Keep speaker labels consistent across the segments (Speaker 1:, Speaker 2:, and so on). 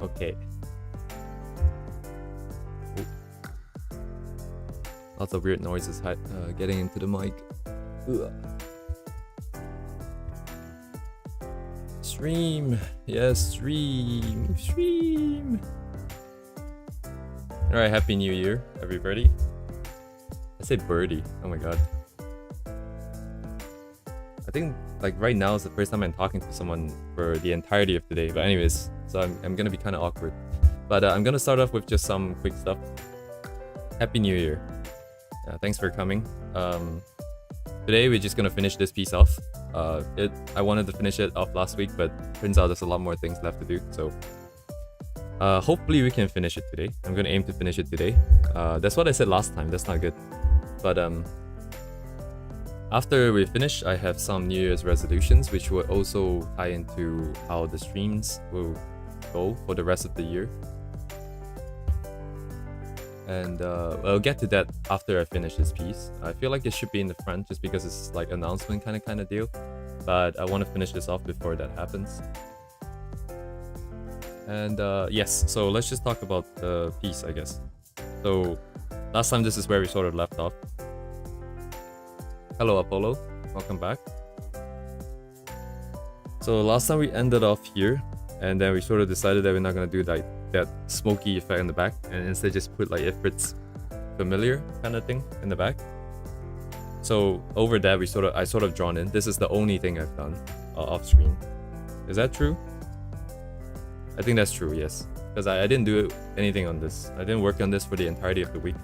Speaker 1: Okay. Ooh. Lots of weird noises getting into the mic. Ugh. Stream. Yes, stream. Alright, Happy New Year, everybody. I say birdie. Oh my god. I think like right now is the first time I'm talking to someone for the entirety of the day. But anyways, so I'm gonna be kind of awkward. But I'm gonna start off with just some quick stuff. Happy New Year. Thanks for coming. Today we're just gonna finish this piece off. I wanted to finish it off last week, but turns out there's a lot more things left to do. So hopefully we can finish it today. I'm gonna aim to finish it today. That's what I said last time. That's not good. But after we finish, I have some New Year's resolutions, which will also tie into how the streams will go for the rest of the year. And I'll get to that after I finish this piece. I feel like it should be in the front just because it's like announcement kind of deal. But I want to finish this off before that happens. And yes, so let's just talk about the piece, I guess. So last time this is where we sort of left off. Hello Apollo, welcome back. So last time we ended off here, and then we sort of decided that we're not gonna do like that smoky effect in the back, and instead just put like Ifrit's familiar kind of thing in the back. So over that I sort of drawn in. This is the only thing I've done off screen. Is that true? I think that's true, yes. Because I didn't do anything on this. I didn't work on this for the entirety of the week.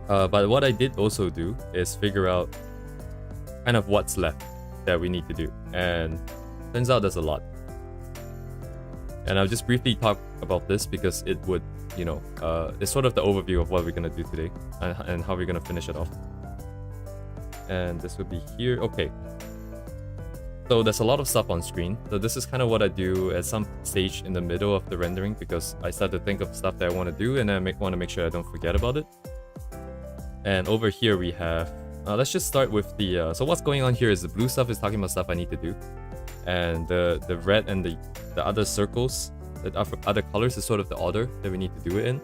Speaker 1: But what I did also do is figure out kind of what's left that we need to do. And turns out there's a lot. And I'll just briefly talk about this because it would, you know, it's sort of the overview of what we're going to do today and how we're going to finish it off. And this would be here. Okay. So there's a lot of stuff on screen. So this is kind of what I do at some stage in the middle of the rendering because I start to think of stuff that I want to do and I want to make sure I don't forget about it. And over here we have, let's just start with the, so what's going on here is the blue stuff is talking about stuff I need to do. And the red and the other circles, the other colors is sort of the order that we need to do it in.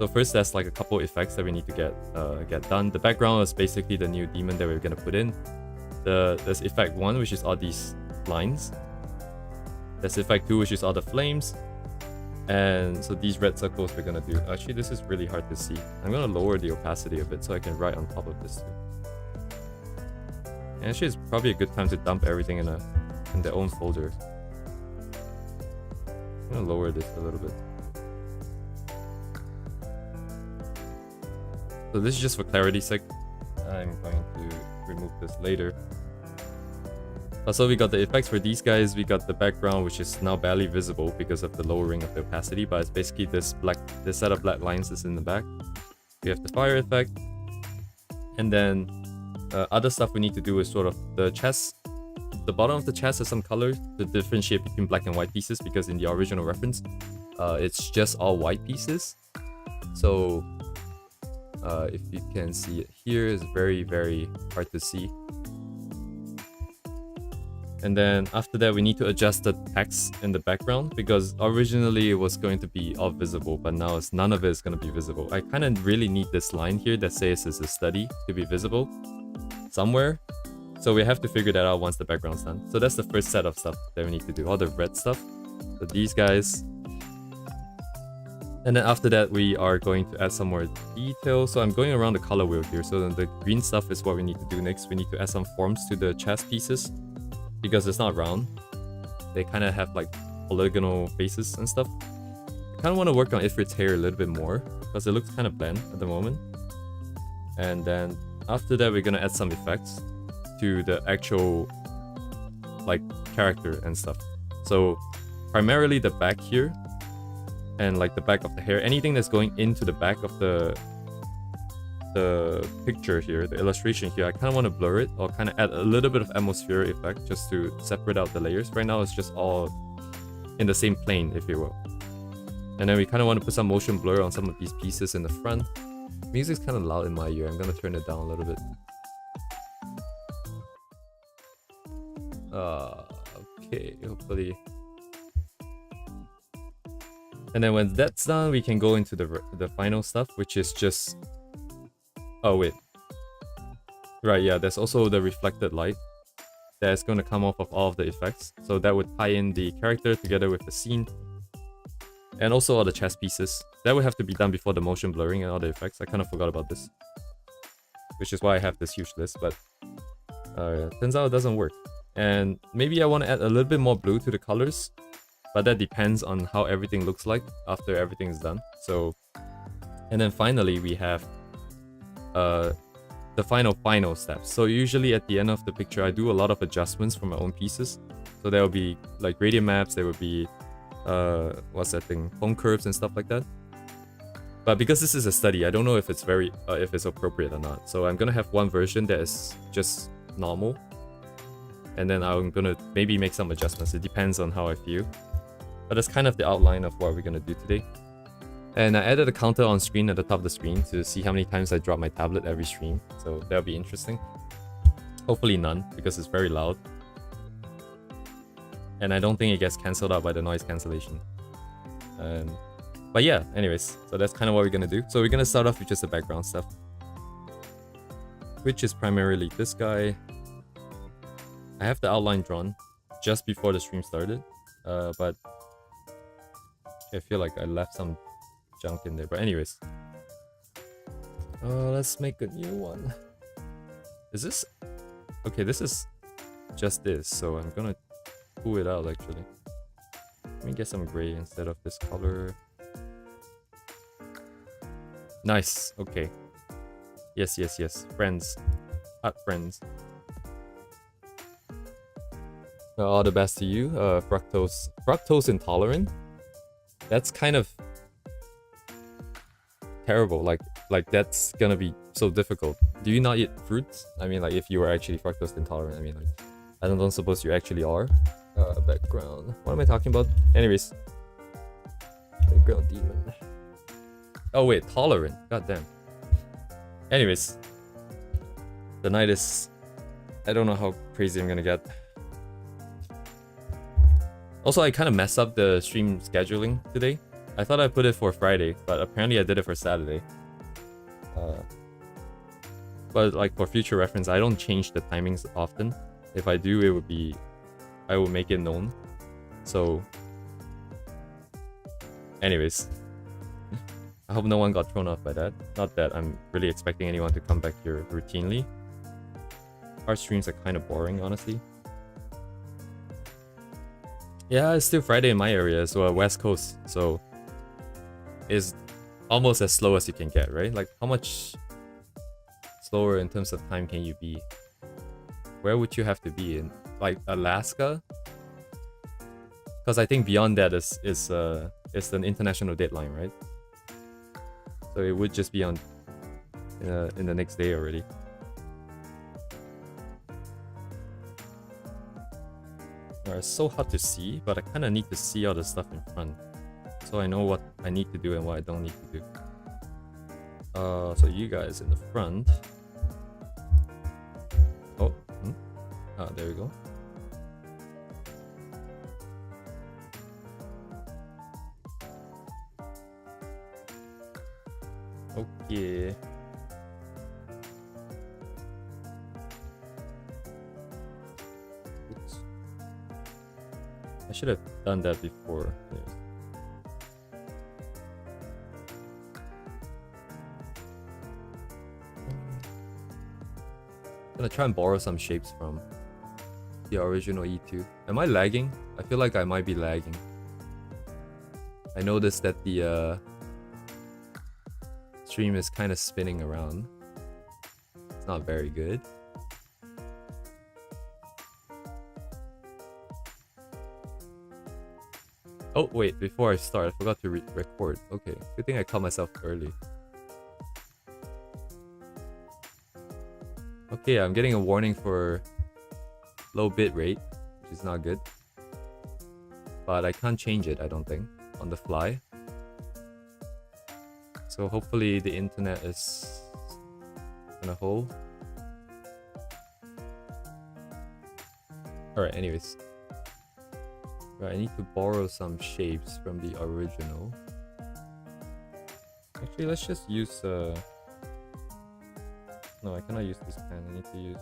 Speaker 1: So first there's like a couple effects that we need to get done. The background is basically the new demon that we're going to put in. There's effect 1, which is all these lines. There's effect 2, which is all the flames. And so these red circles we're gonna do. Actually, this is really hard to see. I'm gonna lower the opacity a bit so I can write on top of this too. And actually, it's probably a good time to dump everything in their own folder. I'm gonna lower this a little bit. So this is just for clarity's sake. I'm going to remove this later. So we got the effects for these guys. We got the background, which is now barely visible because of the lowering of the opacity, but it's basically this set of black lines is in the back. We have the fire effect, and then other stuff we need to do is sort of the chest. The bottom of the chest has some color to differentiate between black and white pieces because in the original reference, it's just all white pieces. So if you can see it here, it's very, very hard to see. And then after that, we need to adjust the text in the background because originally it was going to be all visible, but now none of it is going to be visible. I kind of really need this line here that says it's a study to be visible somewhere. So we have to figure that out once the background's done. So that's the first set of stuff that we need to do, all the red stuff. So these guys. And then after that, we are going to add some more detail. So I'm going around the color wheel here. So the green stuff is what we need to do next. We need to add some forms to the chest pieces. Because it's not round, they kind of have like polygonal faces and stuff. I kind of want to work on Ifrit's hair a little bit more because it looks kind of bland at the moment. And then after that, we're gonna add some effects to the actual like character and stuff. So primarily the back here and like the back of the hair, anything that's going into the back of the picture here, the illustration here, I kind of want to blur it or kind of add a little bit of atmosphere effect just to separate out the layers. Right now it's just all in the same plane, if you will. And then we kind of want to put some motion blur on some of these pieces in the front. Music's kind of loud in my ear. I'm gonna turn it down a little bit. Okay, hopefully. And then when that's done, we can go into the final stuff, which is just... Oh, wait. Right, yeah, there's also the reflected light that's going to come off of all of the effects. So that would tie in the character together with the scene. And also all the chess pieces. That would have to be done before the motion blurring and all the effects. I kind of forgot about this. Which is why I have this huge list, but... turns out it doesn't work. And maybe I want to add a little bit more blue to the colors. But that depends on how everything looks like after everything is done. So... And then finally we have... the final steps. So usually at the end of the picture, I do a lot of adjustments for my own pieces. So there will be like gradient maps, there will be what's that thing, cone curves and stuff like that. But because this is a study, I don't know if it's if it's appropriate or not. So I'm gonna have one version that is just normal, and then I'm gonna maybe make some adjustments. It depends on how I feel. But that's kind of the outline of what we're gonna do today. And I added a counter on screen at the top of the screen to see how many times I drop my tablet every stream. So that'll be interesting. Hopefully none, because it's very loud. And I don't think it gets cancelled out by the noise cancellation. But yeah, anyways, so that's kind of what we're gonna do. So we're gonna start off with just the background stuff, which is primarily this guy. I have the outline drawn just before the stream started, but I feel like I left some junk in there. But anyways, let's make a new one. Is this okay? This is just this, so I'm gonna pull it out actually. Let me get some gray instead of this color. Nice. Okay. Yes. Friends. Friends. All the best to you. Fructose intolerant. That's kind of terrible. Like that's gonna be so difficult. Do you not eat fruits? I mean, like if you were actually fructose intolerant. I mean, like I don't suppose you actually are. Background. What am I talking about? Anyways, background demon. Oh wait, tolerant. God damn. Anyways, the night is... I don't know how crazy I'm gonna get. Also, I kind of messed up the stream scheduling today. I thought I put it for Friday, but apparently I did it for Saturday. But like for future reference, I don't change the timings often. If I do, it would be... I will make it known. So... Anyways. I hope no one got thrown off by that. Not that I'm really expecting anyone to come back here routinely. Our streams are kind of boring, honestly. Yeah, it's still Friday in my area, so West Coast, so it's almost as slow as you can get, right? Like, how much slower in terms of time can you be? Where would you have to be in, like, Alaska? Because I think beyond that is an international deadline, right? So it would just be on in the next day already. It's so hard to see, but I kind of need to see all the stuff in front, so I know what I need to do and what I don't need to do. So you guys in the front. Oh, there we go. Okay. I should have done that before. Yes. I'm gonna try and borrow some shapes from the original E2. Am I lagging? I feel like I might be lagging. I noticed that the stream is kind of spinning around. It's not very good. Oh wait, before I start, I forgot to record. Okay, good thing I caught myself early. Okay, I'm getting a warning for low bit rate, which is not good. But I can't change it, I don't think, on the fly. So hopefully the internet is gonna hold. Alright, anyways. Right, I need to borrow some shapes from the original. Actually, let's just use no, I cannot use this pen. I need to use...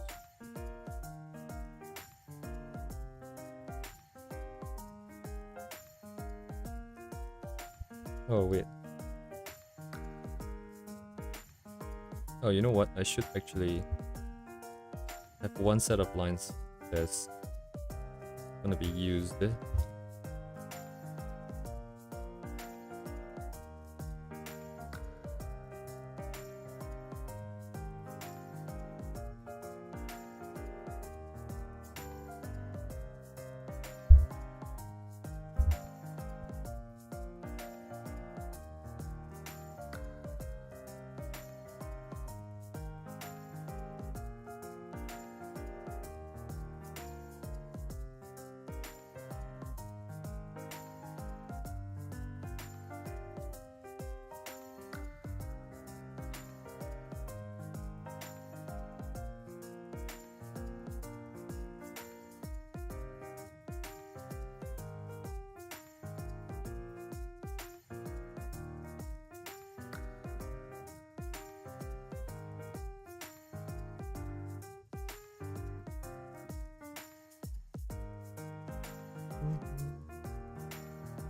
Speaker 1: Oh, wait. Oh, you know what? I should actually have one set of lines that's gonna be used.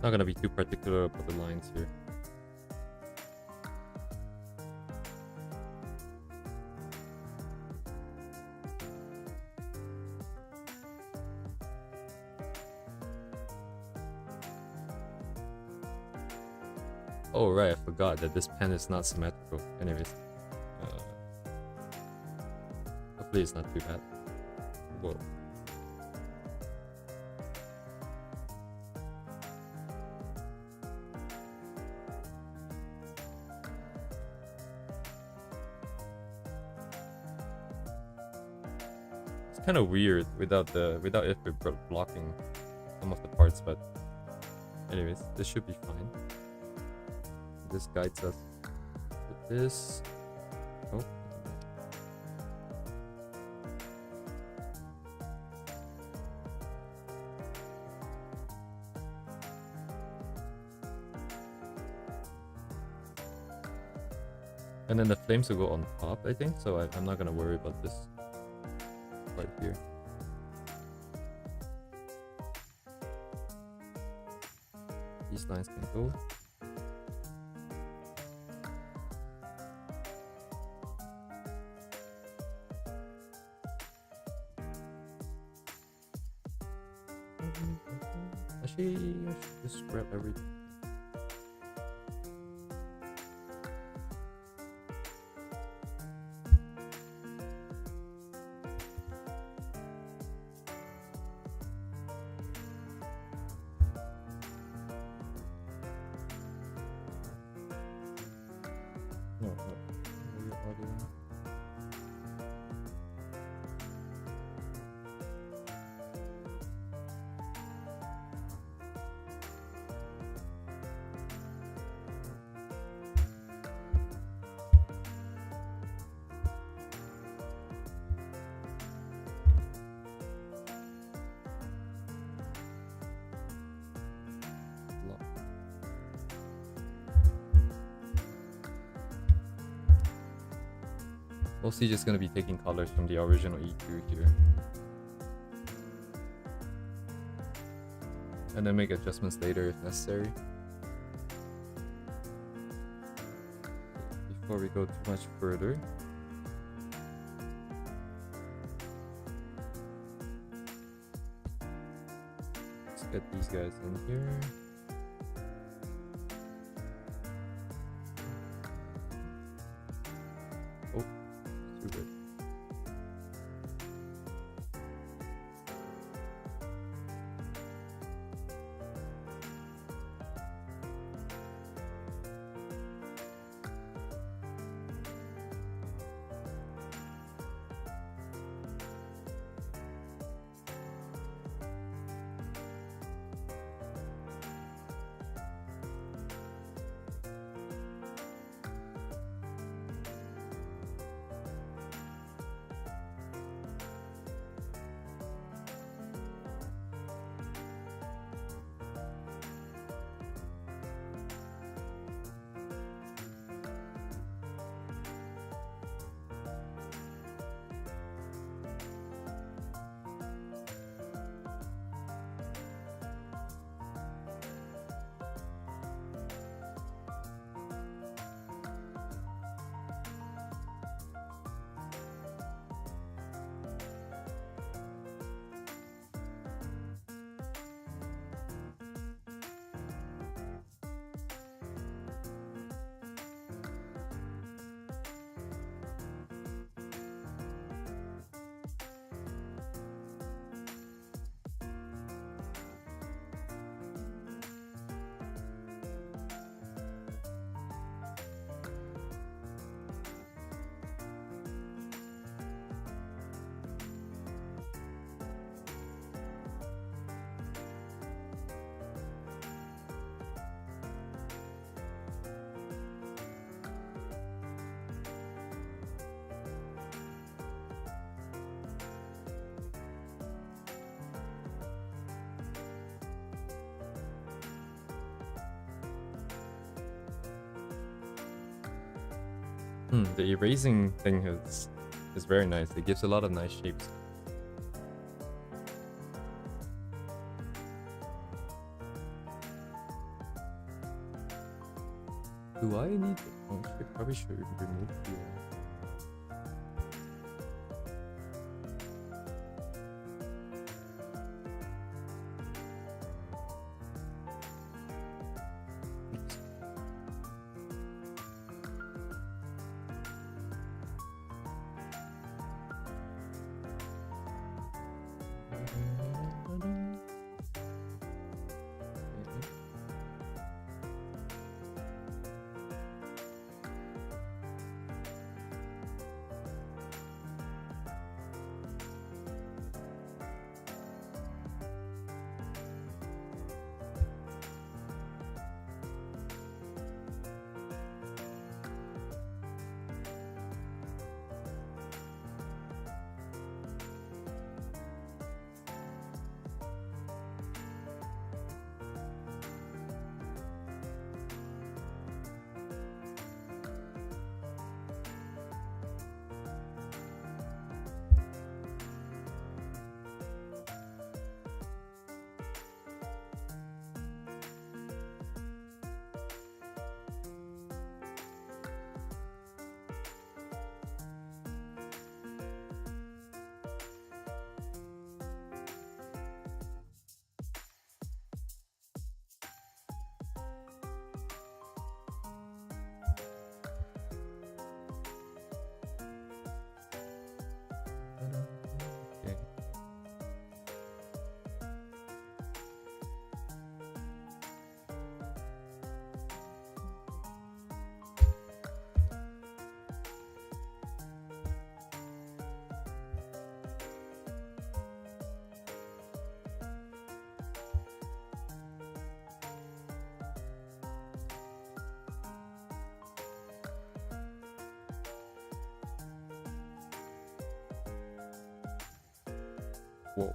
Speaker 1: Not gonna be too particular about the lines here. Oh right, I forgot that this pen is not symmetrical. Anyways, hopefully it's not too bad. Whoa. Kind of weird without it blocking some of the parts, but anyways, this should be fine. This guides us with this. Oh. And then the flames will go on top, I think, so I'm not gonna worry about this right here. These lines can go. Actually, I should just grab everything. Mostly just gonna be taking colors from the original E2 here. And then make adjustments later if necessary. Before we go too much further. Let's get these guys in here. The erasing thing is very nice. It gives a lot of nice shapes. Do I need? Oh, I probably should remove the. Okay. Whoa.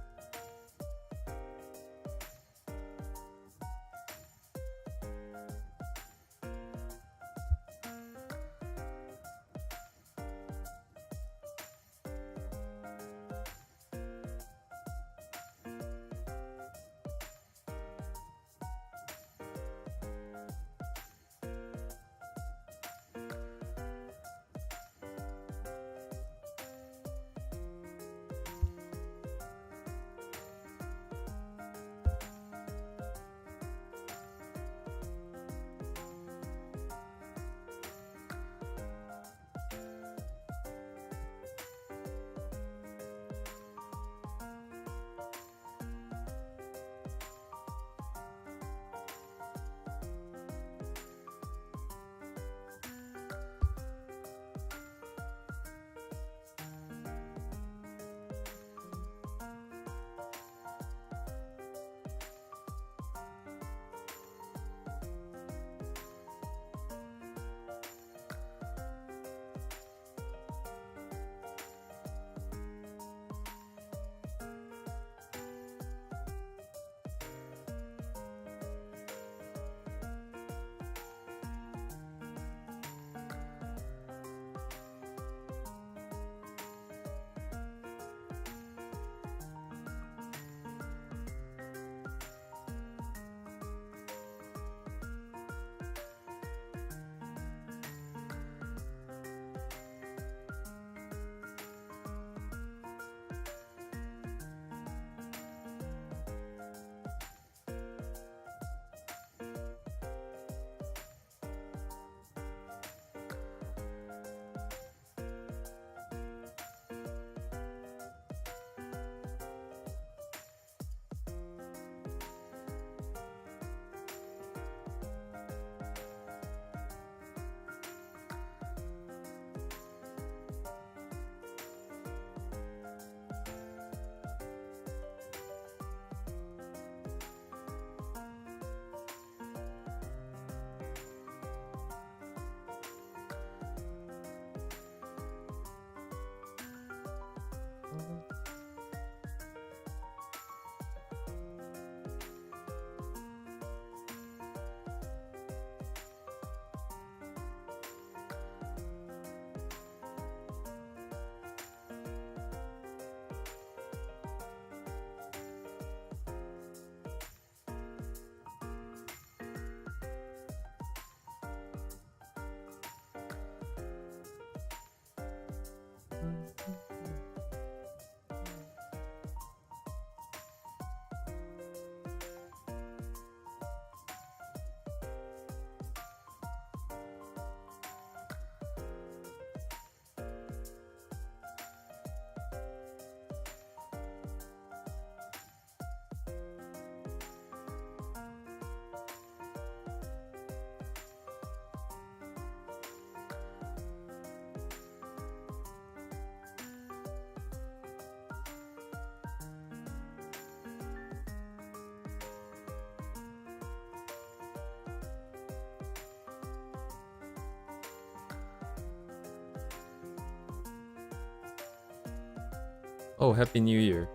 Speaker 1: Oh, Happy New Year.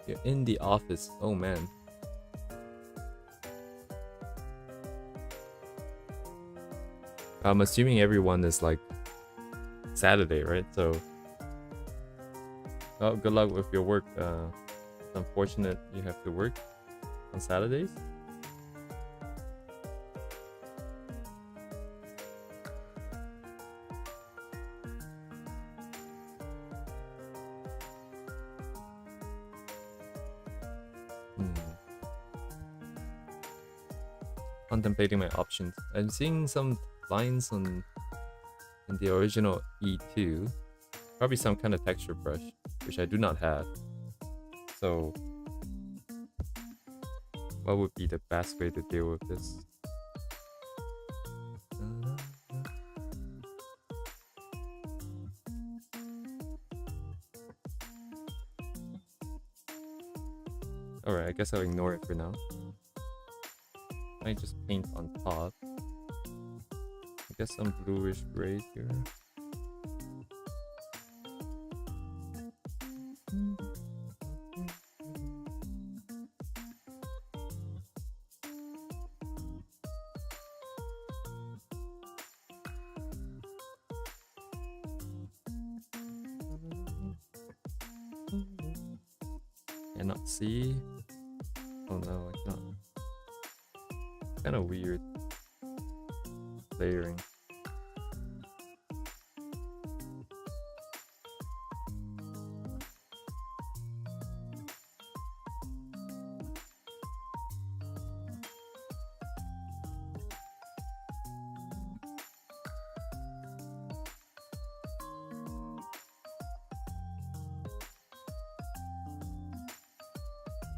Speaker 1: You're in the office. Oh man. I'm assuming everyone is like Saturday, right? So, oh, good luck with your work. It's unfortunate you have to work on Saturdays. Contemplating my options. I'm seeing some lines on in the original E2. Probably some kind of texture brush, which I do not have. So, what would be the best way to deal with this? Alright, I guess I'll ignore it for now. I just paint on top. I guess some bluish gray here. Cannot see. Oh no, I cannot. Kind of weird layering.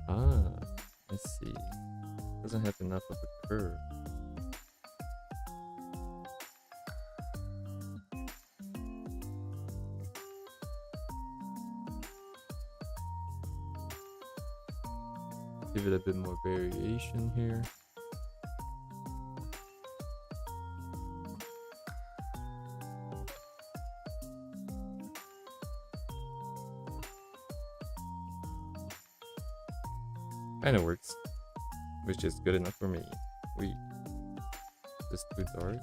Speaker 1: Ah, I see. Doesn't have enough of a curve. Give it a bit more variation here. Kind of works, which is good enough for me. Wait, just too dark.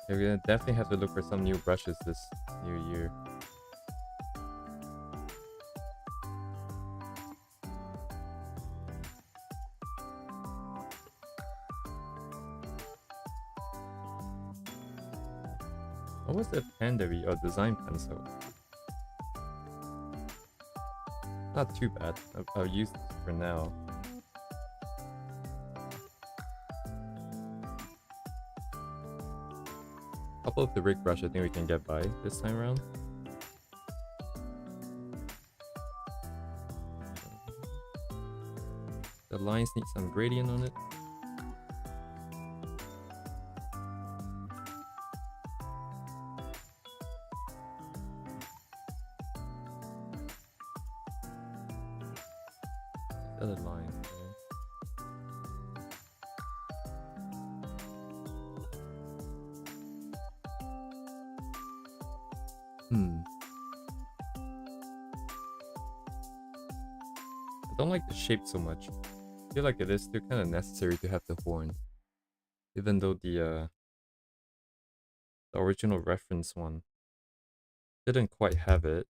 Speaker 1: We're gonna definitely have to look for some new brushes this new year. What was that pen that we... Oh, design pencil. Not too bad. I'll use this for now. Couple of the rig brush I think we can get by this time around. The lines need some gradient on it. Other lines there. I don't like the shape so much. I feel like it is still kind of necessary to have the horn, even though the The original reference one. Didn't quite have it.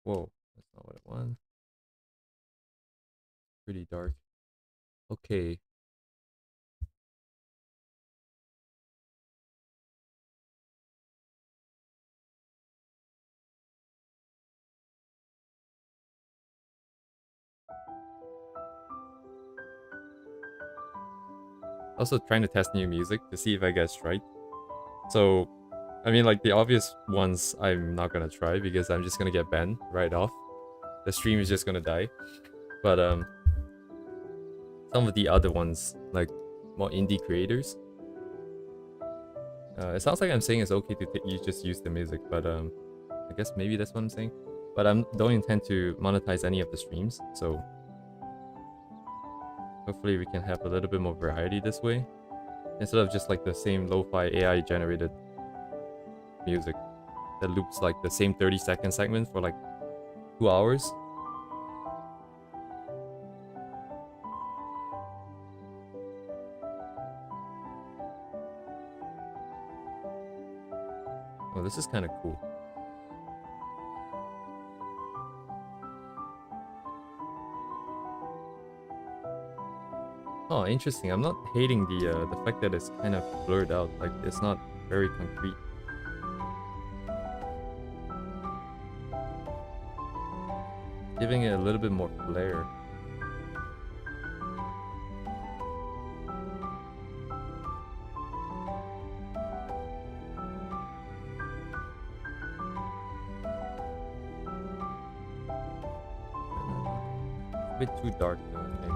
Speaker 1: Whoa, that's not what I want. Pretty dark. Okay. Also trying to test new music to see if I guess right. So, I mean, like the obvious ones I'm not gonna try because I'm just gonna get banned right off. The stream is just gonna die. But some of the other ones, like more indie creators, it sounds like I'm saying it's okay to you just use the music, but I guess maybe that's what I'm saying. But I don't intend to monetize any of the streams, so hopefully we can have a little bit more variety this way, instead of just like the same lo-fi AI generated music that loops like the same 30-second segment for like 2 hours. Oh, this is kind of cool. Oh, interesting. I'm not hating the fact that it's kind of blurred out. Like it's not very concrete. Giving it a little bit more flair. A bit too dark though, maybe.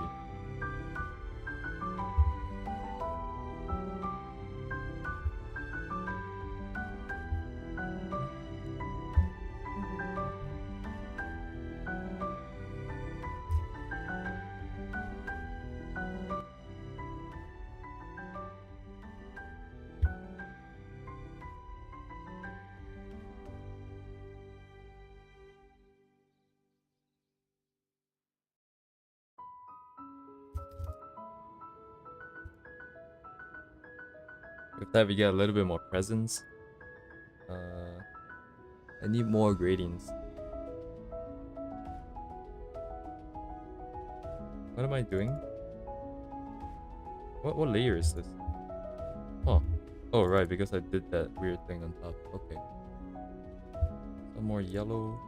Speaker 1: With that, we get a little bit more presence. I need more gradients. What am I doing? What layer is this? Oh. Oh, right, because I did that weird thing on top. Okay. Some more yellow.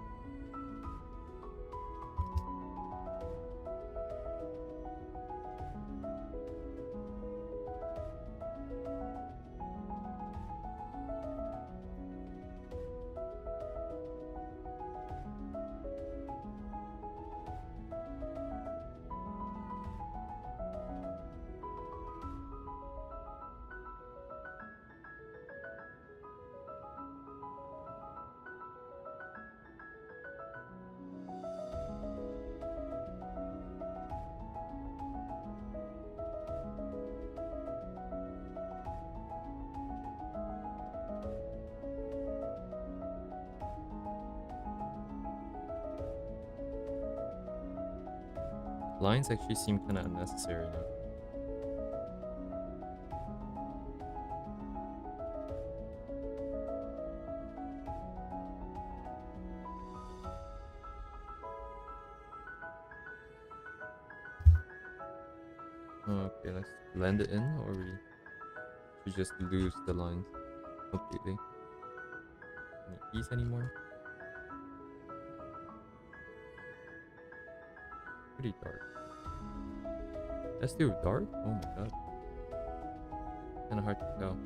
Speaker 1: Lines actually seem kind of unnecessary now. Okay, let's blend it in, or we just lose the lines completely. Any keys anymore? Pretty dark. That's still dark? Oh my god. Kinda hard to tell.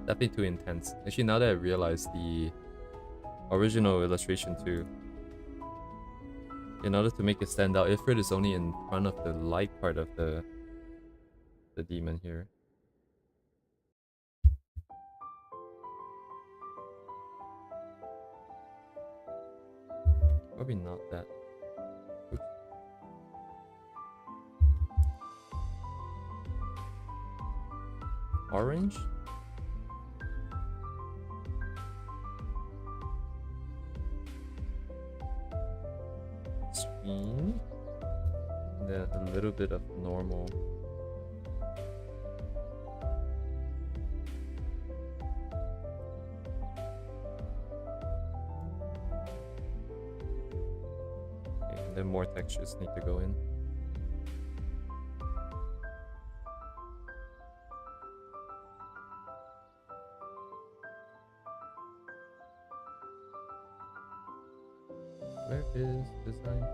Speaker 1: Definitely too intense. Actually, now that I realize the original illustration too, in order to make it stand out, Ifrit is only in front of the light part of the demon here. Probably not that. Oops. Orange? a little bit of normal. Okay, and then more textures need to go in. Where is design?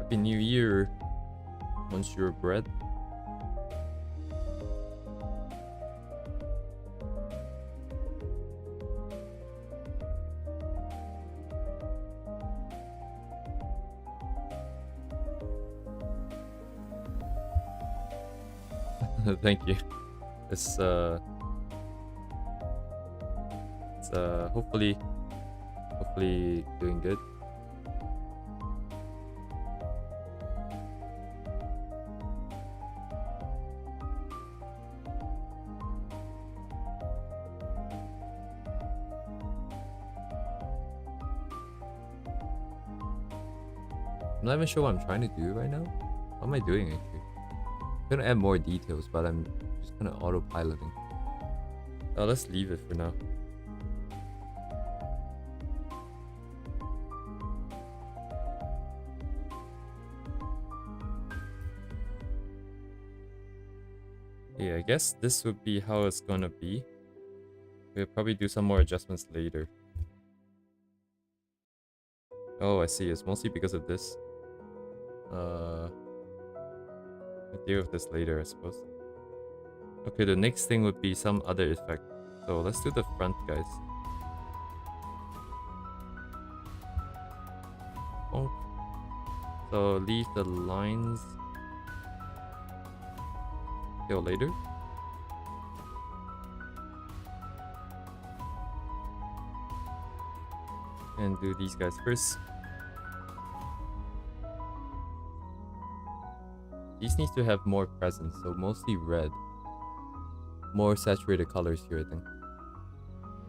Speaker 1: Happy New Year, Monsieur Bread. Thank you. It's hopefully doing good. I'm not even sure what I'm trying to do right now. What am I doing actually? I'm gonna add more details, but I'm just kind of autopiloting. Let's leave it for now. Yeah, I guess this would be how it's gonna be. We'll probably do some more adjustments later. Oh, I see. It's mostly because of this. I'll deal with this later, I suppose. Okay, the next thing would be some other effect. So let's do the front, guys. Bonk. So leave the lines till later. And do these guys first. These need to have more presence, so mostly red. More saturated colors here, I think.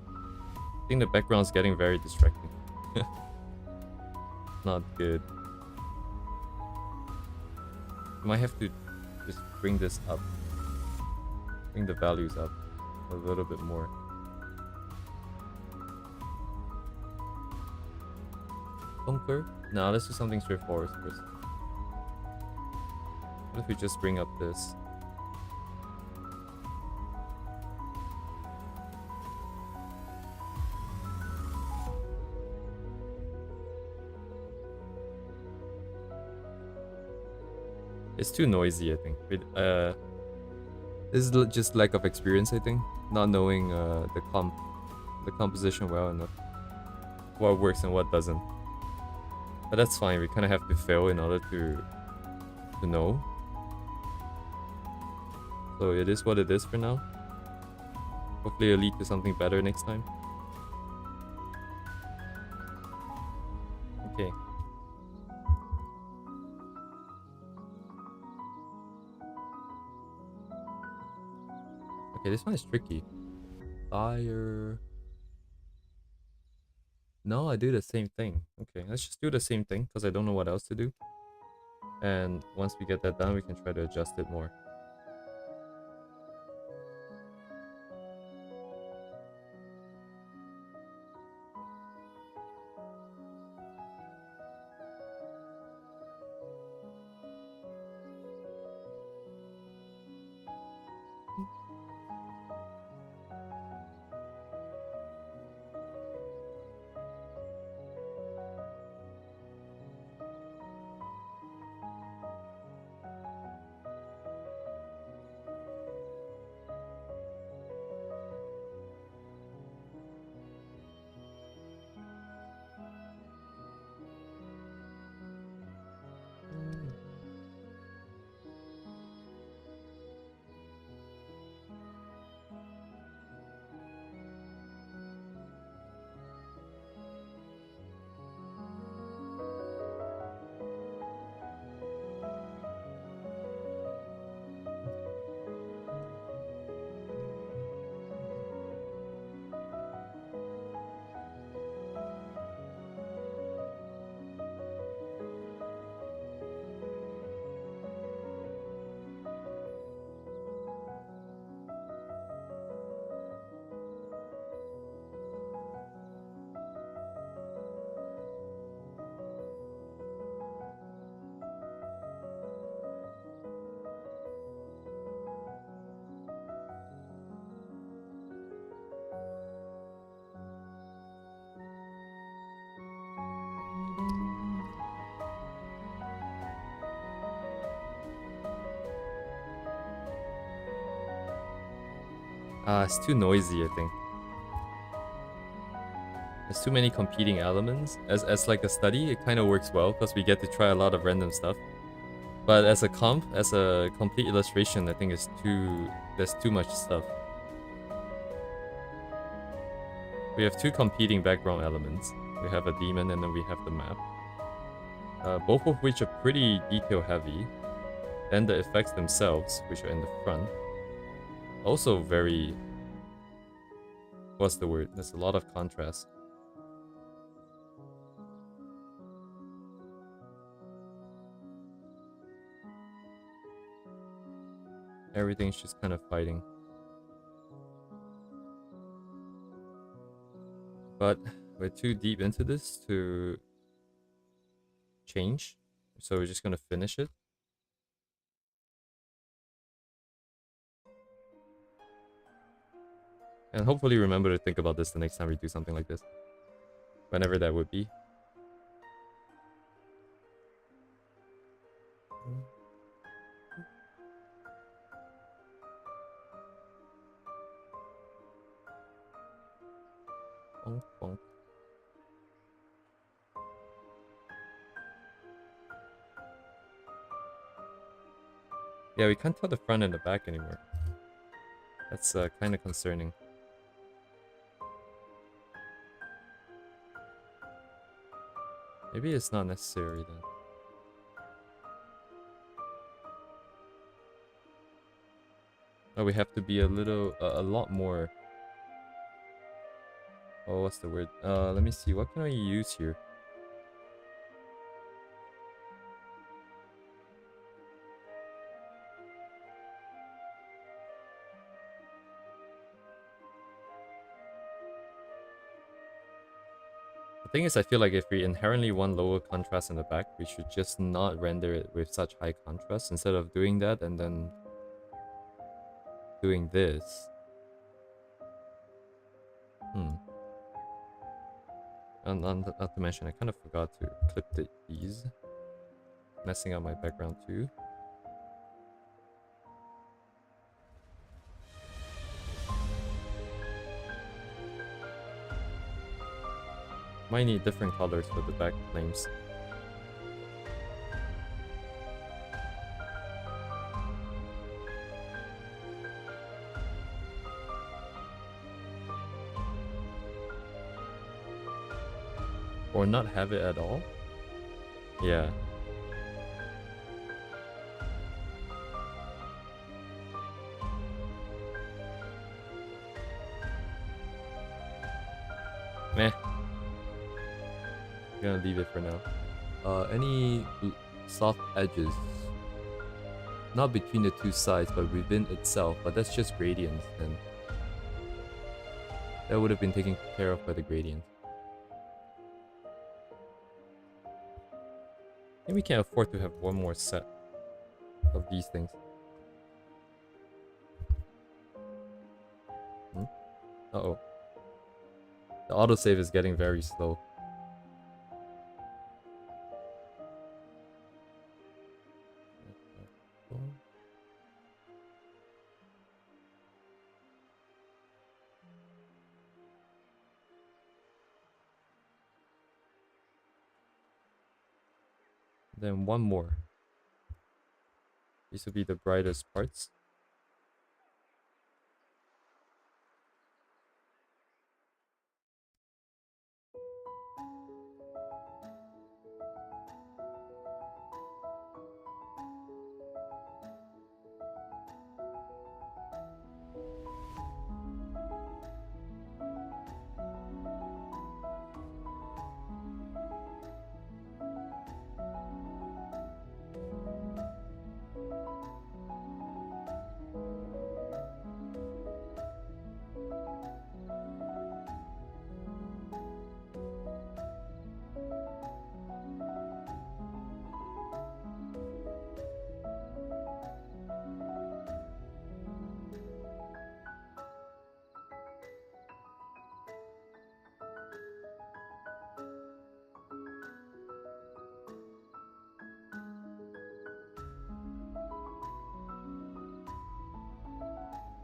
Speaker 1: I think the background is getting very distracting. Not good. I might have to just bring this up. Bring the values up a little bit more. Bunker? No, let's do something straightforward first. What if we just bring up this? It's too noisy, I think. This is just lack of experience, I think. Not knowing the composition well enough. What works and what doesn't. But that's fine. We kind of have to fail in order to know. So it is what it is for now. Hopefully it'll lead to something better next time. Okay. Okay, this one is tricky. Fire. No, I do the same thing. Okay, let's just do the same thing because I don't know what else to do. And once we get that done, we can try to adjust it more. It's too noisy, I think. There's too many competing elements. As like a study, it kind of works well because we get to try a lot of random stuff. But as a complete illustration, I think there's too much stuff. We have two competing background elements. We have a demon and then we have the map. Both of which are pretty detail heavy. Then the effects themselves, which are in the front. Also very... What's the word? There's a lot of contrast. Everything's just kind of fighting. But we're too deep into this to change. So we're just gonna finish it. And hopefully remember to think about this the next time we do something like this. Whenever that would be. Bonk, bonk. Yeah, we can't tell the front and the back anymore. That's kind of concerning. Maybe it's not necessary then. Oh, we have to be a lot more... Oh, what's the word? Let me see. What can I use here? The thing is, I feel like if we inherently want lower contrast in the back, we should just not render it with such high contrast instead of doing that and then doing this. And not to mention, I kind of forgot to clip these. Messing up my background too. Might need different colors for the back flames. Or not have it at all? Yeah. Meh. I'm gonna leave it for now. Any soft edges? Not between the two sides, but within itself. But that's just gradients, then. That would have been taken care of by the gradient. I think we can afford to have one more set of these things. Uh-oh. The autosave is getting very slow. Then one more. These will be the brightest parts.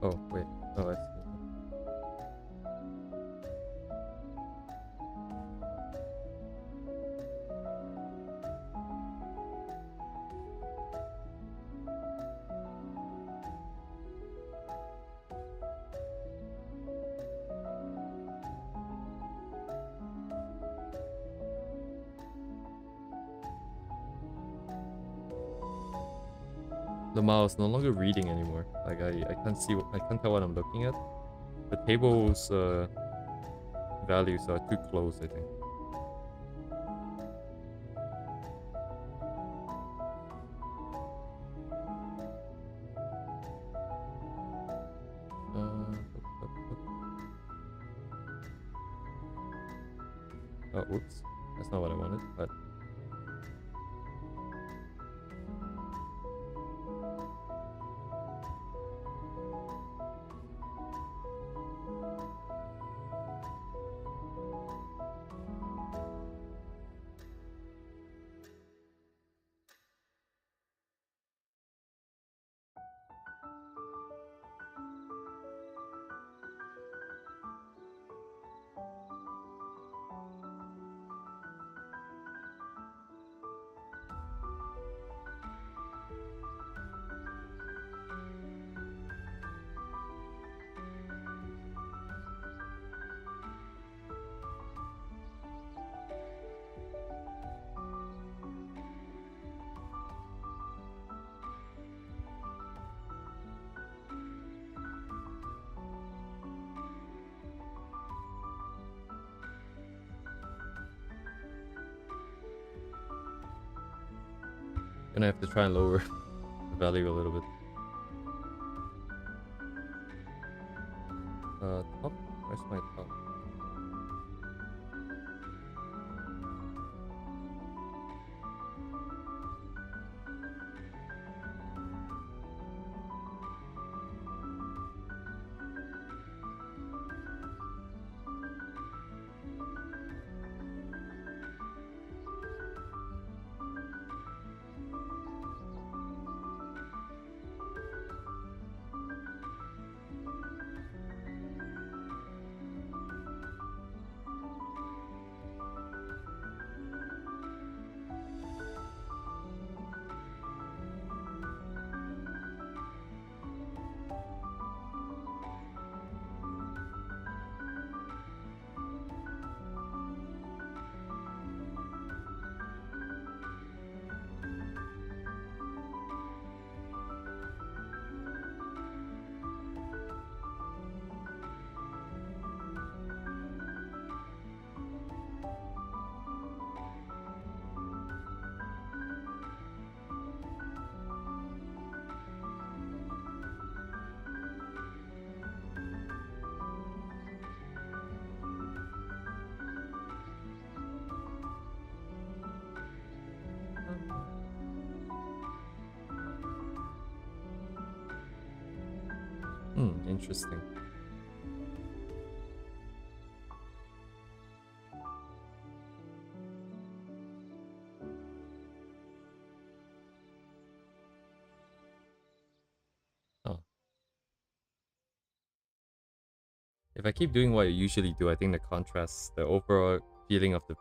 Speaker 1: Oh, wait. Oh, I see. the mouse no longer reading anymore. Like I can't see, I can't tell what I'm looking at. The table's values are too close, I think. Oh, whoops. That's not what I wanted, but gonna have to try and lower the value a little bit. Top? Where's my top? Interesting. Oh. If I keep doing what I usually do, I think the contrast, the overall feeling of the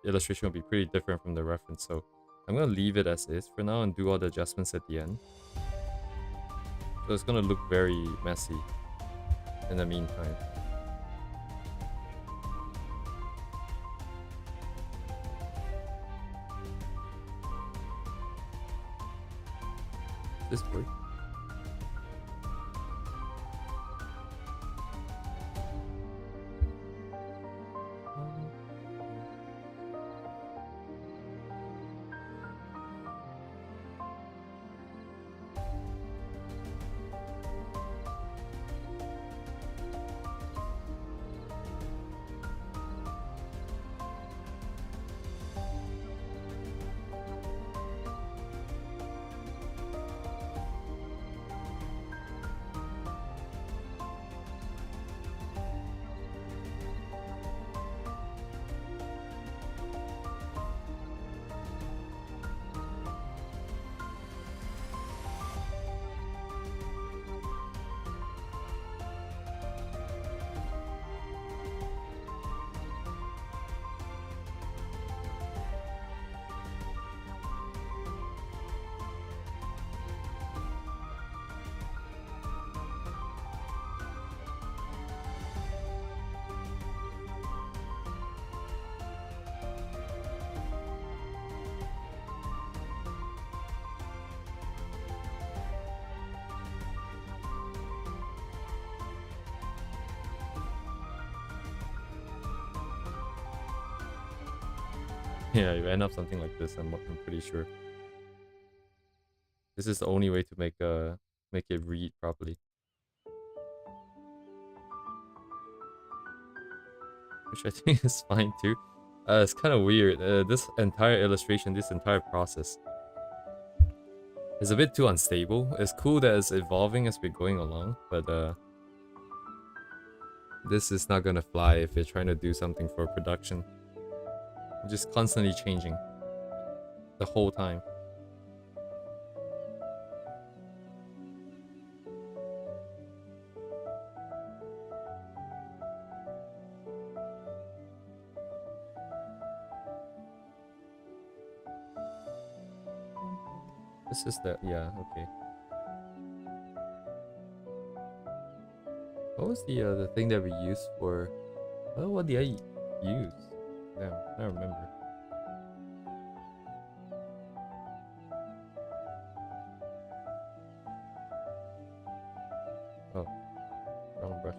Speaker 1: illustration will be pretty different from the reference. So I'm gonna leave it as is for now and do all the adjustments at the end. So it's gonna look very messy in the meantime. This work? Yeah, you end up something like this. I'm pretty sure. This is the only way to make it read properly, which I think is fine too. It's kind of weird. This entire illustration, this entire process, is a bit too unstable. It's cool that it's evolving as we're going along, but this is not gonna fly if you're trying to do something for production. Just constantly changing the whole time. This is the, yeah, okay. What was the thing that we used for, oh, what did I use? Damn, I don't remember. Oh, wrong brush.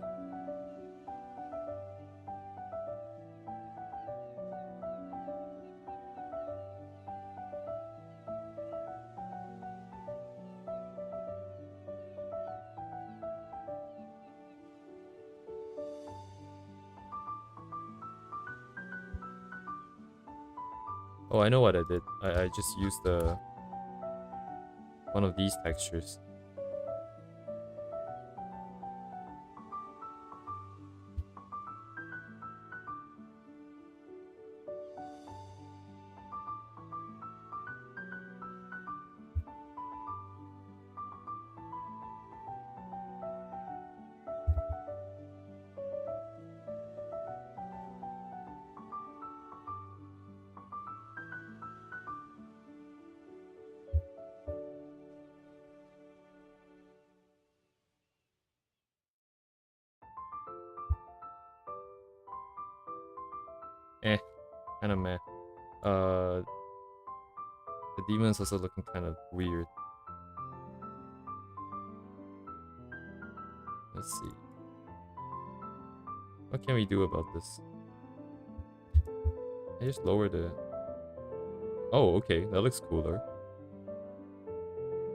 Speaker 1: Oh, I know what I did. I just used one of these textures. Eh, kind of meh. The demon's also looking kind of weird. Let's see. What can we do about this? I just lower the... Oh, okay, that looks cooler.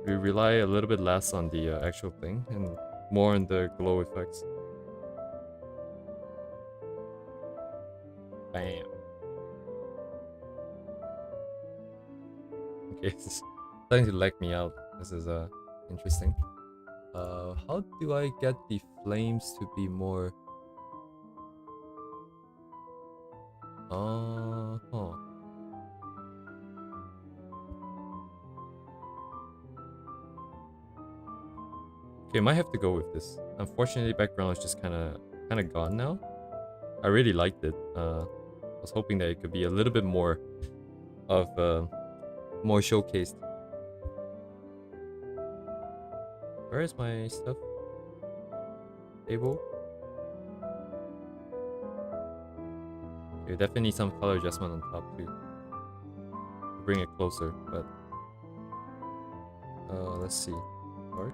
Speaker 1: We rely a little bit less on the actual thing and more on the glow effects. Bam. Okay, it's starting to lag me out. This is interesting. How do I get the flames to be more... huh. Okay, might have to go with this. Unfortunately, background is just kind of gone now. I really liked it. I was hoping that it could be a little bit more of more showcased. Where is my stuff? Table. Okay, definitely need some color adjustment on top too. To bring it closer, but let's see. Art.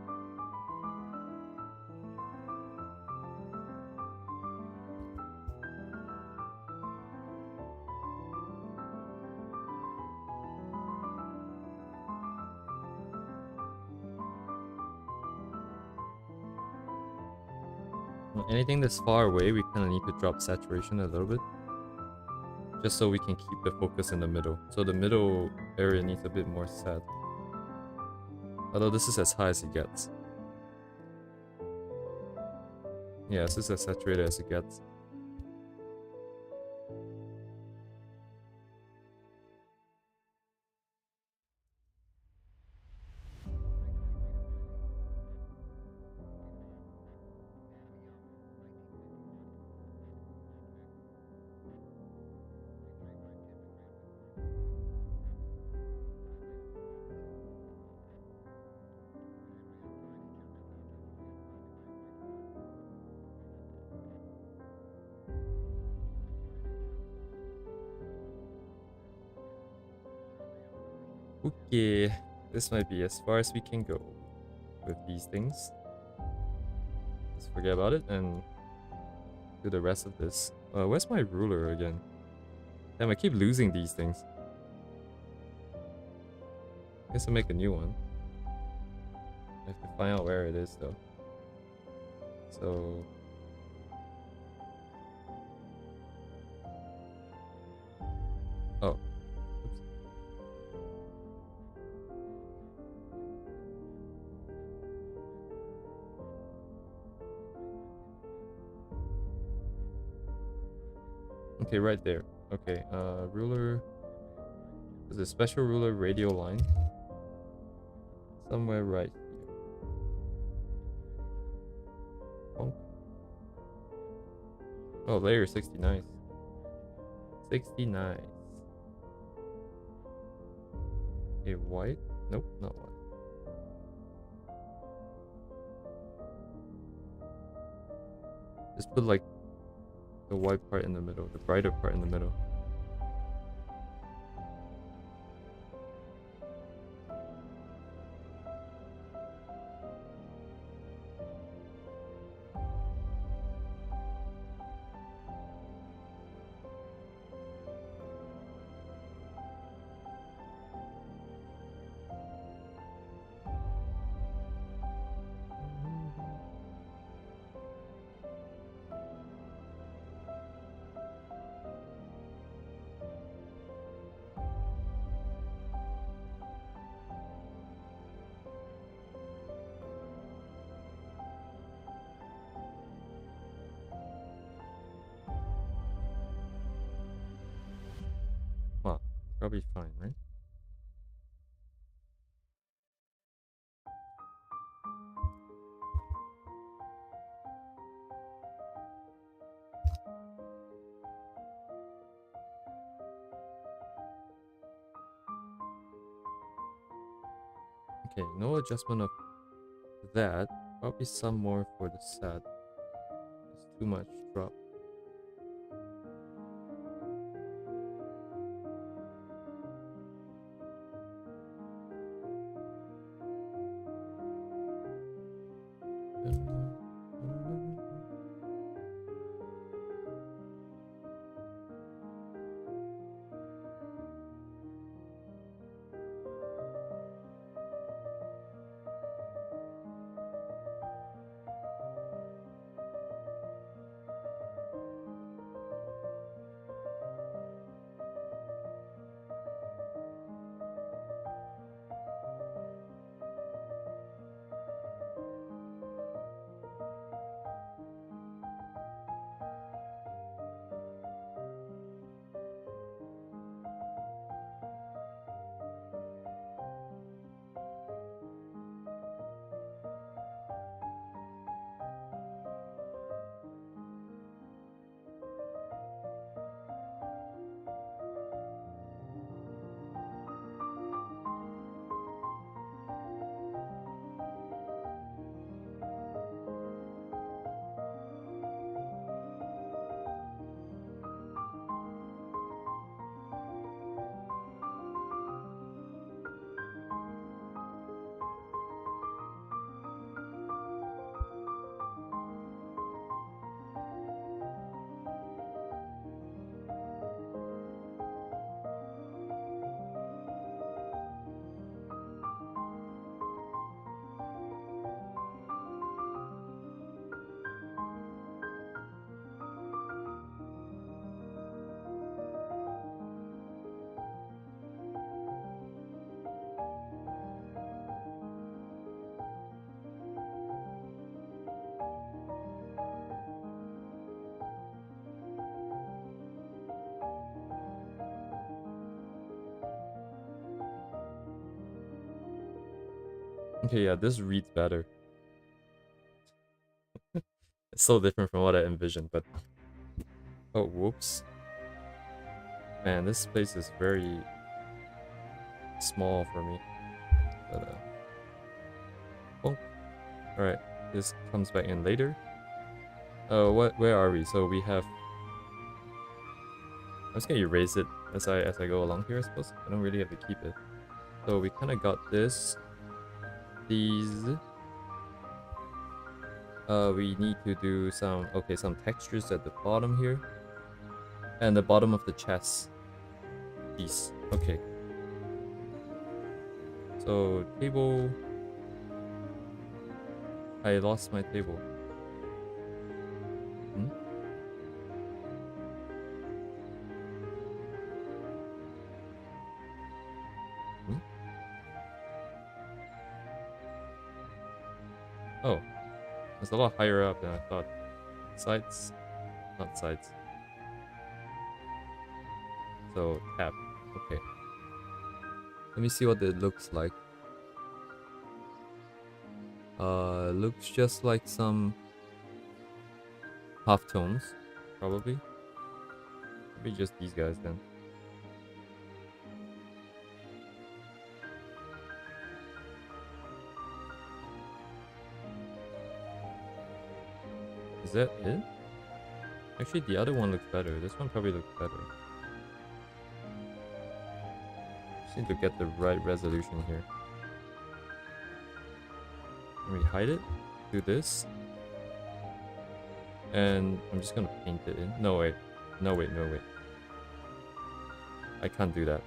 Speaker 1: Anything that's far away, we kind of need to drop saturation a little bit. Just so we can keep the focus in the middle. So the middle area needs a bit more sat. Although this is as high as it gets. Yeah, this is as saturated as it gets. Okay, this might be as far as we can go with these things. Let's forget about it and do the rest of this. Where's my ruler again? Damn, I keep losing these things. guess I'll make a new one. I have to find out where it is though. So oh. Oops. Okay, right there. Okay, ruler. There's a special ruler radial line. Somewhere right here. Oh. Oh, layer 69. 69. Okay, white? Nope, not white. Just put like the white part in the middle, the brighter part in the middle. Well, probably fine, right? Okay, no adjustment of that. Probably some more for the set. It's too much drop. Okay, yeah, this reads better. It's so different from what I envisioned, but oh, whoops. Man, this place is very small for me. But oh, all right. This comes back in later. Where are we? So we have. I'm just gonna erase it as I go along here. I suppose I don't really have to keep it. So we kind of got this. These. We need to do some textures at the bottom here, and the bottom of the chest. These. Okay. So table, I lost my table. Hmm? Hmm? Oh, it's a lot higher up than I thought. Sides, not sides. So tab. Okay. Let me see what it looks like. Looks just like some half tones, probably. Maybe just these guys then. Is that it? Actually, the other one looks better. This one probably looks better. Just need to get the right resolution here. Let me hide it. Do this. And I'm just gonna paint it in. No, wait. No, wait, no, wait. I can't do that.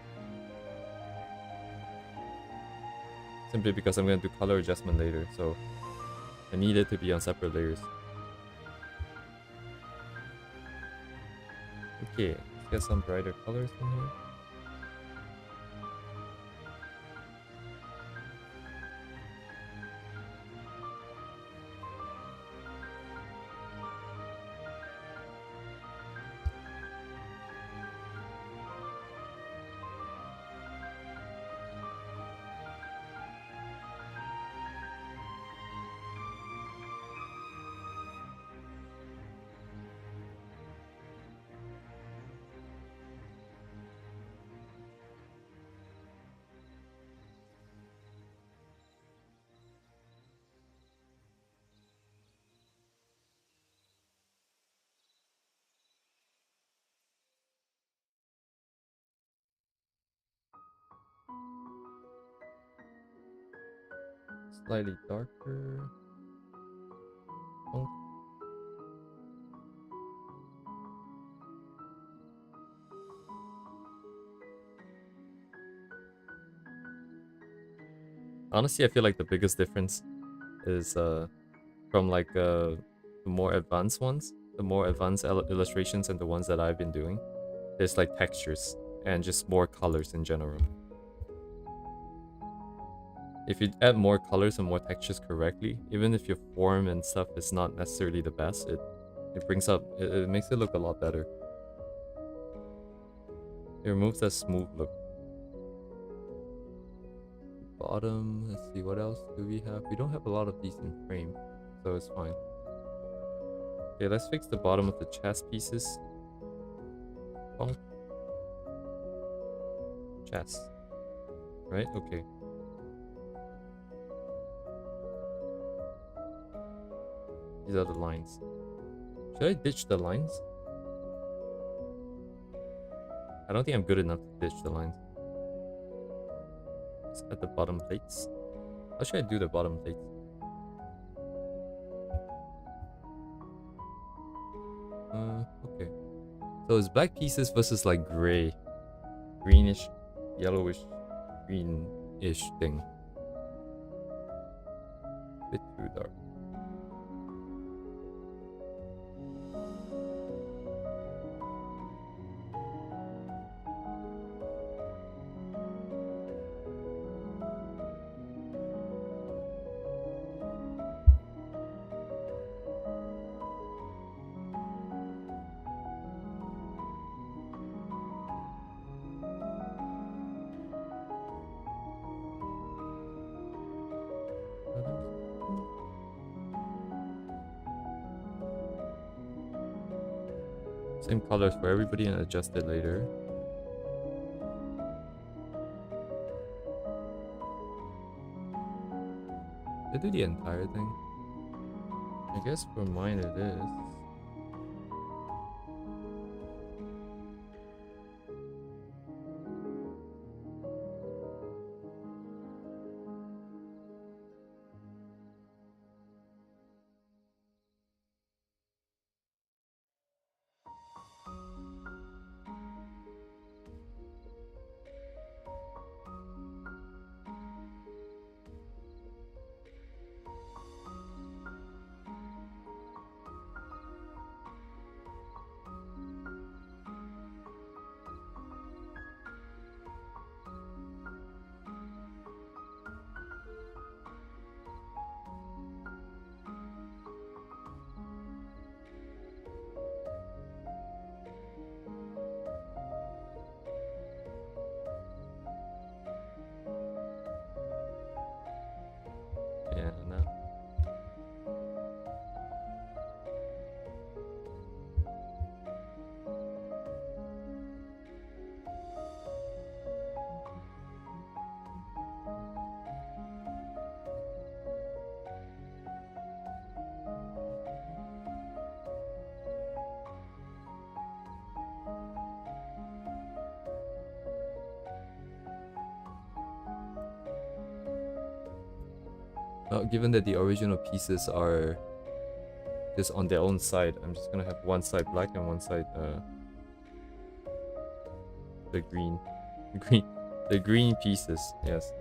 Speaker 1: Simply because I'm gonna do color adjustment later, so I need it to be on separate layers. Okay, let's get some brighter colors in here. Slightly darker. Oh. Honestly, I feel like the biggest difference is from like the more advanced ones, the more advanced illustrations and the ones that I've been doing. There's like textures and just more colors in general. If you add more colors and more textures correctly, even if your form and stuff is not necessarily the best, it brings up, it makes it look a lot better. It removes that smooth look. Bottom, let's see, what else do we have? We don't have a lot of these in frame, so it's fine. Okay, let's fix the bottom of the chest pieces. Bonk. Chest. Right? Okay. These are the lines. Should I ditch the lines? I don't think I'm good enough to ditch the lines. Let's add the bottom plates. How should I do the bottom plates? Okay. So it's black pieces versus like gray. Greenish, yellowish, greenish thing. Bit too dark. Same colors for everybody and adjust it later. Did I do the entire thing? I guess for mine it is. given that the original pieces are just on their own side, I'm just gonna have one side black and one side the green. The green pieces, yes.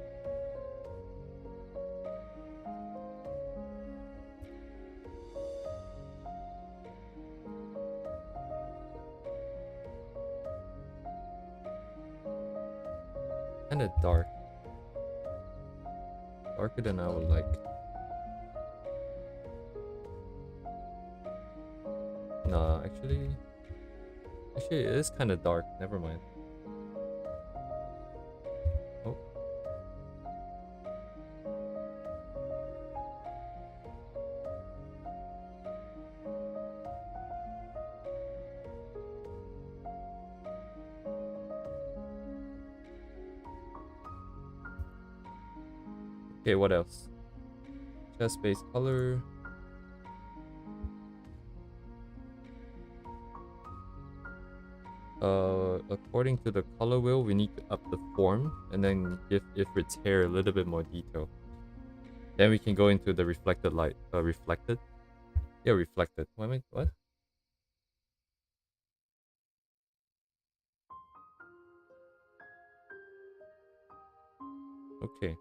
Speaker 1: Kinda dark. Darker than I would like. Nah, actually it is kinda dark, never mind. Oh. Okay, what else? Chest base color. According to the color wheel, we need to up the form and then give Ifrit's hair a little bit more detail. Then we can go into the reflected light. Reflected? Yeah, reflected. What? Okay.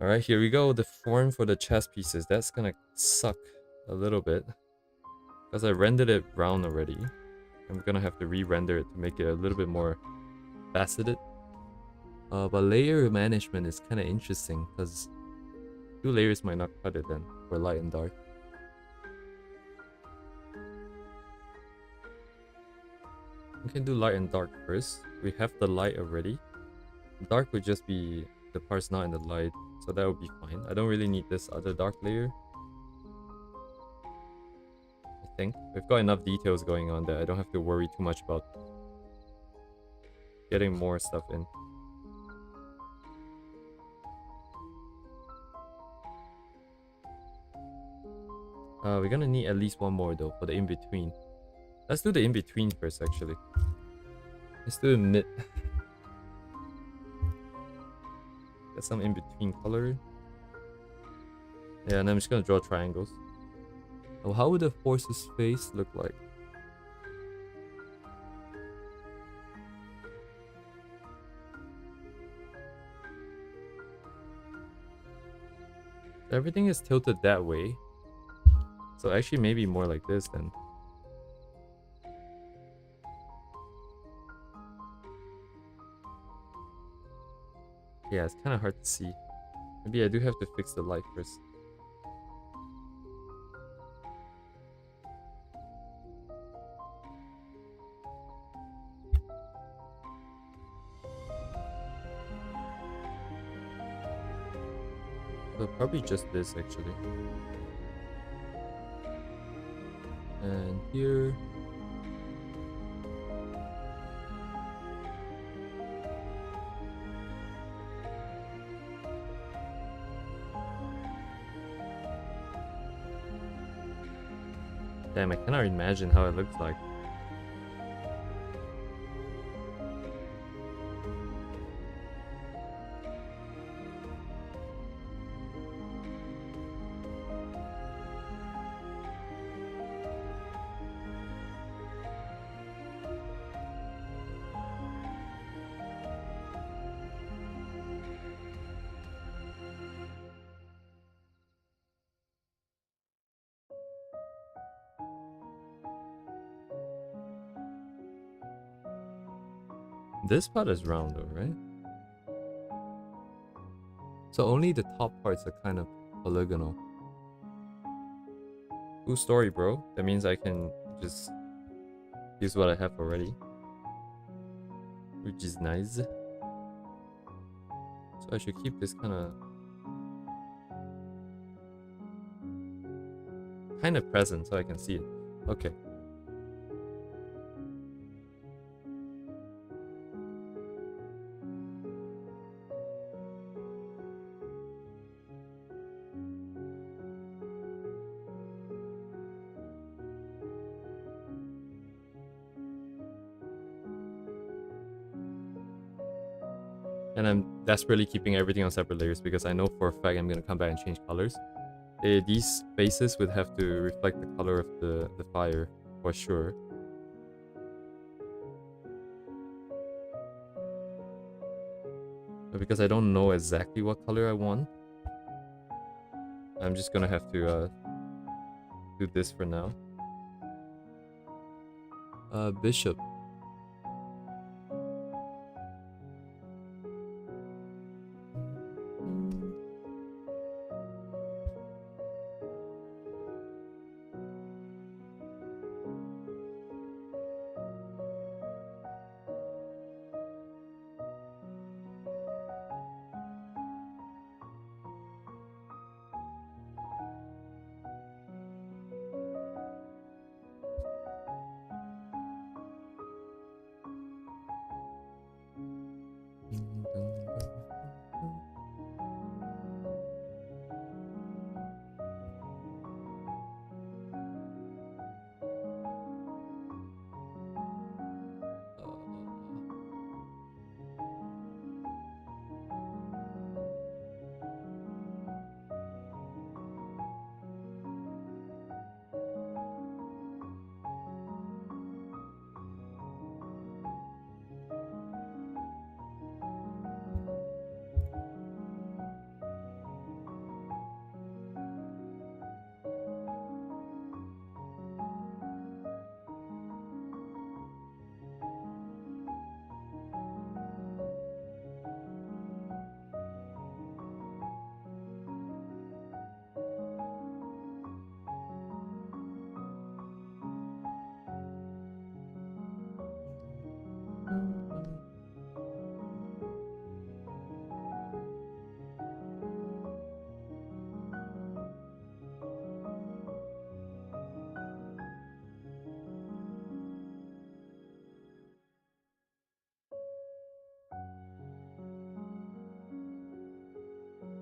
Speaker 1: Alright, here we go. The form for the chest pieces. That's gonna suck a little bit. Because I rendered it round already. I'm gonna have to re-render it to make it a little bit more faceted. But layer management is kind of interesting because 2 layers might not cut it then for light and dark. We can do light and dark first. We have the light already. Dark would just be the parts not in the light, so that would be fine. I don't really need this other dark layer. I think we've got enough details going on that I don't have to worry too much about getting more stuff in. We're gonna need at least one more though for the in-between. Let's do the in-between first actually. Let's do the mid. Get some in-between color. Yeah, and I'm just gonna draw triangles. Oh, how would the horse's face look like? Everything is tilted that way. So actually maybe more like this then. Yeah, it's kind of hard to see. Maybe I do have to fix the light first. So probably just this actually. And here. Damn, I cannot imagine how it looks like. This part is round though, right? So only the top parts are kind of polygonal. Cool story, bro. That means I can just use what I have already, which is nice. So I should keep this kind of present so I can see it. Okay. and I'm desperately keeping everything on separate layers because I know for a fact I'm gonna come back and change colors. These faces would have to reflect the color of the fire for sure. But because I don't know exactly what color I want, I'm just gonna have to do this for now. Bishop.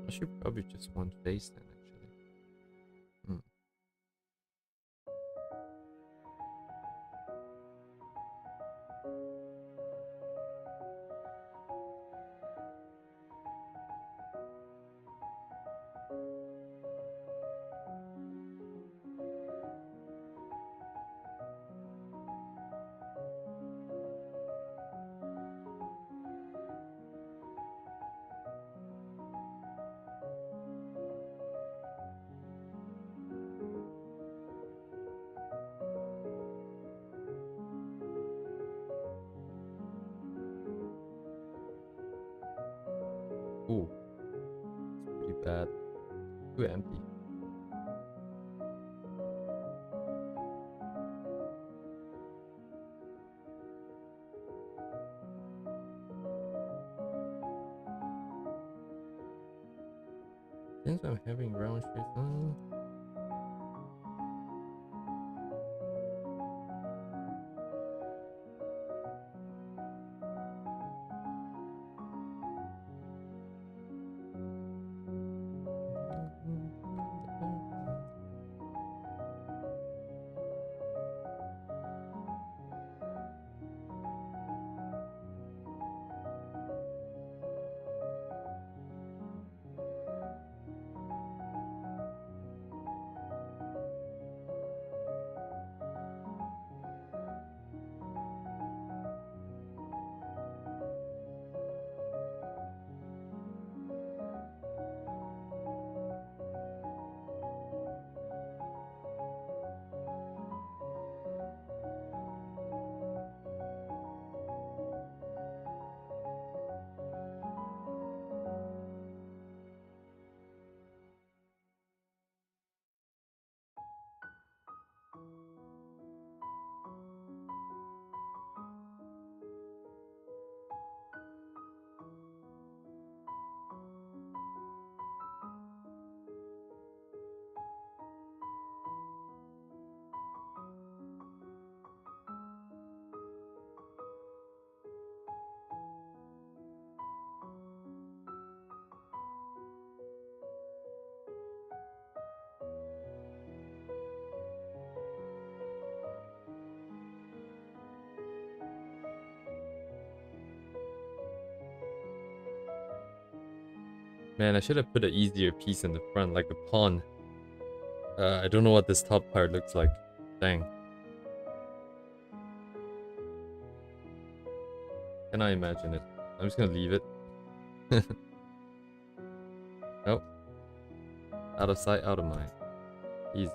Speaker 1: I should probably just one face then, actually. Ooh, it's pretty bad. Too empty. Since I'm having round shapes on. Man, I should have put an easier piece in the front, like a pawn. I don't know what this top part looks like. Dang. Can I imagine it? I'm just gonna leave it. Nope. Out of sight, out of mind. Easy.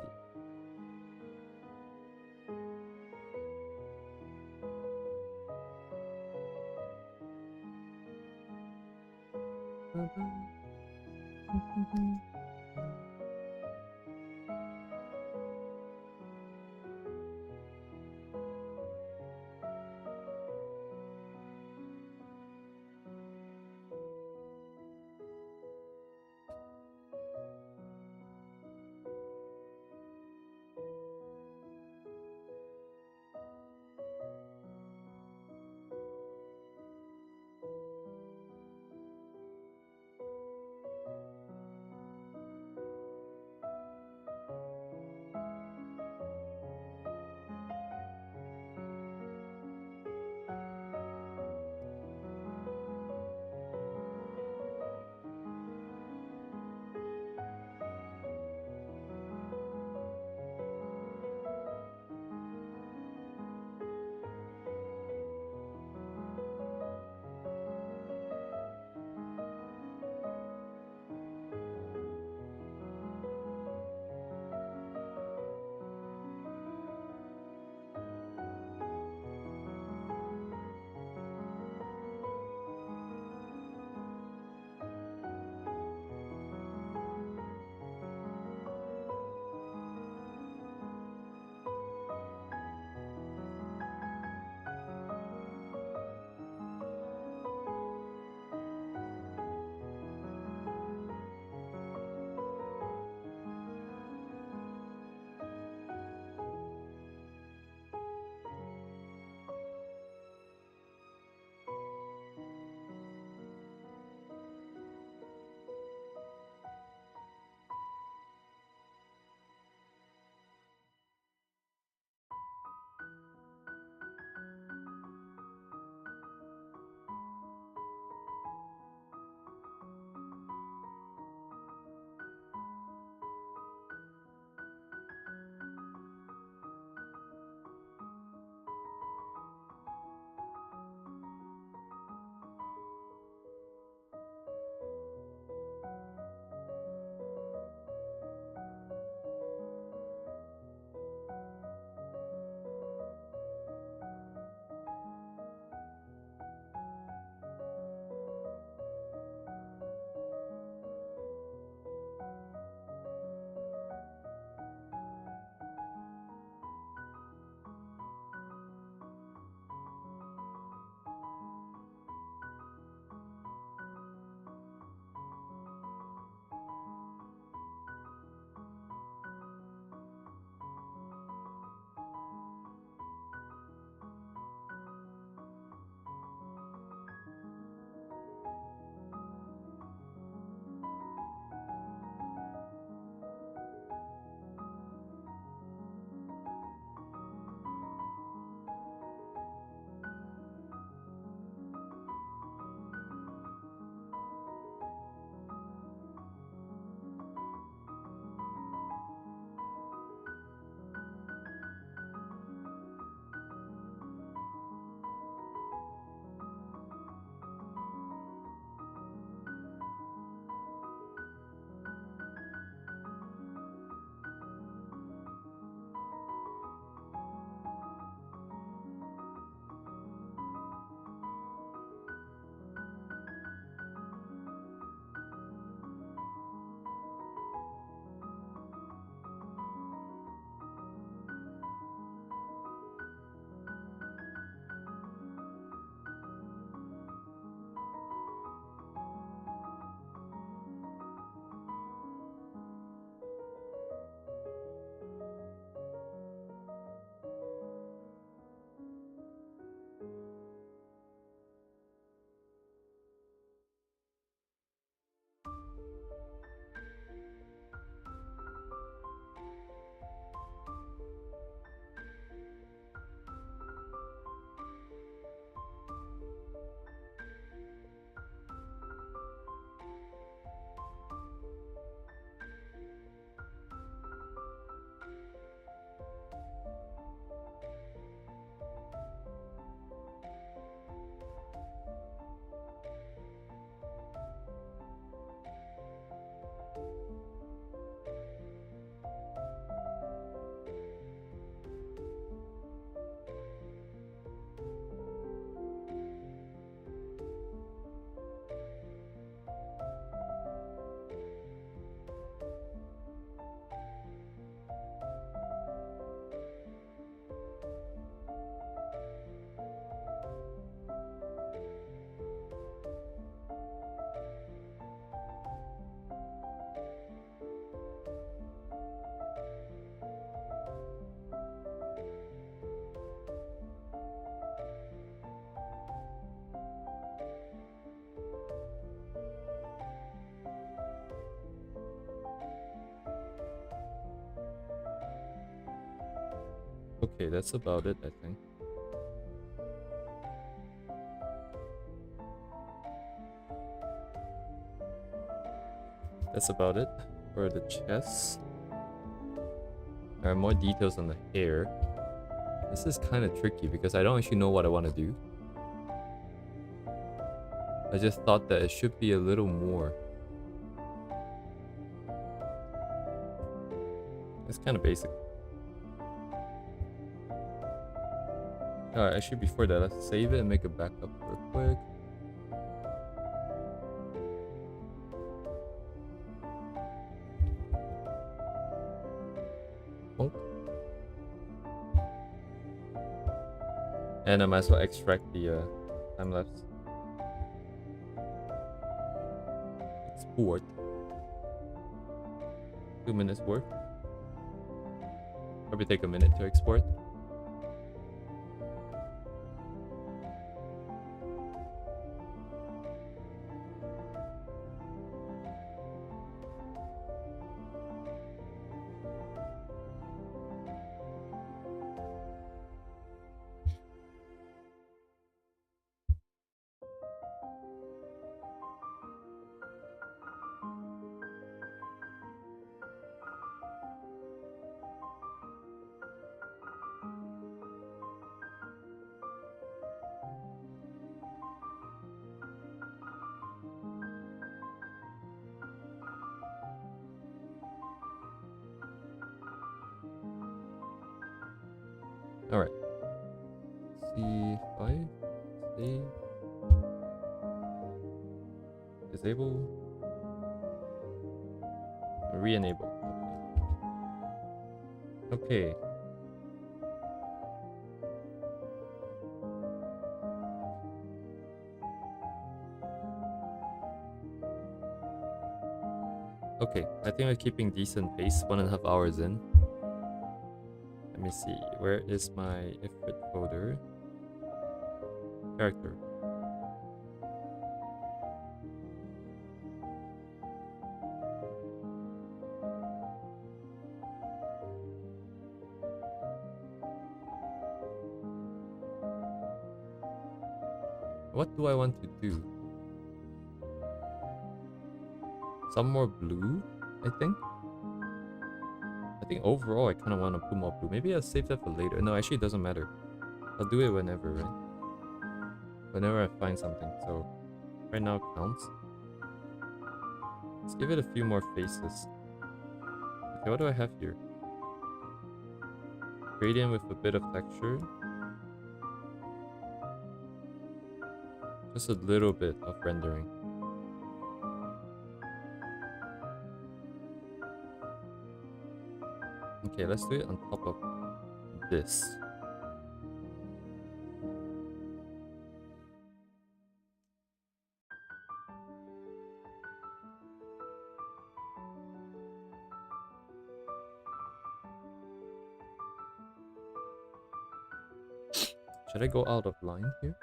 Speaker 1: Okay, that's about it, I think. That's about it for the chest. There are more details on the hair. This is kind of tricky because I don't actually know what I want to do. I just thought that it should be a little more. It's kind of basic. Alright, actually before that, let's save it and make a backup real quick. Bonk. And I might as well extract the time lapse. Export. 2 minutes worth. Probably take a minute to export. Alright. C5. Save. Disable. Re-enable. Okay. Okay, I think we're keeping decent pace. 1.5 hours in. Let me see. Where is my ifrit folder? Character. What do I want to do? Some more blue, I think. I think overall I kind of want to put more blue. Maybe I'll save that for later. No, actually it doesn't matter. I'll do it whenever, right? Whenever I find something. So right now counts. Let's give it a few more faces. Okay, what do I have here? Gradient with a bit of texture. Just a little bit of rendering. Okay, let's do it on top of this. Should I go out of line here?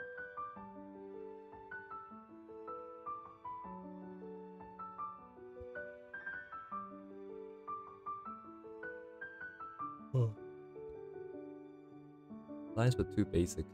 Speaker 1: Oh. Lines were too basic.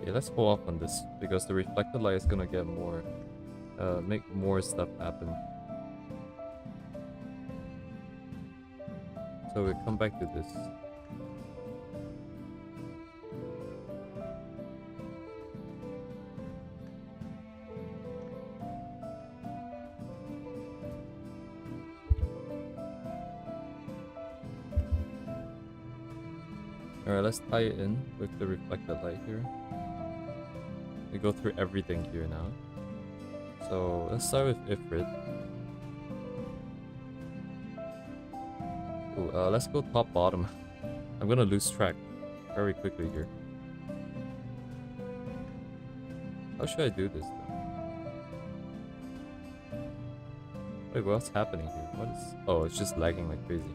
Speaker 1: Okay, let's hold off on this because the reflected light is gonna get more, make more stuff happen. So we'll come back to this. Alright, let's tie it in with the reflected light here. We go through everything here now. So let's start with Ifrit. Ooh, let's go top bottom. I'm gonna lose track very quickly here. How should I do this though? Wait, what's happening here? What is... Oh, it's just lagging like crazy.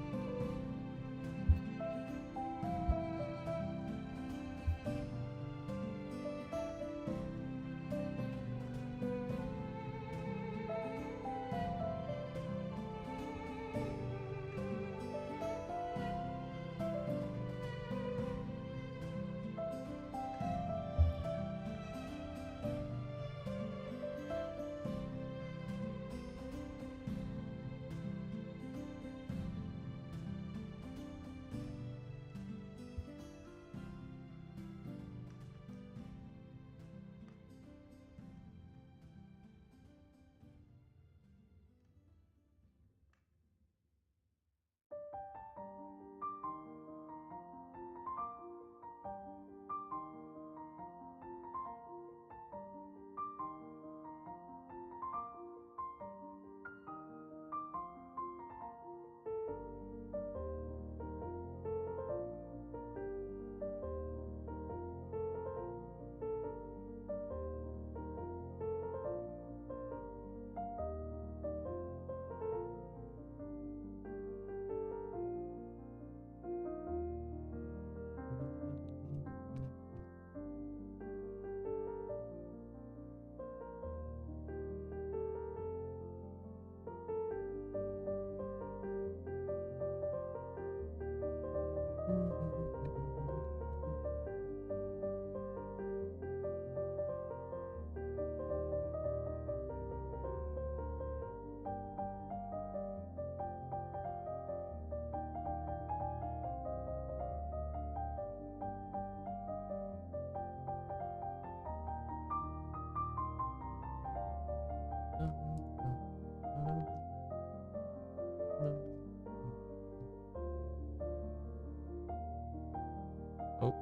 Speaker 1: Oh.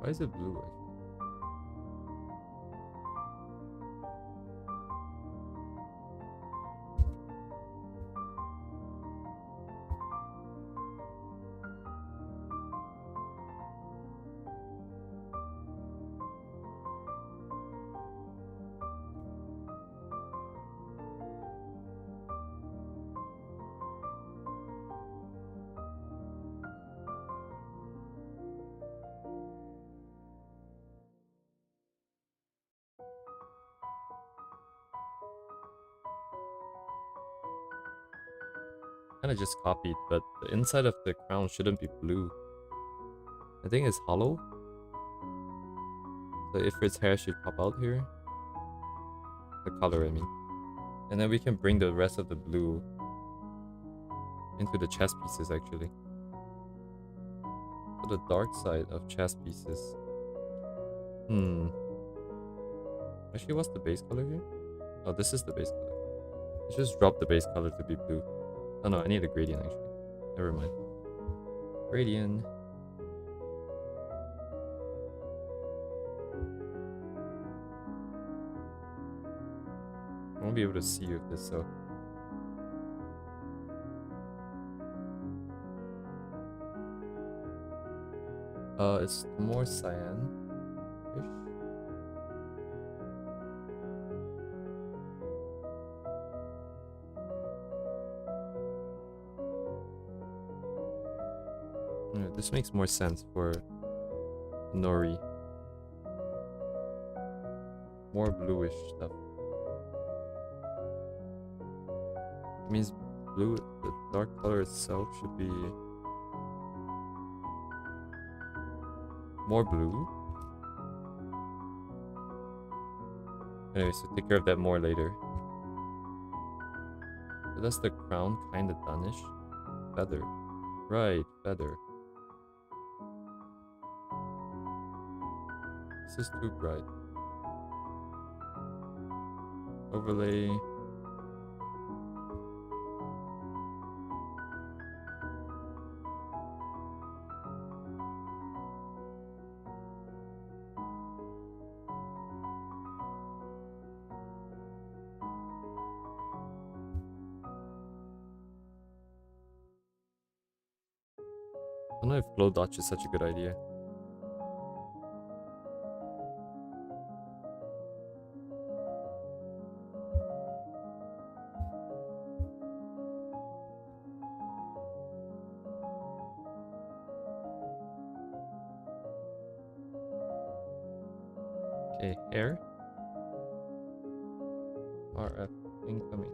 Speaker 1: Why is it blue actually? Kinda just copied, but the inside of the crown shouldn't be blue. I think it's hollow. So if its hair should pop out here. The color, I mean. And then we can bring the rest of the blue into the chest pieces actually. So the dark side of chest pieces. Actually, what's the base color here? Oh, this is the base color. Let's just drop the base color to be blue. Oh no, I need a gradient actually. Never mind. Gradient. I won't be able to see with this, so. It's more cyan-ish. Yeah, this makes more sense for Nori. More bluish stuff. It means blue, the dark color itself should be more blue. Anyway, so take care of that more later. So that's the crown, kinda done-ish. Feather. Right, feather. This is too bright. Overlay. I don't know if glow dodge is such a good idea. Okay, hair. RF incoming.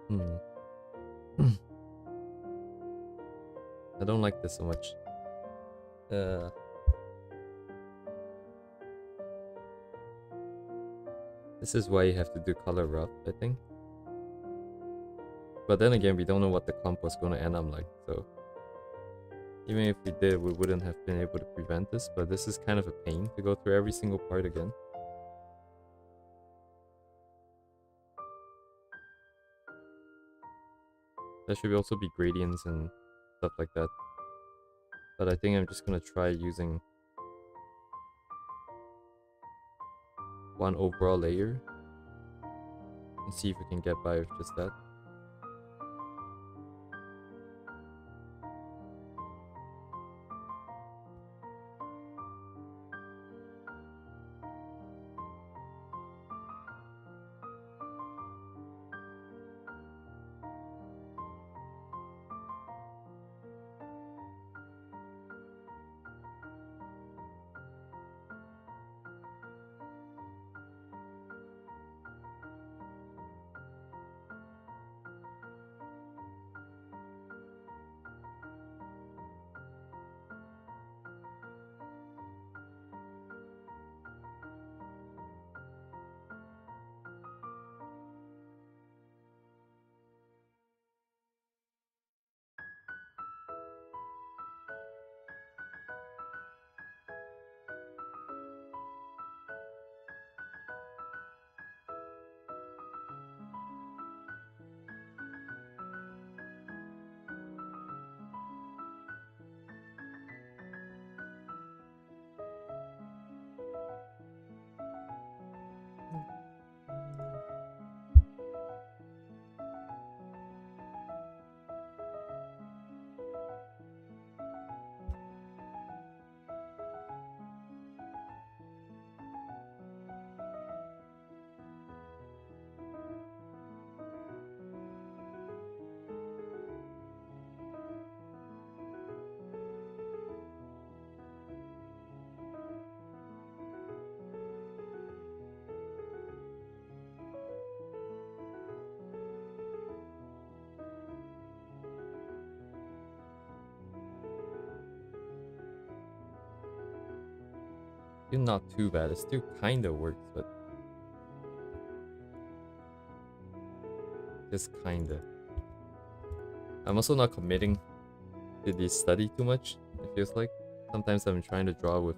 Speaker 1: Hmm. I don't like this so much. This is why you have to do color rough, I think. But then again, we don't know what the comp was going to end up like, so even if we did, we wouldn't have been able to prevent this, but this is kind of a pain to go through every single part again. There should also be gradients and stuff like that. But I think I'm just gonna try using one overall layer and see if we can get by with just that. Still not too bad. It still kinda works, but just kinda. I'm also not committing to this study too much, it feels like. Sometimes I'm trying to draw with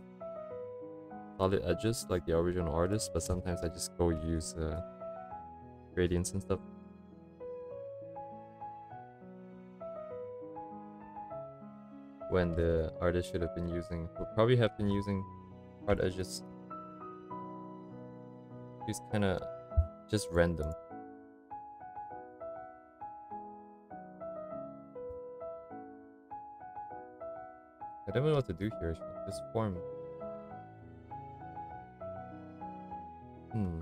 Speaker 1: solid edges like the original artist, but sometimes I just go use gradients and stuff. When the artist should have been using, would probably have been using hard edges. It's kinda just random. I don't know what to do here. This form. Hmm.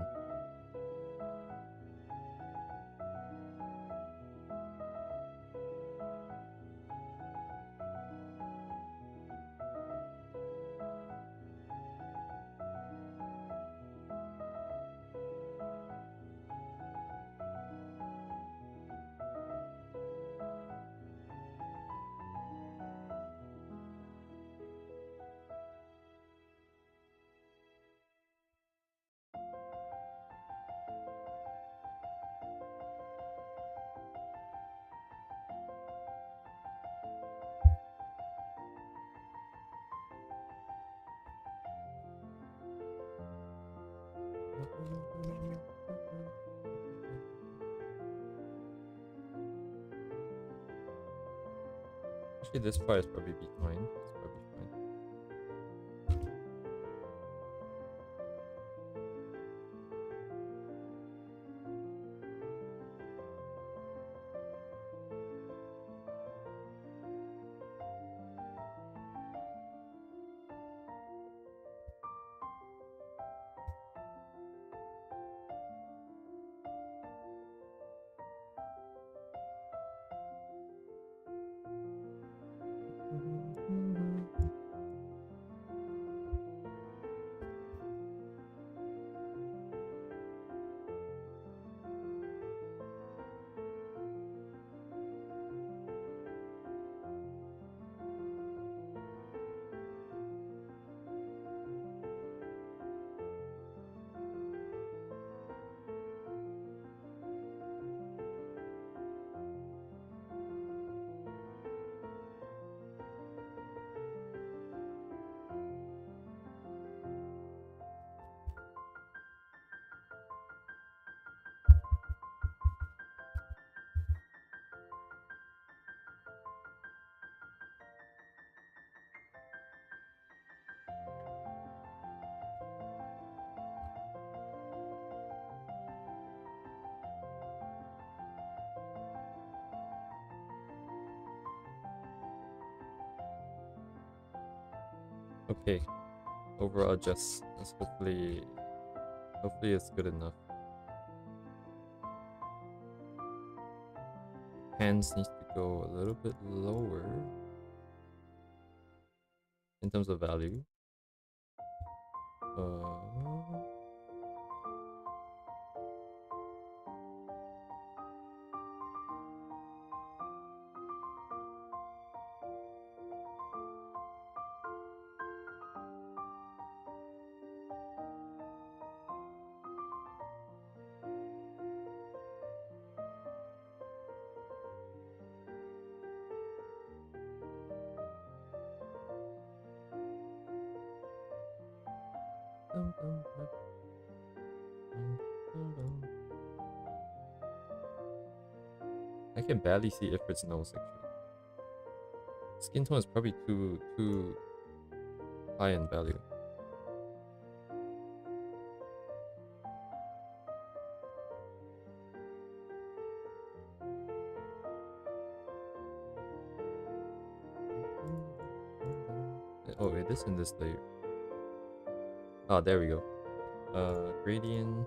Speaker 1: Actually, this part is probably be fine. It's probably fine. Okay, overall just hopefully it's good enough. Hands needs to go a little bit lower in terms of value. I can barely see Ifrit's nose actually. Skin tone is probably too high in value. Oh, it is in this layer. Oh, there we go. Gradient.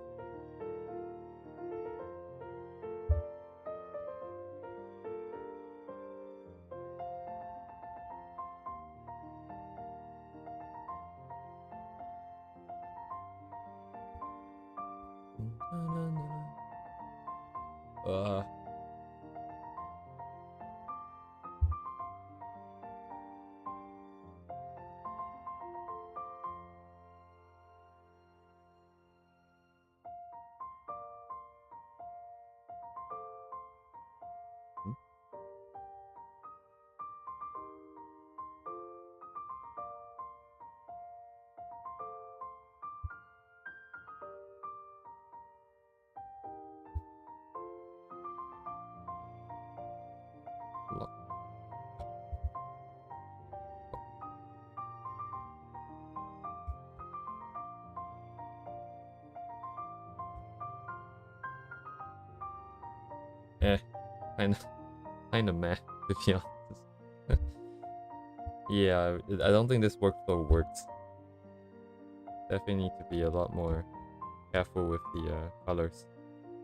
Speaker 1: Kind of meh, to be honest. Yeah, I don't think this workflow works. Definitely need to be a lot more careful with the colors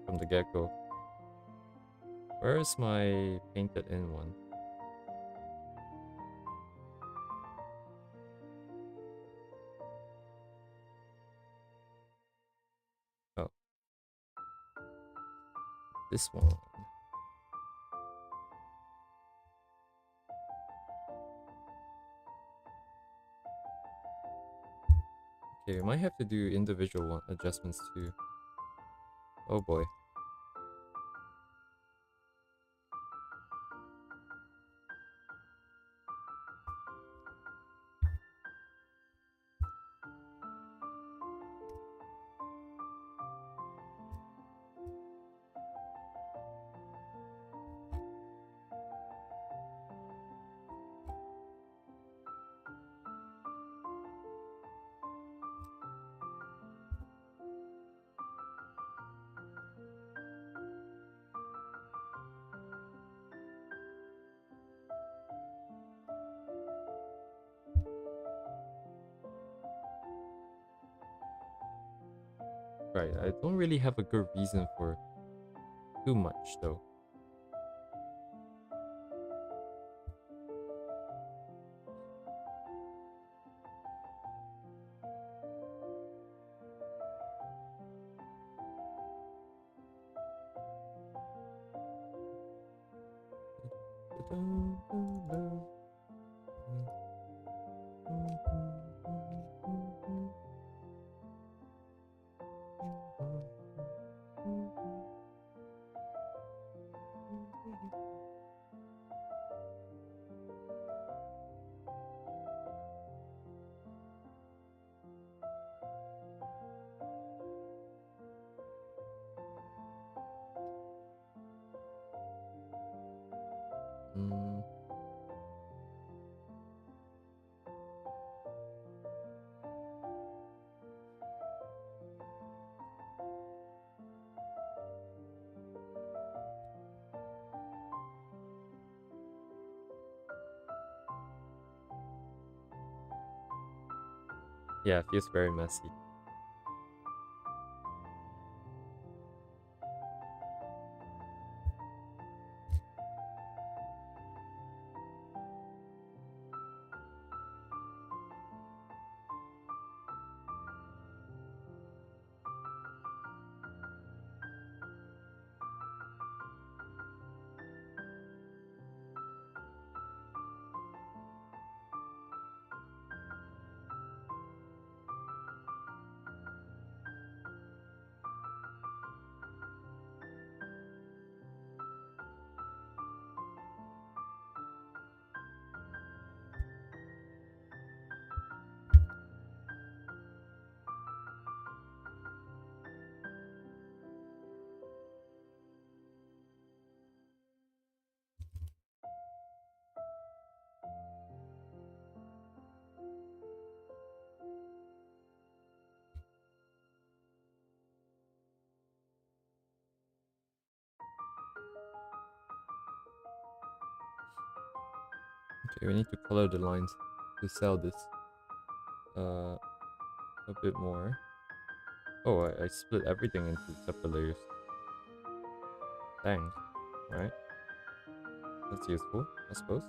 Speaker 1: from the get-go. Where is my painted in one? Oh. This one. Okay, we might have to do individual adjustments too. Oh boy. Right, I don't really have a good reason for too much though. Yeah, it feels very messy. Okay, we need to color the lines to sell this a bit more. Oh, I split everything into separate layers. Dang. Alright. That's useful, I suppose.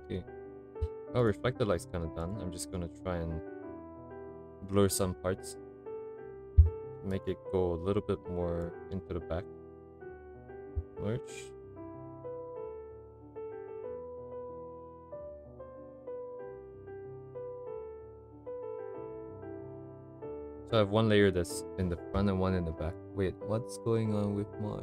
Speaker 1: Okay. Oh, reflected light's kind of done. I'm just gonna try and blur some parts. Make it go a little bit more into the back. Merge. So I have one layer that's in the front and one in the back. Wait, what's going on with my...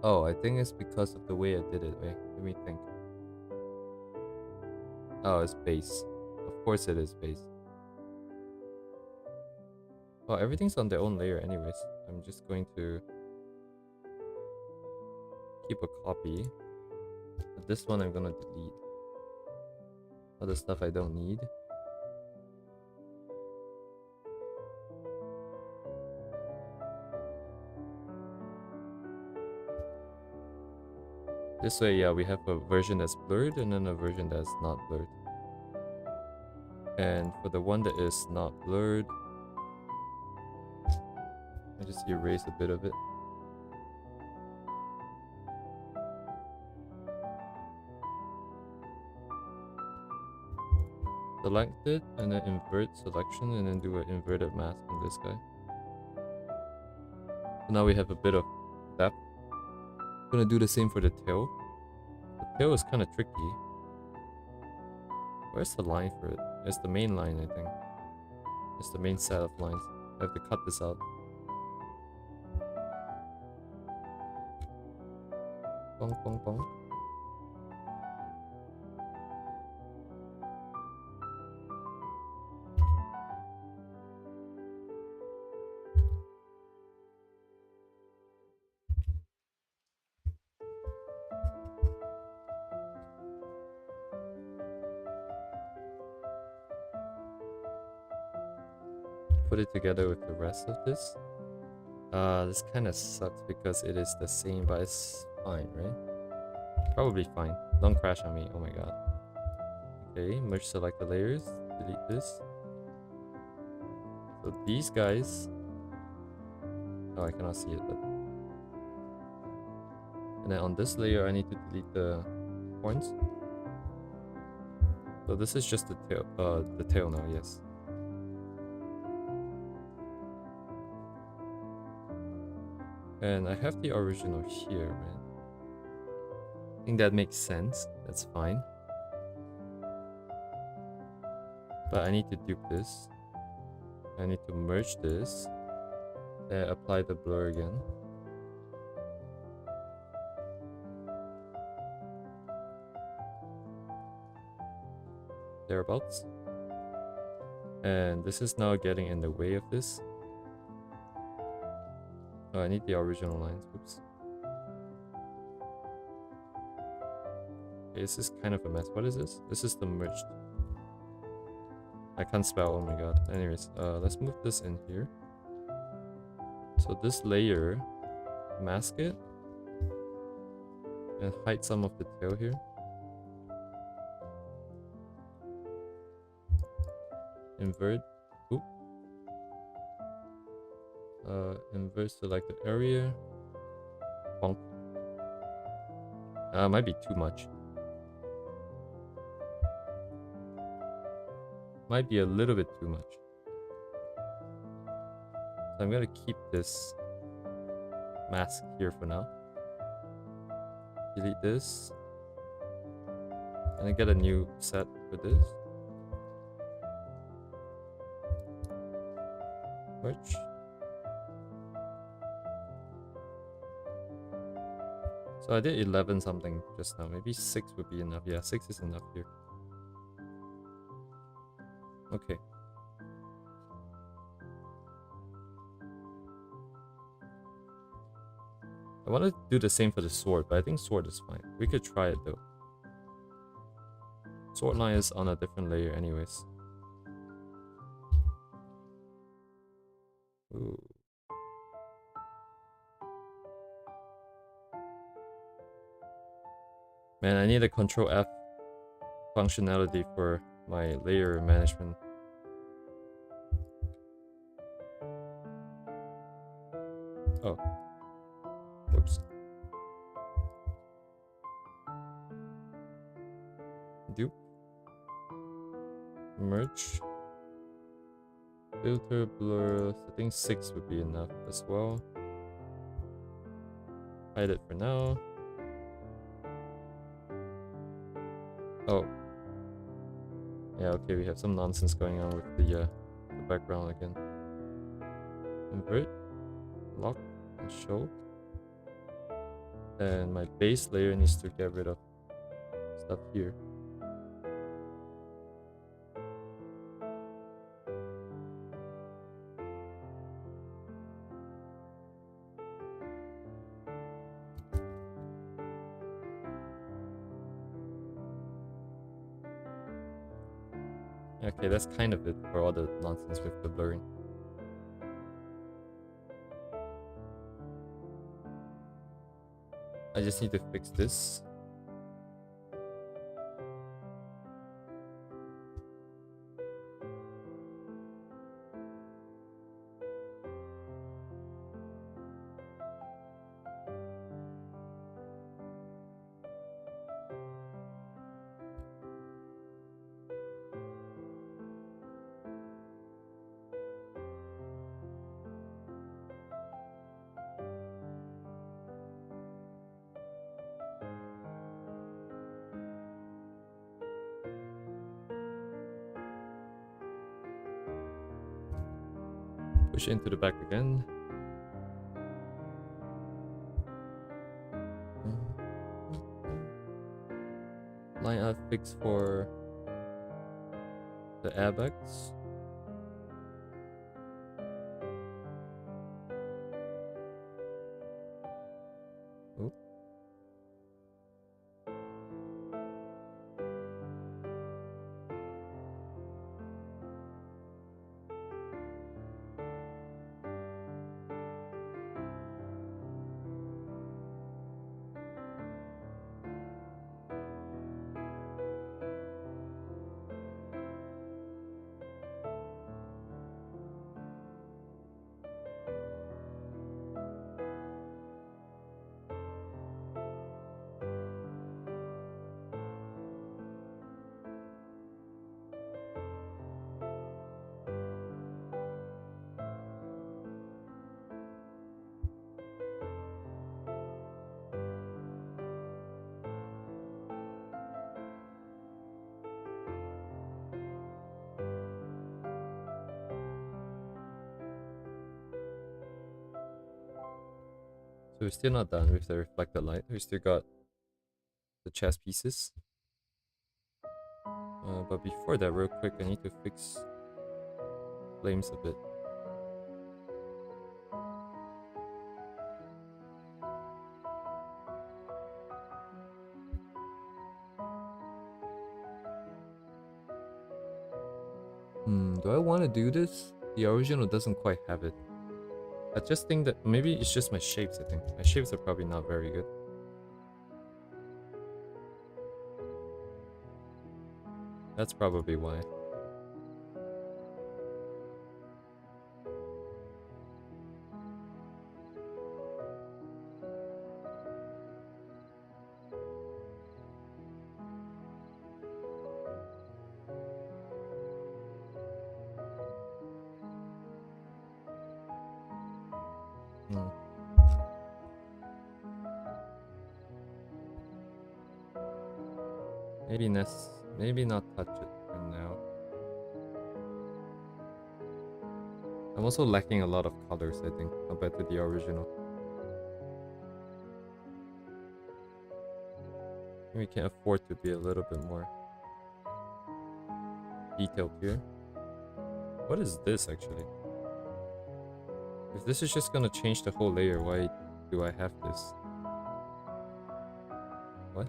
Speaker 1: Oh, I think it's because of the way I did it. Wait, let me think. Oh, it's base. Of course it is base. Oh, everything's on their own layer anyways. I'm just going to keep a copy. But this one I'm gonna delete. Other stuff I don't need. This way, yeah, we have a version that's blurred and then a version that's not blurred. And for the one that is not blurred, I just erase a bit of it. Select it and then invert selection and then do an inverted mask on this guy. So now we have a bit of depth. Gonna do the same for the tail. The tail is kind of tricky. Where's the line for it? It's the main line, I think. It's the main set of lines. I have to cut this out. Bong, bong, bong. Put it together with the rest of this. This kind of sucks because it is the same, but it's fine, right? Probably fine. Don't crash on me. Oh my god. Okay, merge selected layers. Delete this. So these guys... Oh, I cannot see it, but... And then on this layer, I need to delete the horns. So this is just the tail now, yes. And I have the original here, right? I think that makes sense. That's fine. But I need to dupe this. I need to merge this. Then apply the blur again. Thereabouts. And this is now getting in the way of this. Oh, I need the original lines. Oops. Okay, this is kind of a mess. What is this? This is the merged. I can't spell. Oh my god. Anyways, let's move this in here. So this layer, mask it, and hide some of the tail here. Invert. Oop. Invert selected area. Bonk. Might be too much. Might be a little bit too much. So I'm gonna keep this mask here for now. Delete this. And I get a new set for this. Merge. So I did 11 something just now. Maybe 6 would be enough. Yeah, 6 is enough here. Okay. I want to do the same for the sword, but I think sword is fine. We could try it though. Sword line is on a different layer anyways. Ooh. Man, I need a Control F functionality for my layer management. Oh. Oops. merge. Filter blur, I think 6 would be enough as well. Hide it for now. Oh. Yeah, okay, we have some nonsense going on with the background again. Invert, lock, and show. And my base layer needs to get rid of stuff here. Okay, that's kind of it for all the nonsense with the blurring. I just need to fix this. Push into the back again. Line out fix for the airbags. Oop. So we're still not done with the reflected light. We still got the chess pieces. But before that, real quick, I need to fix flames a bit. Do I want to do this? The original doesn't quite have it. I just think that maybe it's just my shapes, I think. My shapes are probably not very good. That's probably why. Maybe not touch it for now. I'm also lacking a lot of colors, I think, compared to the original. We can afford to be a little bit more detailed here. What is this actually? If this is just gonna change the whole layer, why do I have this? What?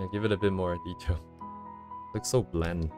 Speaker 1: Yeah, give it a bit more detail. Looks so bland.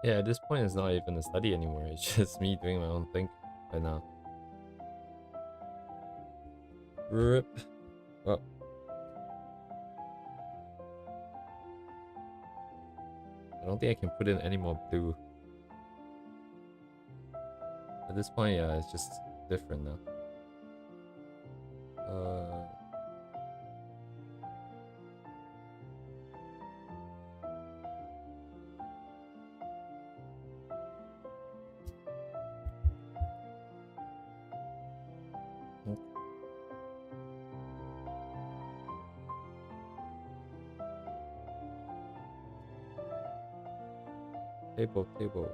Speaker 1: Yeah, at this point it's not even a study anymore. It's just me doing my own thing right now. Rip. Well, I don't think I can put in any more blue. At this point, yeah, it's just different now. Table.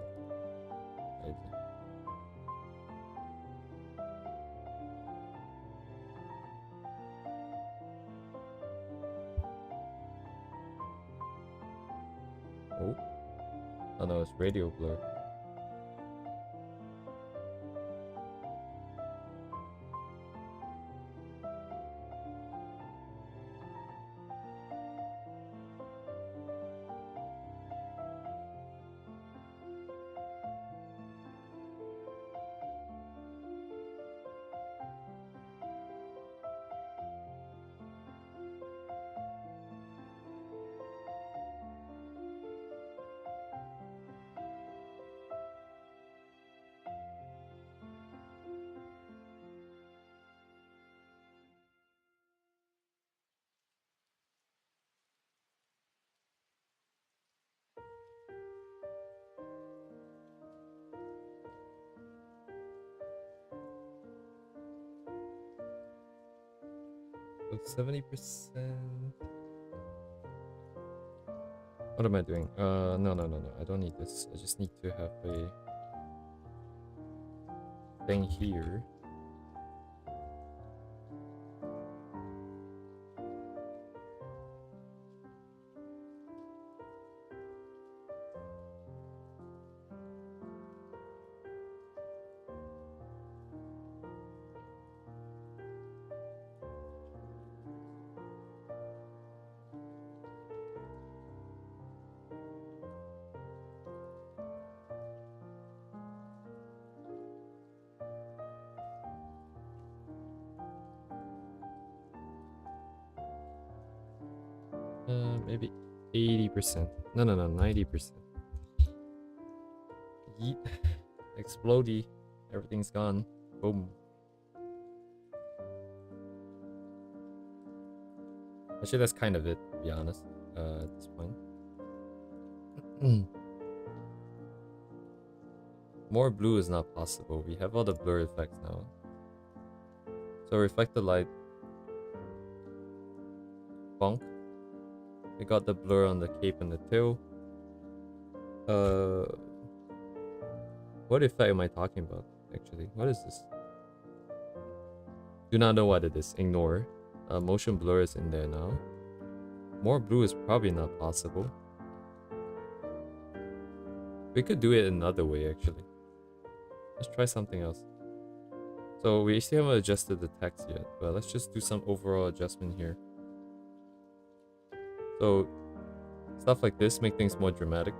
Speaker 1: Oh no, it's radio blur. So 70%. What am I doing? No. I don't need this. I just need to have a thing here. Maybe 80%. No, 90%. Yeet. Explodey. Everything's gone. Boom. Actually, that's kind of it, to be honest, at this point. More blue is not possible. We have all the blur effects now. So reflect the light. Bonk. We got the blur on the cape and the tail. What effect am I talking about, actually? What is this? Do not know what it is. Ignore. Motion blur is in there now. More blue is probably not possible. We could do it another way, actually. Let's try something else. So we still haven't adjusted the text yet, but let's just do some overall adjustment here. So stuff like this make things more dramatic.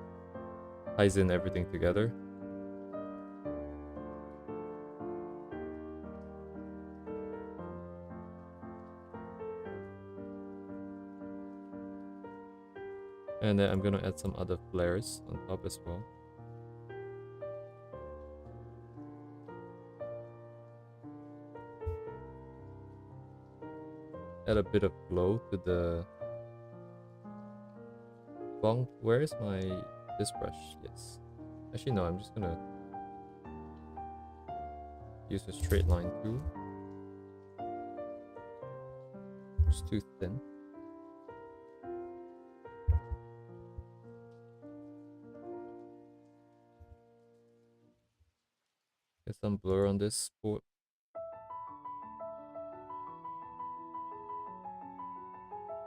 Speaker 1: Ties in everything together. And then I'm gonna add some other flares on top as well. Add a bit of glow to the bong. Where is this brush? Yes. Actually no, I'm just gonna use a straight line tool. It's too thin. Get some blur on this sport.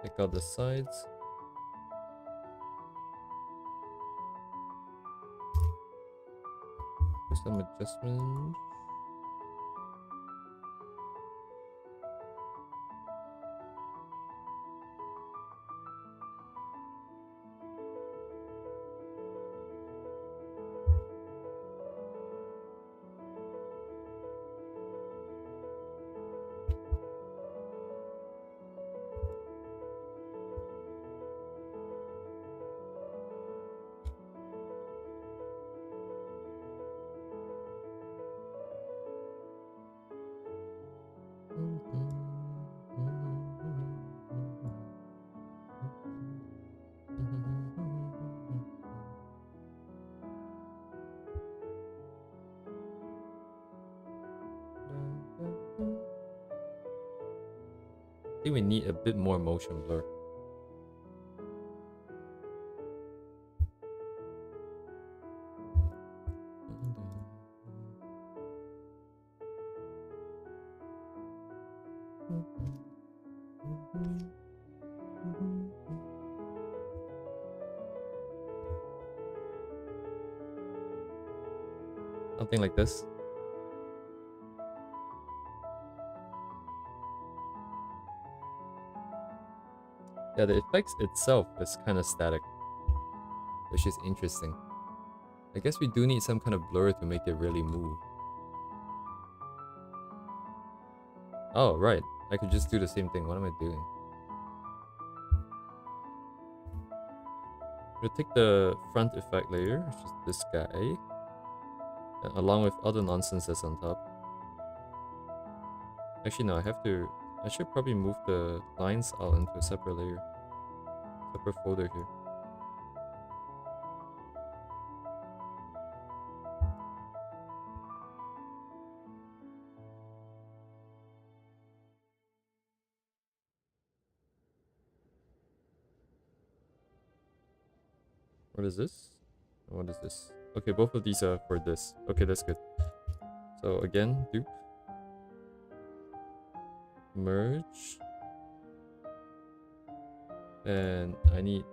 Speaker 1: Take out the sides. Do some adjustments. think we need a bit more motion blur. Something like this. Yeah, the effects itself is kind of static, which is interesting. I guess we do need some kind of blur to make it really move. Oh, right. I could just do the same thing. What am I doing? We'll take the front effect layer, which is this guy, along with other nonsense that's on top. Actually, no, I should probably move the lines out into a separate layer. Separate folder here. What is this? What is this? Okay, both of these are for this. Okay, that's good. So again, dupe. Merge. And I need...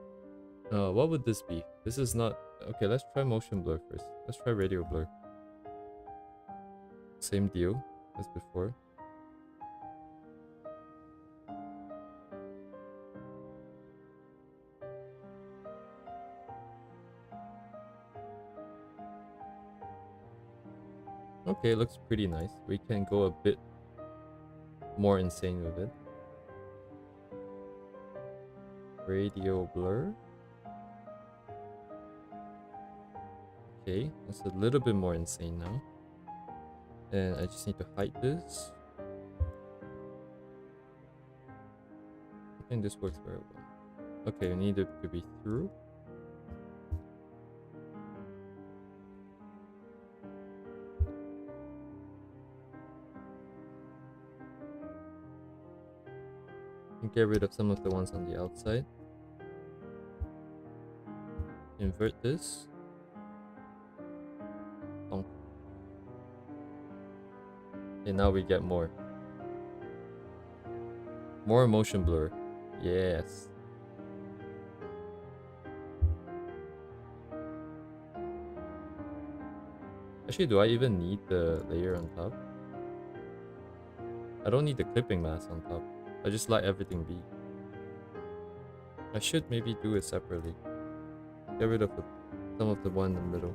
Speaker 1: what would this be? This is not... Okay, let's try motion blur first. Let's try radio blur. Same deal as before. Okay, it looks pretty nice. We can go a bit more insane with it. Radio blur. Okay, that's a little bit more insane now. And I just need to hide this. I think this works very well. Okay, we need it to be through. And get rid of some of the ones on the outside. Invert this. Oh. And now we get more. More motion blur. Yes. Actually, do I even need the layer on top? I don't need the clipping mask on top. I just let everything be. I should maybe do it separately. Get rid of some of the one in the middle.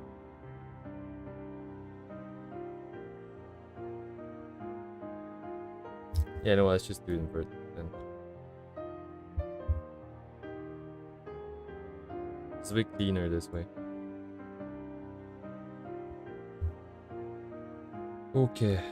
Speaker 1: Yeah, no, let's just do invert then. It's a bit cleaner this way. Okay.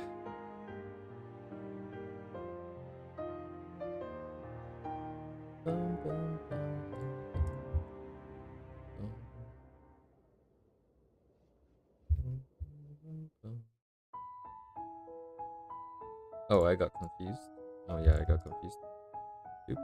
Speaker 1: Oh, I got confused. Oh yeah, I got confused. Oop.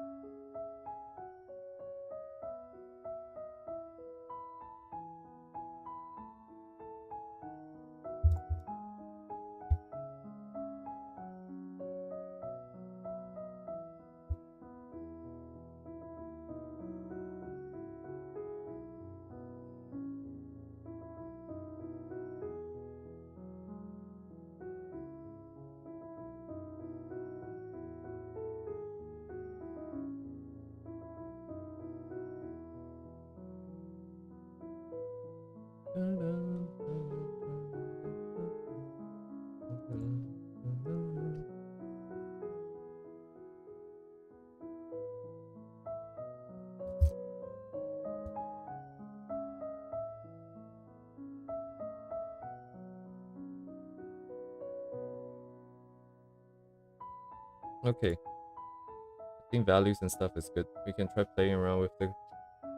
Speaker 1: Okay. I think values and stuff is good. We can try playing around with the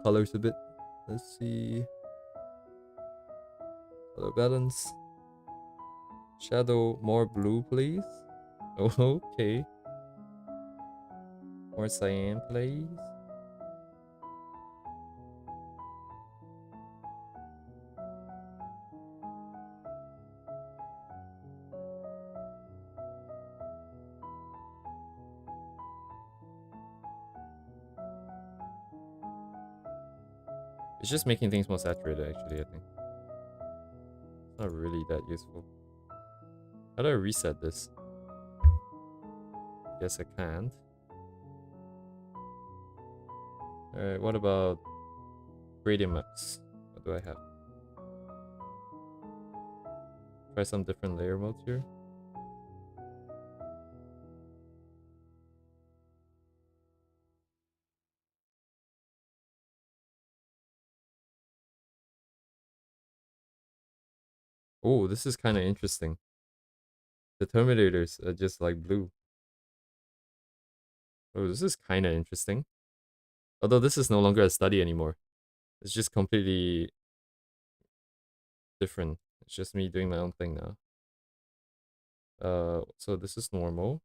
Speaker 1: colors a bit. Let's see. Color balance. Shadow more blue, please. Okay. More cyan, please. It's just making things more saturated, actually, I think. It's not really that useful. How do I reset this? Guess I can't. Alright, what about gradient maps? What do I have? Try some different layer modes here. Oh, this is kind of interesting. The Terminators are just like blue. Oh, this is kind of interesting. Although this is no longer a study anymore. It's just completely different. It's just me doing my own thing now. So this is normal.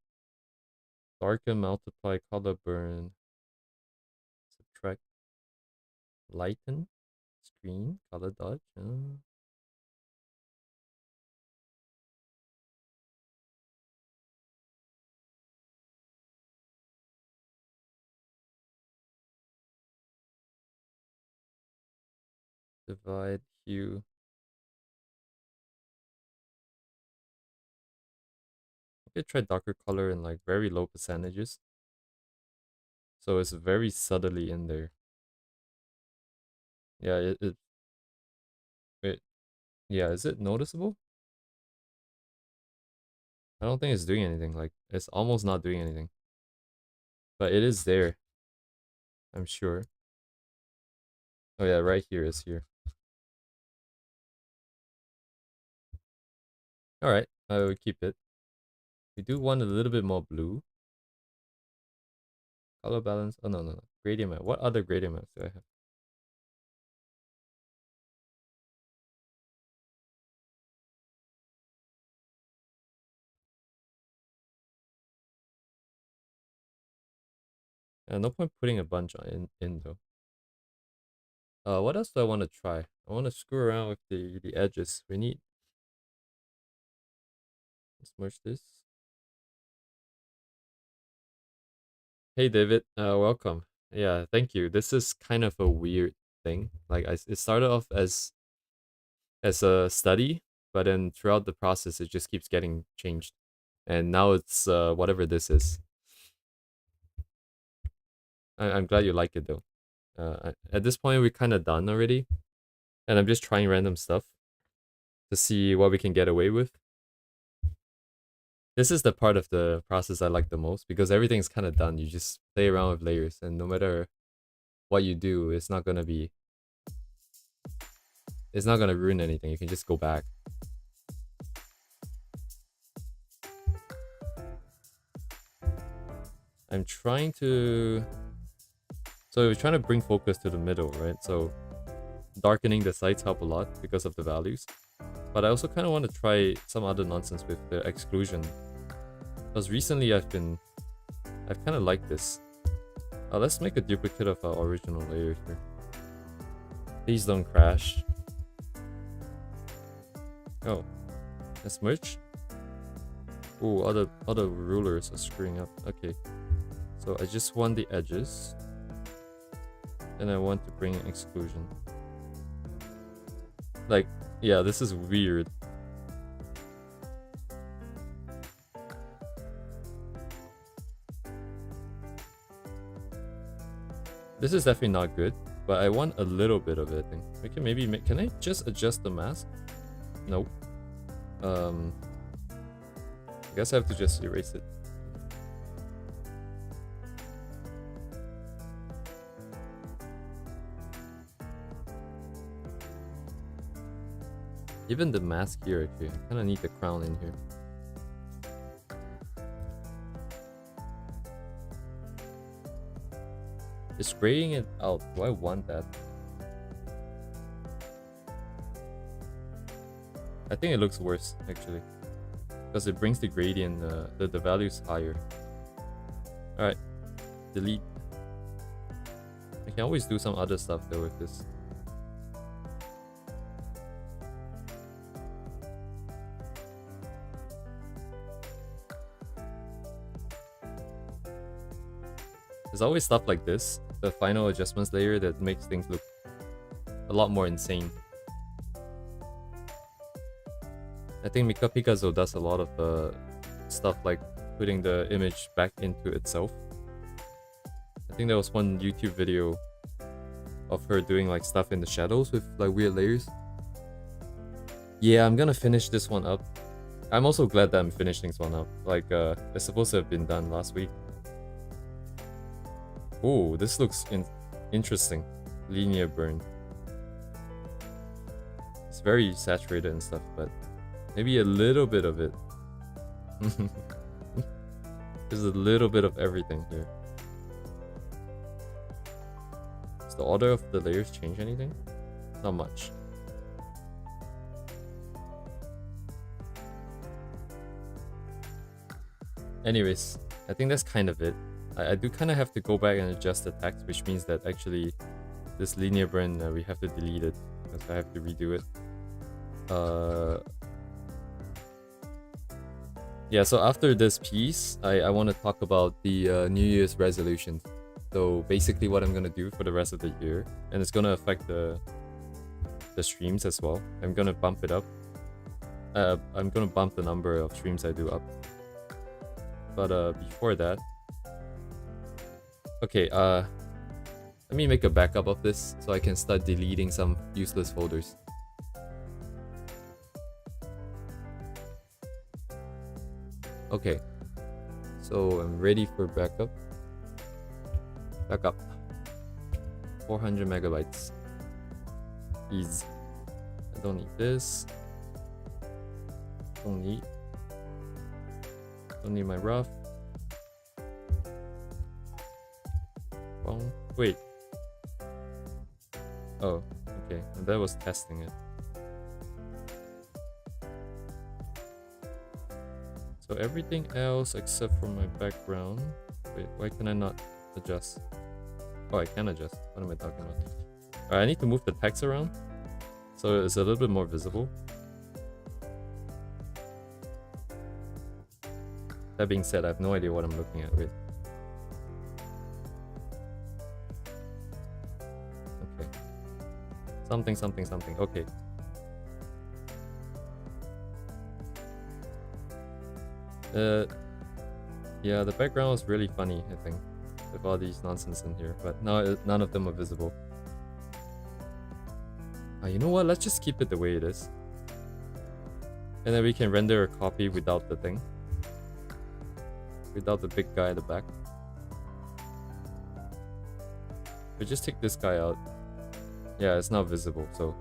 Speaker 1: Darken, multiply, color burn, subtract, lighten, screen, color dodge. Divide, hue. I could try darker color in like very low percentages. So it's very subtly in there. Yeah, wait. Yeah, is it noticeable? I don't think it's doing anything. Like, it's almost not doing anything. But it is there. I'm sure. Oh yeah, right here is here. Alright, I will keep it. We do want a little bit more blue. Color balance. Oh, no. Gradient map. What other gradient maps do I have? No point putting a bunch in though. What else do I want to try? I want to screw around with the edges. Let's merge this. Hey David, welcome. Yeah, thank you. This is kind of a weird thing. Like it started off as a study, but then throughout the process it just keeps getting changed. And now it's whatever this is. I'm glad you like it though. At this point we're kind of done already, and I'm just trying random stuff to see what we can get away with. This is the part of the process I like the most because everything's kind of done. You just play around with layers, and no matter what you do, it's not gonna ruin anything. You can just go back. I'm trying to... So we're trying to bring focus to the middle, right? So darkening the sides help a lot because of the values. But I also kind of want to try some other nonsense with the exclusion. Because recently I've kind of liked this. Let's make a duplicate of our original layer here. Please don't crash. Oh, let's merge. Oh, other rulers are screwing up. Okay, so I just want the edges, and I want to bring exclusion. Like, yeah, this is weird. This is definitely not good, but I want a little bit of it. I think we can maybe make. Can I just adjust the mask? Nope. I guess I have to just erase it. Even the mask here, actually, I kind of need the crown in here. Is spraying it out? Do I want that? I think it looks worse, actually, because it brings the gradient, the values higher. Alright, delete. I can always do some other stuff though with this. There's always stuff like this, the final adjustments layer, that makes things look a lot more insane. I think Mika Picasso does a lot of stuff like putting the image back into itself. I think there was one YouTube video of her doing like stuff in the shadows with like weird layers. Yeah, I'm gonna finish this one up. I'm also glad that I'm finishing this one up. Like, it's supposed to have been done last week. Oh, this looks interesting. Linear burn. It's very saturated and stuff, but maybe a little bit of it. There's a little bit of everything here. Does the order of the layers change anything? Not much. Anyways, I think that's kind of it. I do kind of have to go back and adjust the text, which means that actually this linear burn, we have to delete it because I have to redo it. Yeah, so after this piece, I want to talk about the New Year's resolutions. So basically what I'm going to do for the rest of the year, and it's going to affect the streams as well. I'm going to bump it up. I'm going to bump the number of streams I do up. But before that, okay, let me make a backup of this so I can start deleting some useless folders. Okay, so I'm ready for backup. Backup. 400 megabytes. Easy. I don't need this. Don't need my rough. Wait. Oh, okay. And that was testing it. So everything else except for my background. Wait, why can I not adjust? Oh, I can adjust. What am I talking about? Alright, I need to move the text around so it's a little bit more visible. That being said, I have no idea what I'm looking at. Wait. Okay. Something. Okay. Yeah, the background was really funny, I think, with all these nonsense in here, but now none of them are visible. You know what? Let's just keep it the way it is. And then we can render a copy without the thing. Without the big guy at the back. We just take this guy out. Yeah, it's not visible, so.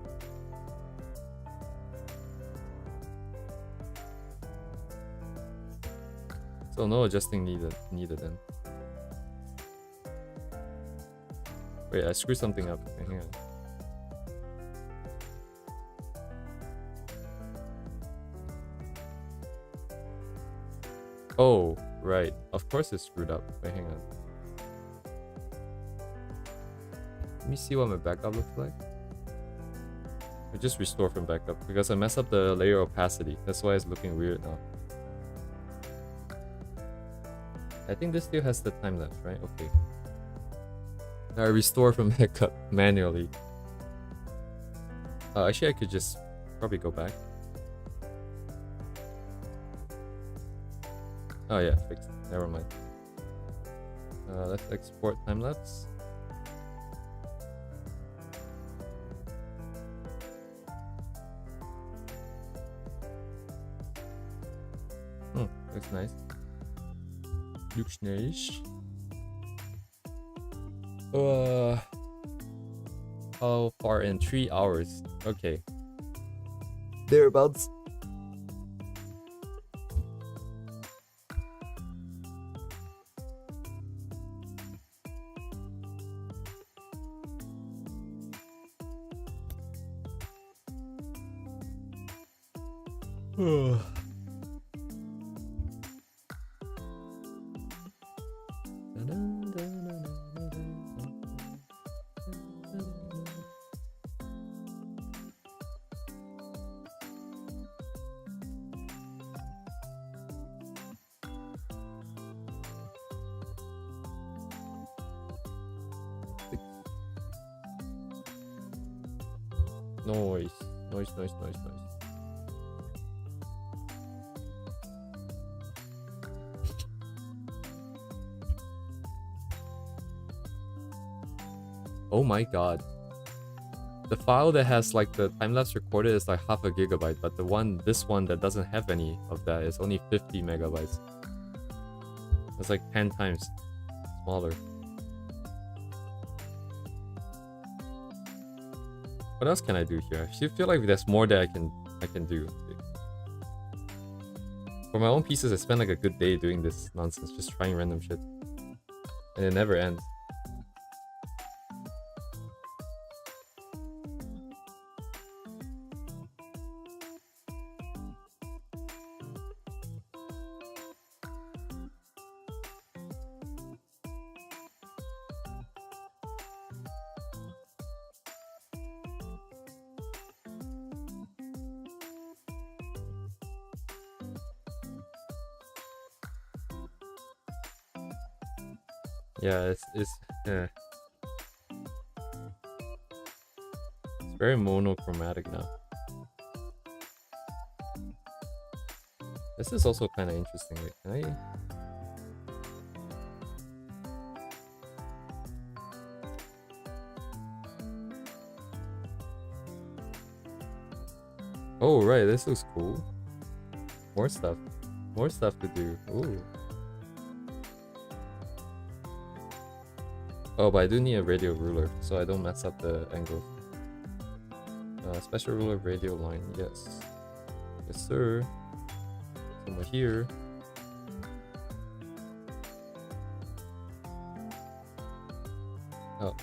Speaker 1: So no adjusting needed then. Wait, I screwed something up. Okay, hang on. Oh, right. Of course it's screwed up. Wait, hang on. Let me see what my backup looks like. I just restore from backup because I messed up the layer opacity. That's why it's looking weird now. I think this still has the time lapse, right? Okay. Now I restore from backup manually. Actually, I could just probably go back. Oh yeah, fixed. Never mind. Let's export time lapse. Looks nice. Looks nice. How far in? 3 hours. Okay. Thereabouts. Noise. Noise, noise, noise, noise. Oh my god. The file that has like the time-lapse recorded is like half a gigabyte, but this one that doesn't have any of that is only 50 megabytes. It's like 10 times smaller. What else can I do here? I feel like there's more that I can do. For my own pieces, I spend like a good day doing this nonsense, just trying random shit. And it never ends. Yeah, it's very monochromatic now. This is also kind of interesting. Wait, can I? Oh right, this looks cool. More stuff to do. Ooh. Oh, but I do need a radial ruler, so I don't mess up the angles. Special ruler radial line, yes. Yes, sir. Somewhere here. Oh.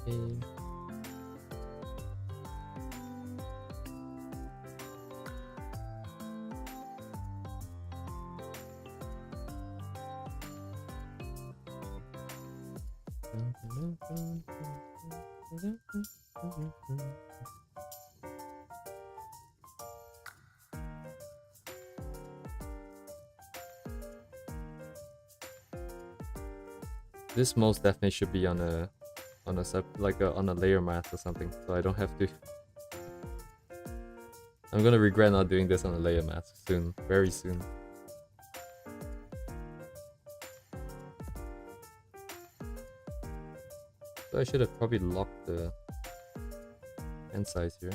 Speaker 1: Okay. This most definitely should be on a layer mask or something, so I don't have to. I'm gonna regret not doing this on a layer mask soon, very soon. So I should have probably locked the hand size here.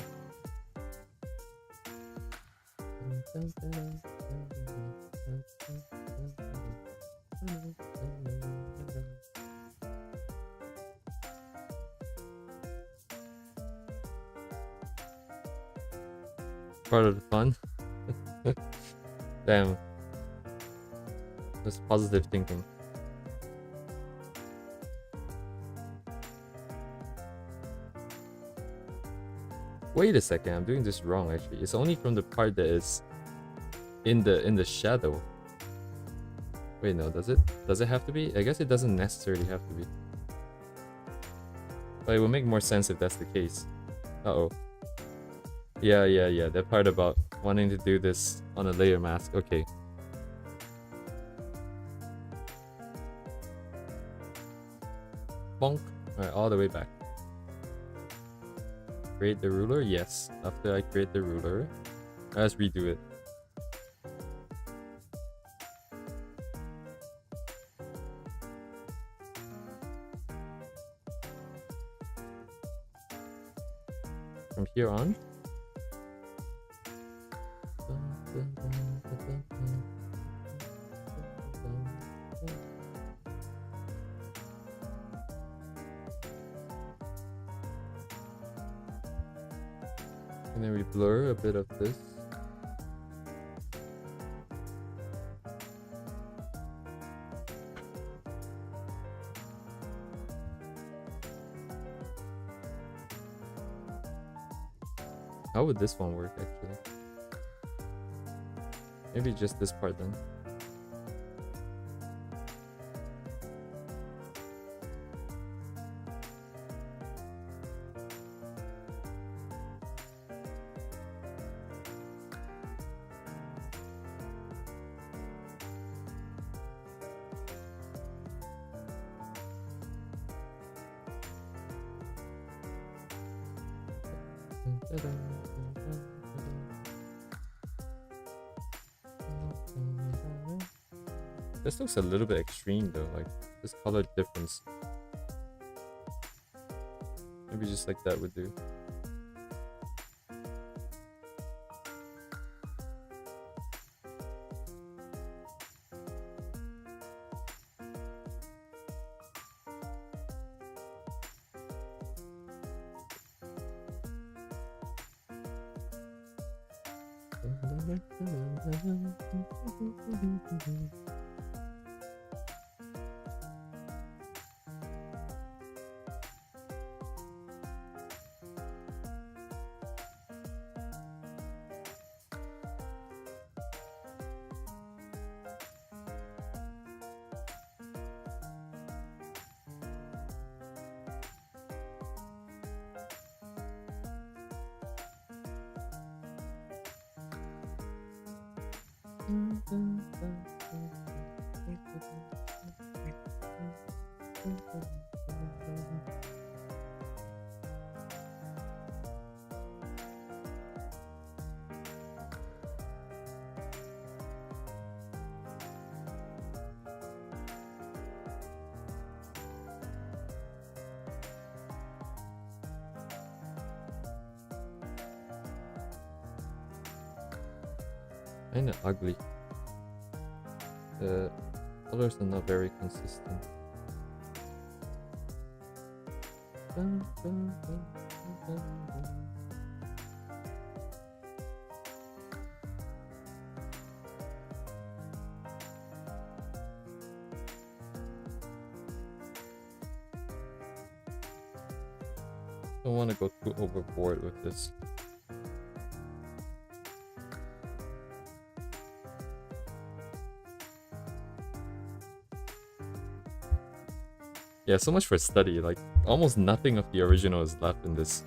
Speaker 1: Part of the fun. Damn. That's positive thinking. Wait a second, I'm doing this wrong actually. It's only from the part that is in the shadow. Wait, no, does it? Does it have to be? I guess it doesn't necessarily have to be. But it would make more sense if that's the case. Uh-oh. Yeah, that part about wanting to do this on a layer mask. Okay. Bonk. Alright, all the way back. Create the ruler? Yes. After I create the ruler, let's redo it. From here on. And then we blur a bit of this. How would this one work actually? Maybe just this part then. This looks a little bit extreme though, like this color difference. Maybe just like that would do. Kinda ugly. The colors are not very consistent. Don't want to go too overboard with this. Yeah, so much for study. Like, almost nothing of the original is left in this.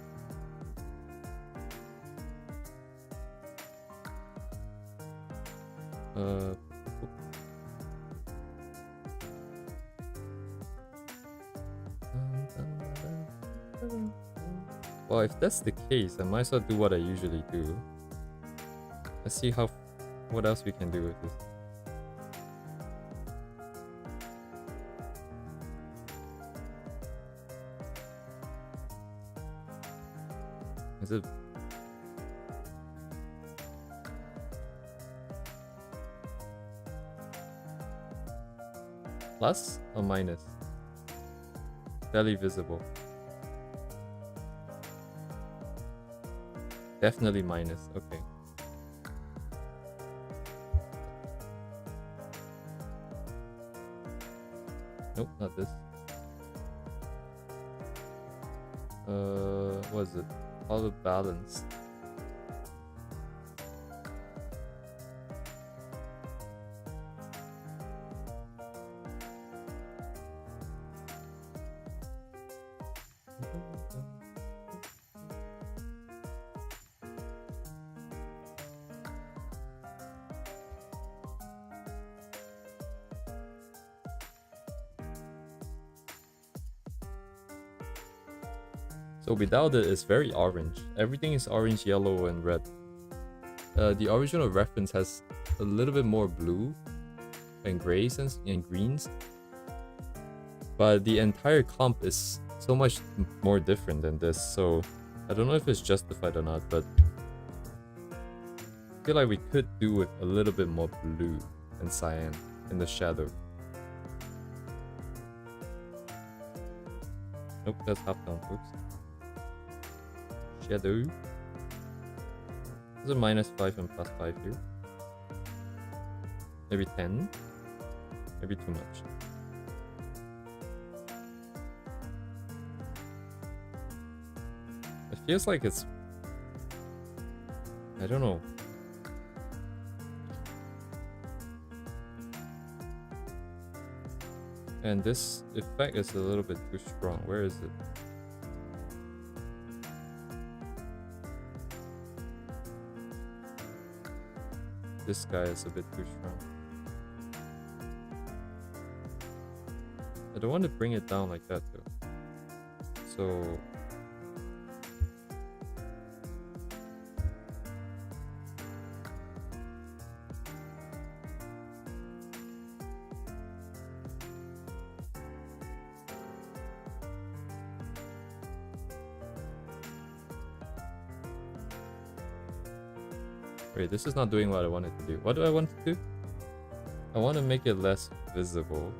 Speaker 1: Well, if that's the case, I might as well do what I usually do. Let's see what else we can do with this. Is it plus or minus? Barely visible. Definitely minus. Okay. Nope, not this. What is it? Out of balance. So without it, it's very orange. Everything is orange, yellow, and red. The original reference has a little bit more blue and grays and greens. But the entire comp is so much more different than this. So I don't know if it's justified or not, but I feel like we could do with a little bit more blue and cyan in the shadow. Nope, that's half down, folks. Shadow. There's a -5 and +5 here. Maybe 10. Maybe too much. It feels like it's... I don't know. And this effect is a little bit too strong. Where is it? This guy is a bit too strong. I don't want to bring it down like that though. So Wait, this is not doing what I wanted to do. What do I want to do? I want to make it less visible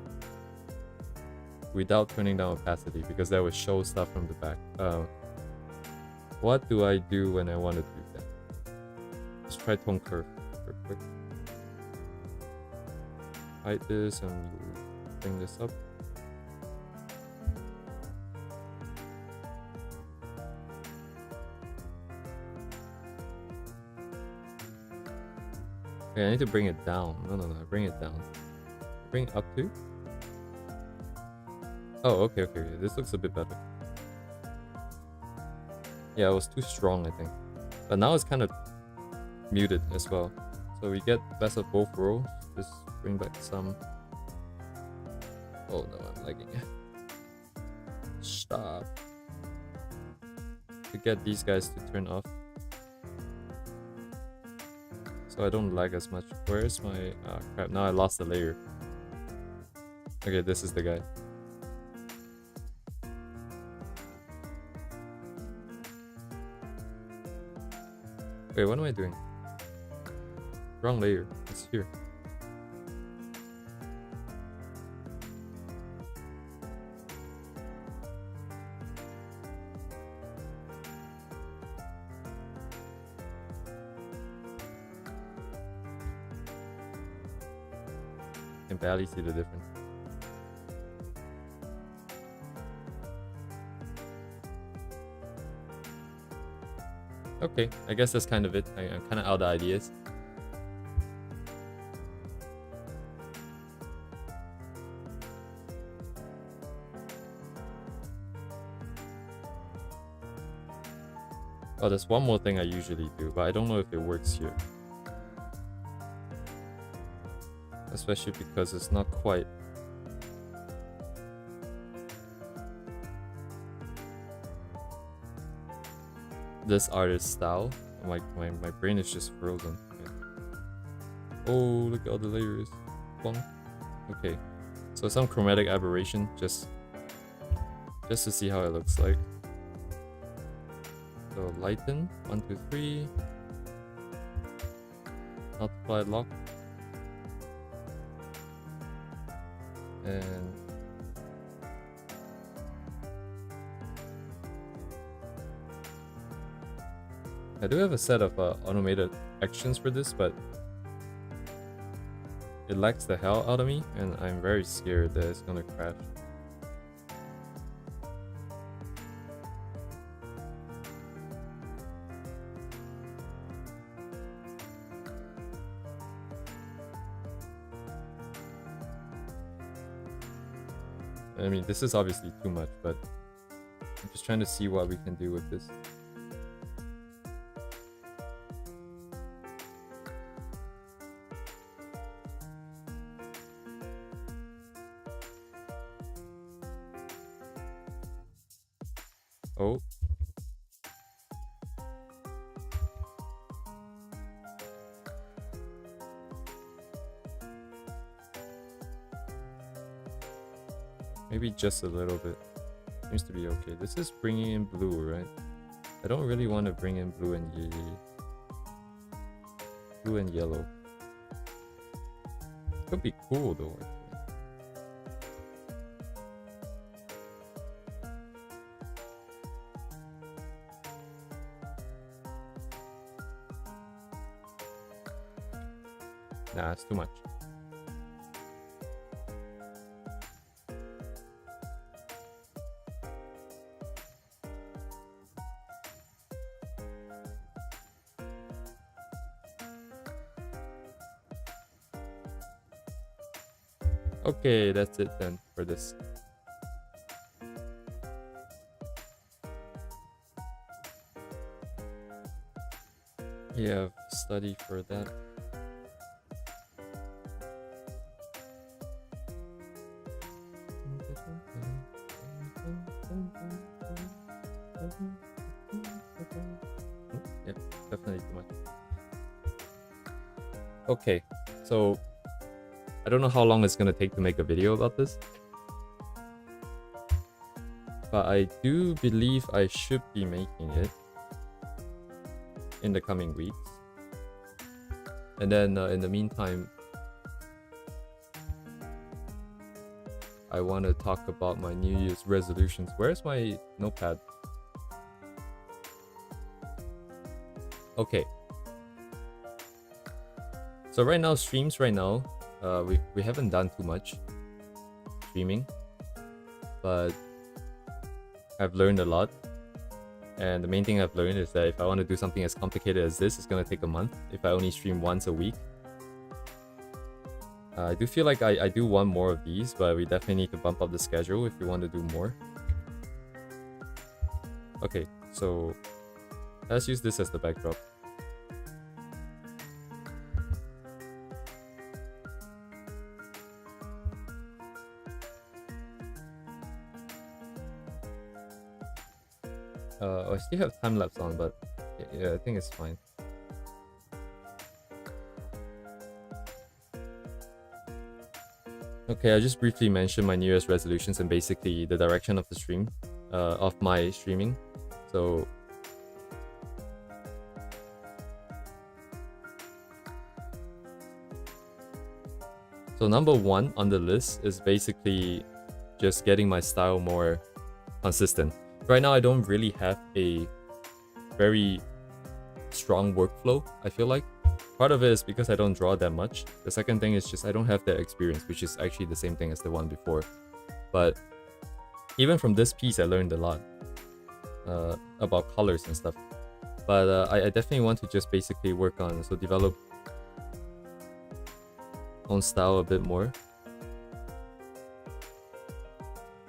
Speaker 1: without turning down opacity, because that would show stuff from the back. What do I do when I want to do that? Let's try tone curve real quick. Hide this and bring this up. Okay, I need to bring it down. No, bring it down. Bring it up too? Oh, okay. This looks a bit better. Yeah, it was too strong, I think. But now it's kind of muted as well. So we get best of both worlds. Just bring back some. Oh no, I'm lagging. Stop. To get these guys to turn off, so I don't lag as much. Where's my crap? Now I lost the layer. Okay, this is the guy. Wait, what am I doing? Wrong layer. It's here. I can barely see the difference. Okay, I guess that's kind of it. I'm kind of out of ideas. Oh, there's one more thing I usually do, but I don't know if it works here. Especially because it's not quite this artist style. My brain is just frozen. Okay. Oh, look at all the layers. Bonk. Okay, so some chromatic aberration just to see how it looks like. So lighten 1, 2, 3. Multiply lock. And I do have a set of automated actions for this, but it lags the hell out of me, and I'm very scared that it's gonna crash. I mean, this is obviously too much, but I'm just trying to see what we can do with this. Oh. Maybe just a little bit. Seems to be okay. This is bringing in blue, right? I don't really want to bring in blue and yellow. Could be cool though. Nah, it's too much. Okay, that's it then for this. Yeah, study for that. Yep, definitely too much. Okay, so I don't know how long it's gonna take to make a video about this, but I do believe I should be making it in the coming weeks. And then in the meantime, I want to talk about my New Year's resolutions. Where's my notepad? Okay. So right now, streams right now, we haven't done too much streaming, but I've learned a lot. And the main thing I've learned is that if I want to do something as complicated as this, it's going to take a month if I only stream once a week. I do feel like I do want more of these, but we definitely need to bump up the schedule if you want to do more. Okay, so let's use this as the backdrop. I still have time lapse on, but yeah, I think it's fine. Okay, I just briefly mentioned my New Year's resolutions and basically the direction of the stream, of my streaming. So number one on the list is basically just getting my style more consistent. Right now, I don't really have a very strong workflow, I feel like. Part of it is because I don't draw that much. The second thing is just I don't have that experience, which is actually the same thing as the one before. But even from this piece, I learned a lot about colors and stuff. But I definitely want to just basically work on, so develop own style a bit more.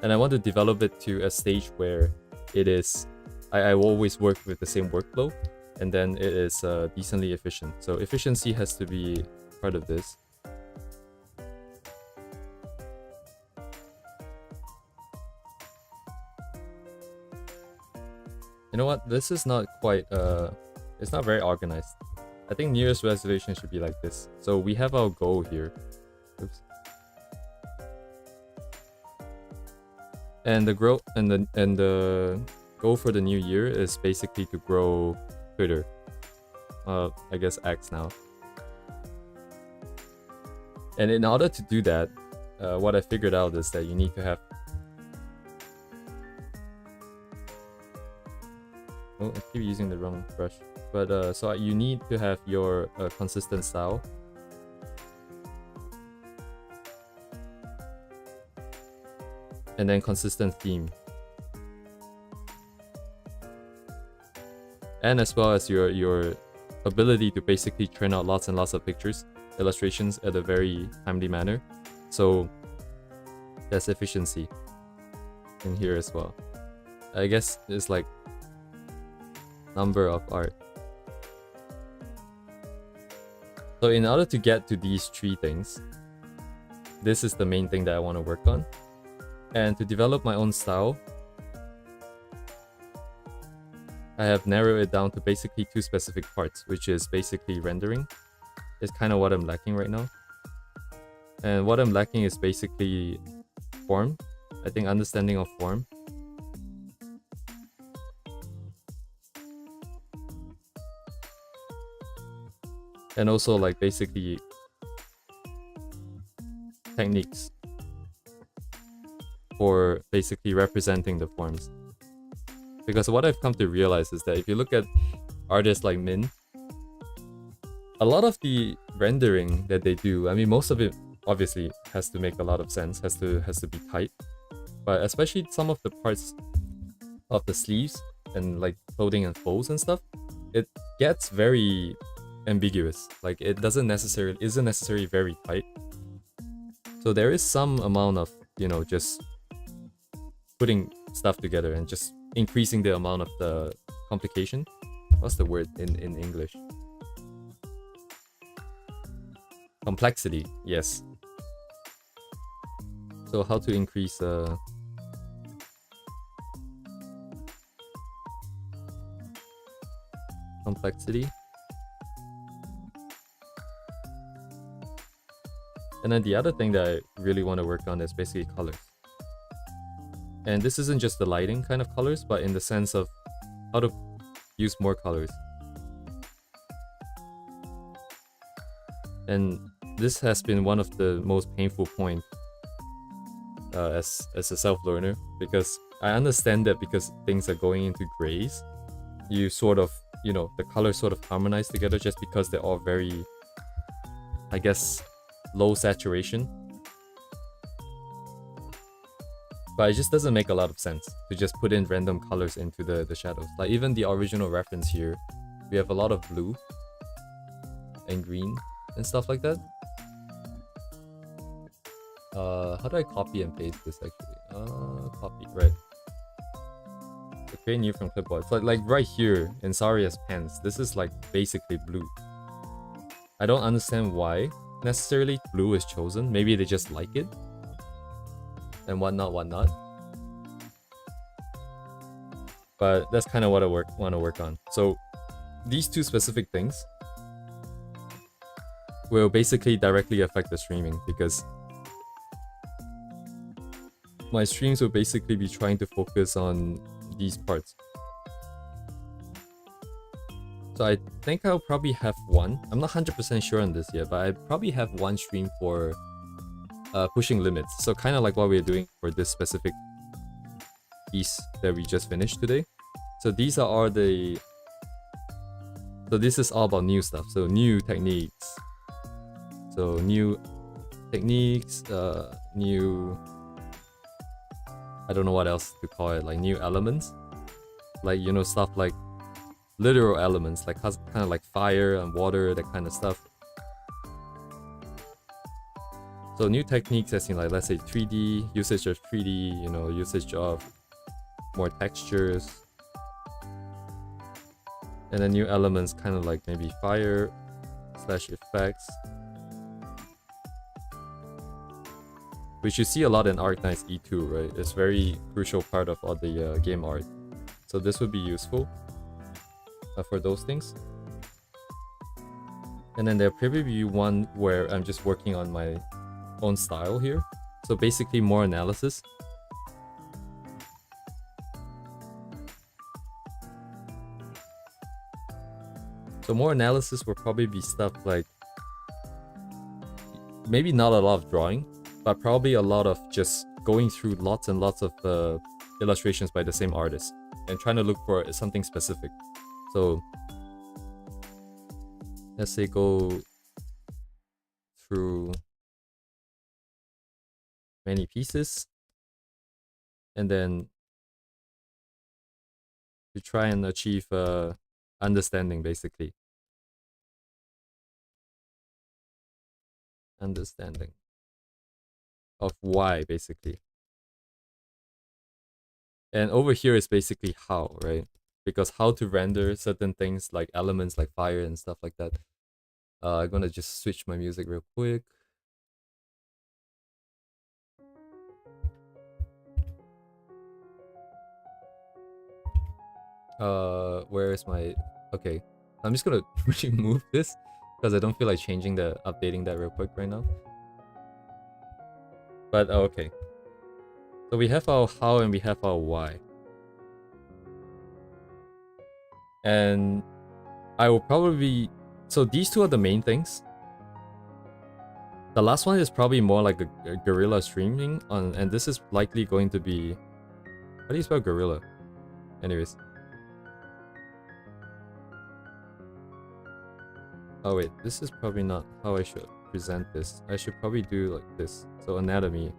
Speaker 1: And I want to develop it to a stage where it is, I will always work with the same workflow, and then it is decently efficient. So efficiency has to be part of this. You know what? This is not quite, it's not very organized. I think New Year's resolution should be like this. So we have our goal here. Oops. And the growth and the goal for the new year is basically to grow Twitter. I guess X now. And in order to do that, what I figured out is that you need to have. Oh, I keep using the wrong brush. But so you need to have your consistent style. And then consistent theme. And as well as your ability to basically churn out lots and lots of pictures, illustrations at a very timely manner. So there's efficiency in here as well. I guess it's like number of art. So in order to get to these three things, this is the main thing that I want to work on. And to develop my own style, I have narrowed it down to basically two specific parts, which is basically rendering. It's kind of what I'm lacking right now. And what I'm lacking is basically form. I think understanding of form. And also like basically techniques for basically representing the forms. Because what I've come to realize is that if you look at artists like Min, a lot of the rendering that they do, I mean, most of it obviously has to make a lot of sense, has to be tight. But especially some of the parts of the sleeves and like clothing and folds and stuff, it gets very ambiguous. Like it isn't necessarily very tight. So there is some amount of, you know, just putting stuff together and just increasing the amount of the complication. What's the word in English? Complexity, yes. So how to increase complexity. And then the other thing that I really want to work on is basically colors. And this isn't just the lighting kind of colors, but in the sense of how to use more colors. And this has been one of the most painful points as a self-learner, because I understand that because things are going into grays, you sort of, you know, the colors sort of harmonize together just because they're all very, I guess, low saturation. But it just doesn't make a lot of sense to just put in random colors into the shadows. Like even the original reference here, we have a lot of blue and green and stuff like that. How do I copy and paste this actually? Copy, right. So create new from clipboard. It's like right here in Saria's pants, this is like basically blue. I don't understand why necessarily blue is chosen. Maybe they just like it. And whatnot. But that's kind of what I want to work on. So these two specific things will basically directly affect the streaming, because my streams will basically be trying to focus on these parts. So I think I'll probably have one. I'm not 100% sure on this yet, but I probably have one stream for pushing limits. So kind of like what we're doing for this specific piece that we just finished today. So these are all the... So this is all about new stuff. So new techniques. So new techniques, new... I don't know what else to call it, like new elements. Like, you know, stuff like literal elements, like kind of like fire and water, that kind of stuff. So new techniques as in like, let's say 3D, usage of 3D, you know, usage of more textures. And then new elements kind of like maybe fire / effects. Which you see a lot in Arknight's E2, right? It's very crucial part of all the game art. So this would be useful for those things. And then there'll probably be one where I'm just working on my own style here. So basically more analysis. So more analysis will probably be stuff like, maybe not a lot of drawing, but probably a lot of just going through lots and lots of illustrations by the same artist and trying to look for something specific. So let's say go through many pieces and then to try and achieve understanding, basically. Understanding of why, basically. And over here is basically how, right? Because how to render certain things like elements like fire and stuff like that. I'm gonna just switch my music real quick. Where is my... Okay, I'm just gonna remove this because I don't feel like updating that real quick right now. But okay. So we have our how and we have our why. And I will probably... So these two are the main things. The last one is probably more like a guerrilla streaming on, and this is likely going to be... How do you spell guerrilla? Anyways. Oh wait, this is probably not how I should present this. I should probably do like this. So anatomy.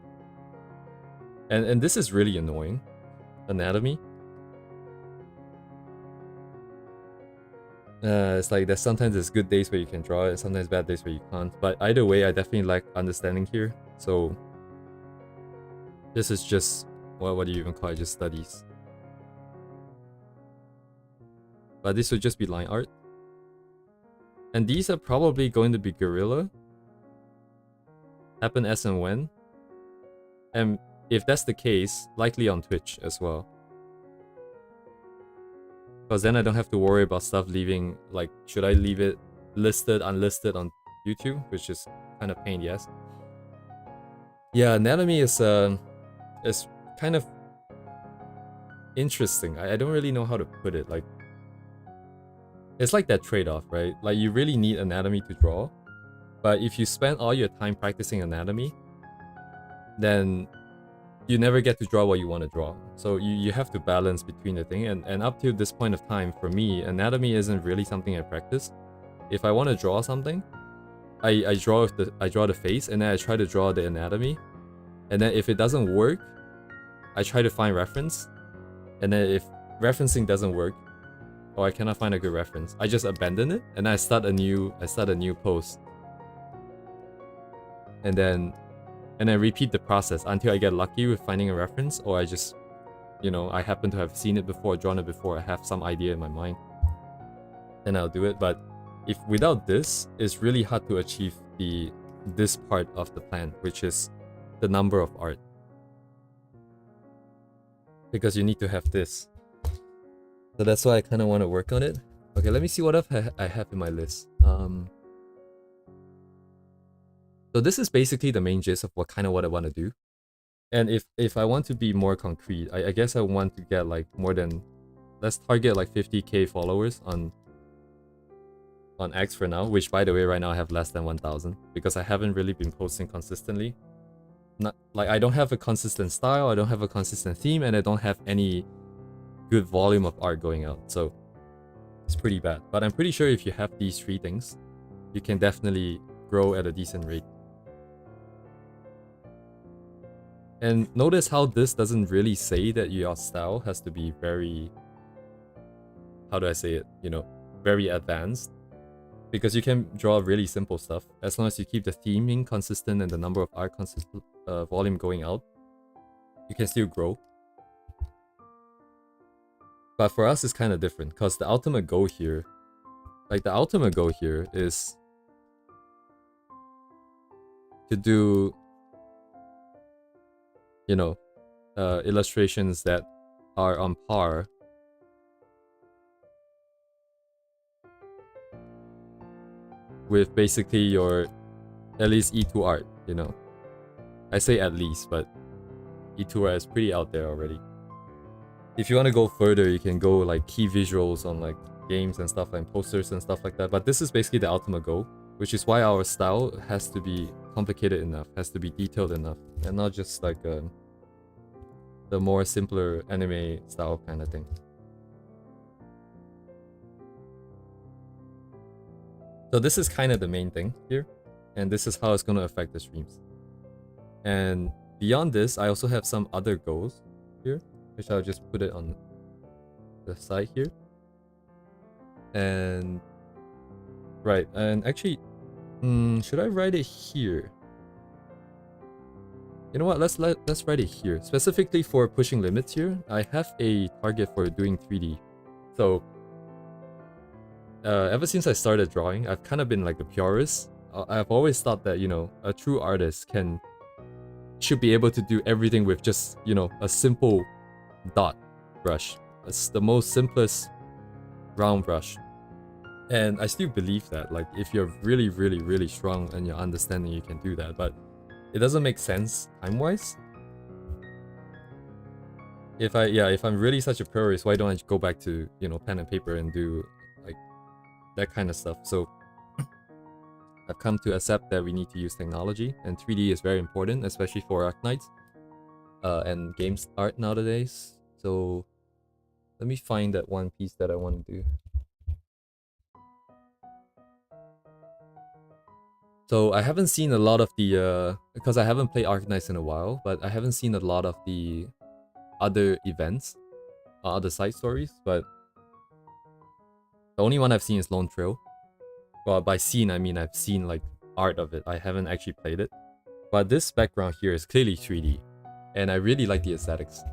Speaker 1: And this is really annoying. Anatomy. It's like sometimes good days where you can draw it, sometimes bad days where you can't. But either way, I definitely lack understanding here. So this is just, what do you even call it? Just studies. But this would just be line art. And these are probably going to be guerrilla. Happen as and when. And if that's the case, likely on Twitch as well. Because then I don't have to worry about stuff leaving, like, should I leave it listed, unlisted on YouTube? Which is kind of pain, yes. Yeah, anatomy is kind of interesting. I don't really know how to put it. Like, it's like that trade-off, right? Like, you really need anatomy to draw. But if you spend all your time practicing anatomy, then you never get to draw what you want to draw. So you have to balance between the thing. And up to this point of time, for me, anatomy isn't really something I practice. If I want to draw something, I draw the face, and then I try to draw the anatomy. And then if it doesn't work, I try to find reference. And then if referencing doesn't work, or I cannot find a good reference, I just abandon it and I start a new post. And then repeat the process until I get lucky with finding a reference, or I just, I happen to have seen it before, drawn it before, I have some idea in my mind, then I'll do it. But if without this, it's really hard to achieve this part of the plan, which is the number of art. Because you need to have this. So that's why I kind of want to work on it. Okay, let me see what I have in my list. So this is basically the main gist of what I want to do. And if I want to be more concrete, I guess I want to get like more than, let's target like 50k followers on X for now, which by the way right now I have less than 1,000 because I haven't really been posting consistently. Not like I don't have a consistent style, I don't have a consistent theme, and I don't have any good volume of art going out. So it's pretty bad. But I'm pretty sure if you have these three things, you can definitely grow at a decent rate. And notice how this doesn't really say that your style has to be very, how do I say it, very advanced. Because you can draw really simple stuff. As long as you keep the theming consistent and the number of art consistent, volume going out, you can still grow. But for us, it's kind of different because the ultimate goal here, is to do, illustrations that are on par with basically your at least E2 art, I say at least, but E2 art is pretty out there already. If you want to go further, you can go like key visuals on like games and stuff, like posters and stuff like that. But this is basically the ultimate goal, which is why our style has to be complicated enough, has to be detailed enough, and not just like the more simpler anime style kind of thing. So this is kind of the main thing here, and this is how it's going to affect the streams. And beyond this, I also have some other goals here, which I'll just put it on the side here. And right, and actually, should I write it here? You know what? Let's write it here. Specifically for pushing limits here, I have a target for doing 3D. So ever since I started drawing, I've kind of been like a purist. I've always thought that, a true artist should be able to do everything with just, a simple dot brush. It's the most simplest round brush. And I still believe that, like, if you're really, really, really strong and you're understanding, you can do that. But it doesn't make sense time-wise. If I'm really such a purist, why don't I go back to, pen and paper and do like that kind of stuff? So I've come to accept that we need to use technology, and 3D is very important, especially for Arknights and games art nowadays. So let me find that one piece that I want to do. So I haven't seen a lot of the because I haven't played Arknights in a while, but I haven't seen a lot of the other events, other side stories. But the only one I've seen is Lone Trail. Well, by seen I mean I've seen like art of it. I haven't actually played it. But this background here is clearly 3D, and I really like the aesthetics.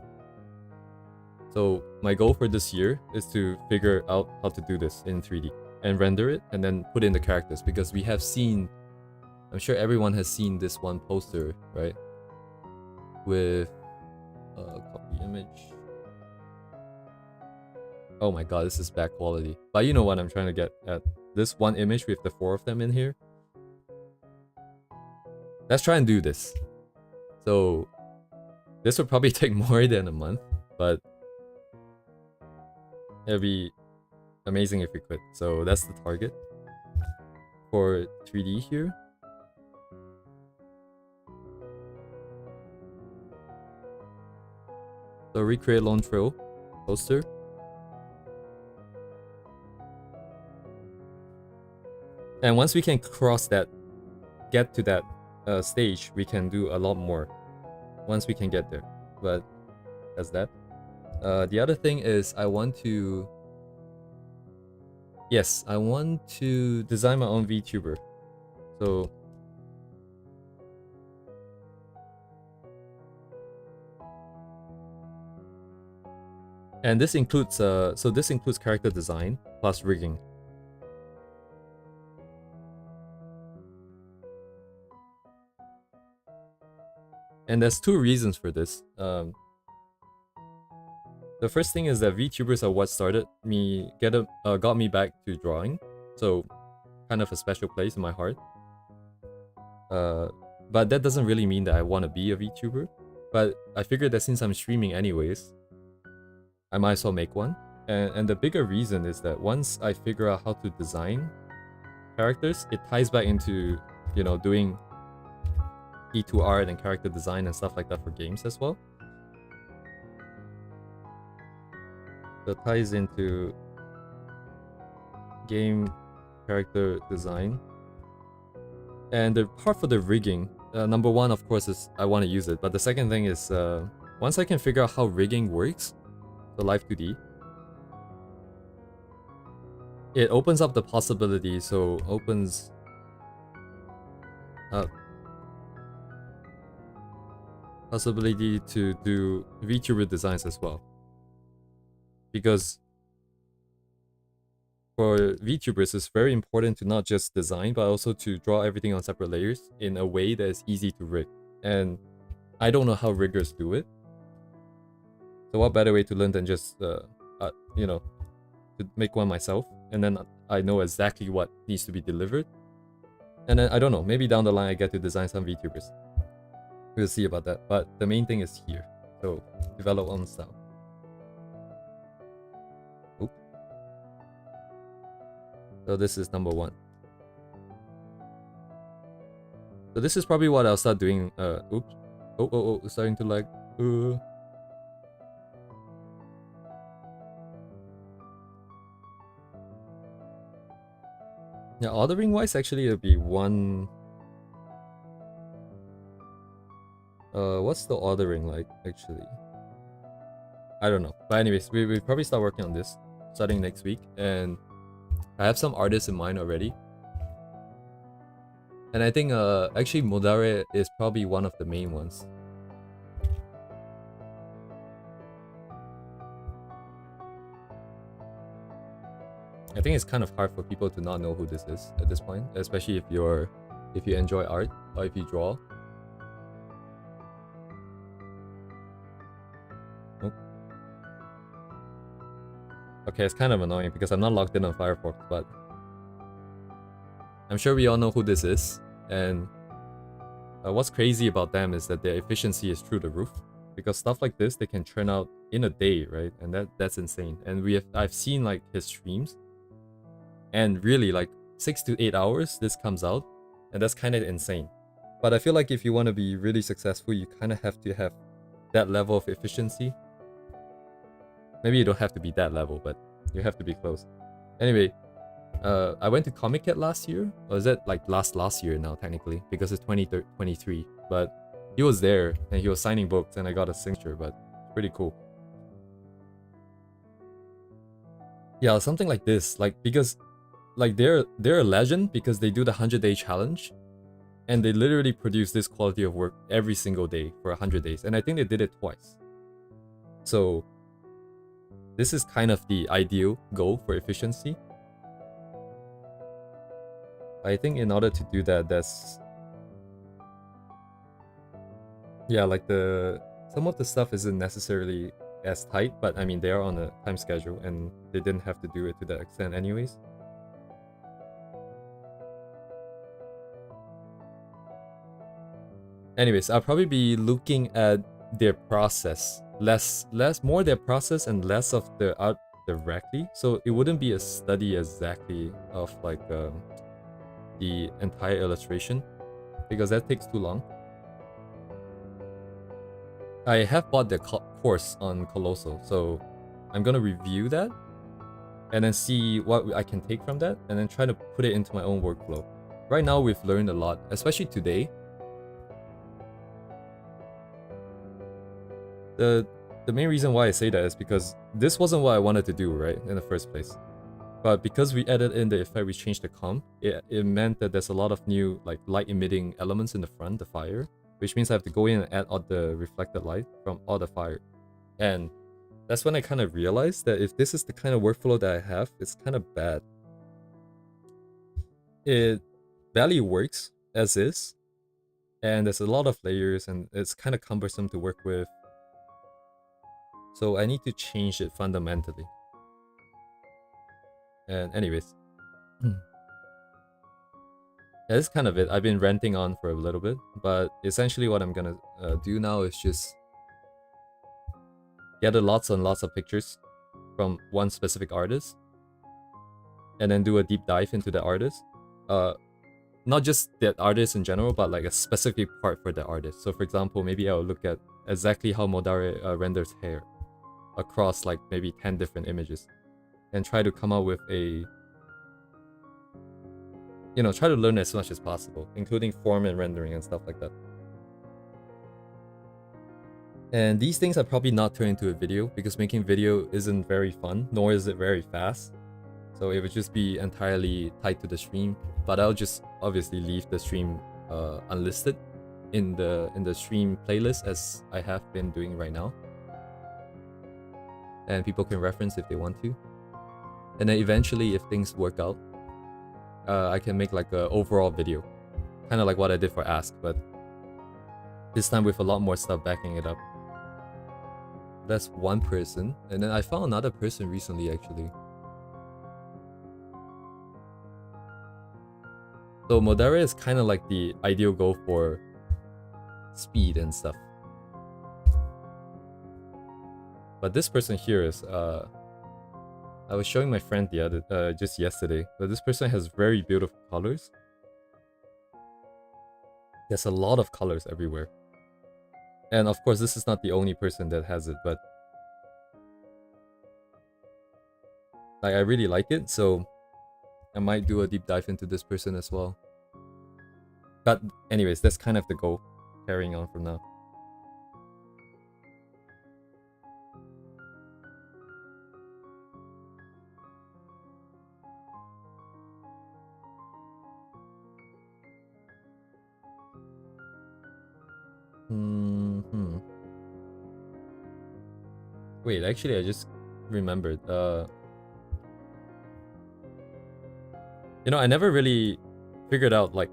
Speaker 1: So my goal for this year is to figure out how to do this in 3D and render it and then put in the characters, because we have seen, I'm sure everyone has seen this one poster, right? With copy image. Oh my god, this is bad quality. But you know what I'm trying to get at. This one image with the 4 of them in here. Let's try and do this. So this would probably take more than a month, but it'd be amazing if we could. So that's the target for 3D here. So recreate Lone Trail poster. And once we can cross that, get to that stage, we can do a lot more. Once we can get there. But that's that. The other thing is I want to... Yes, I want to design my own VTuber. So... And this includes this includes character design plus rigging. And there's two reasons for this. The first thing is that VTubers are what started me, got me back to drawing. So kind of a special place in my heart. But that doesn't really mean that I want to be a VTuber. But I figured that since I'm streaming anyways, I might as well make one. And the bigger reason is that once I figure out how to design characters, it ties back into, you know, doing E2 art and character design and stuff like that for games as well. So it ties into game character design. And the part for the rigging, number one, of course, is I want to use it. But the second thing is, once I can figure out how rigging works, the Live 2D, it opens up the possibility. So opens up possibility to do VTuber designs as well. Because for VTubers, it's very important to not just design, but also to draw everything on separate layers in a way that is easy to rig. And I don't know how riggers do it. So what better way to learn than just, you know, to make one myself, and then I know exactly what needs to be delivered. And then, I don't know, maybe down the line I get to design some VTubers. We'll see about that. But the main thing is here. So, develop own style. Oop. So this is number one. So this is probably what I'll start doing. Oops. Oh, starting to lag. Yeah, ordering wise, actually, it'll be one. What's the ordering like, actually? I don't know. But anyways, we probably start working on this starting next week. And I have some artists in mind already. And I think, actually, Modare is probably one of the main ones. I think it's kind of hard for people to not know who this is at this point, especially if you enjoy art or if you draw. Nope. Okay, it's kind of annoying because I'm not logged in on Firefox, but I'm sure we all know who this is. And what's crazy about them is that their efficiency is through the roof, because stuff like this they can churn out in a day, right? And that's insane. And I've seen like his streams. And really, like 6 to 8 hours, this comes out, and that's kind of insane. But I feel like if you want to be really successful, you kind of have to have that level of efficiency. Maybe you don't have to be that level, but you have to be close. Anyway, I went to Comic Cat last year, or is that like last year now technically, because it's 2023. But he was there and he was signing books, and I got a signature, but pretty cool. Yeah, something like this, like because. Like they're a legend because they do the 100-day challenge, and they literally produce this quality of work every single day for 100 days, and I think they did it twice. So this is kind of the ideal goal for efficiency. I think in order to do that, like some of the stuff isn't necessarily as tight, but I mean they are on a time schedule and they didn't have to do it to that extent anyways. Anyways, I'll probably be looking at their process, more their process and less of the art directly. So it wouldn't be a study exactly of like the entire illustration, because that takes too long. I have bought the course on Colossal, so I'm gonna review that and then see what I can take from that and then try to put it into my own workflow. Right now we've learned a lot, especially today. The main reason why I say that is because this wasn't what I wanted to do, right, in the first place. But because we added in the effect, we changed the comp, it meant that there's a lot of new like light emitting elements in the front, the fire, which means I have to go in and add all the reflected light from all the fire. And that's when I kind of realized that if this is the kind of workflow that I have, it's kind of bad. It barely works as is, and there's a lot of layers and it's kind of cumbersome to work with. So I need to change it fundamentally. And anyways, yeah, that's kind of it. I've been ranting on for a little bit, but essentially what I'm gonna do now is just gather lots and lots of pictures from one specific artist, and then do a deep dive into the artist. Not just that artist in general, but like a specific part for the artist. So for example, maybe I'll look at exactly how Modare renders hair across like maybe 10 different images and try to come up with a, you know, try to learn as much as possible, including form and rendering and stuff like that. And these things are probably not turned into a video because making video isn't very fun, nor is it very fast. So it would just be entirely tied to the stream. But I'll just obviously leave the stream unlisted in the stream playlist as I have been doing right now. And people can reference if they want to. And then eventually, if things work out, I can make like an overall video. Kind of like what I did for Ask, but this time with a lot more stuff backing it up. That's one person. And then I found another person recently, actually. So Modera is kind of like the ideal goal for speed and stuff. But this person here is, I was showing my friend the other, just yesterday, but this person has very beautiful colors. There's a lot of colors everywhere. And of course, this is not the only person that has it, but like, I really like it, so I might do a deep dive into this person as well. But anyways, that's kind of the goal, carrying on from now. Wait, actually, I just remembered. You know, I never really figured out like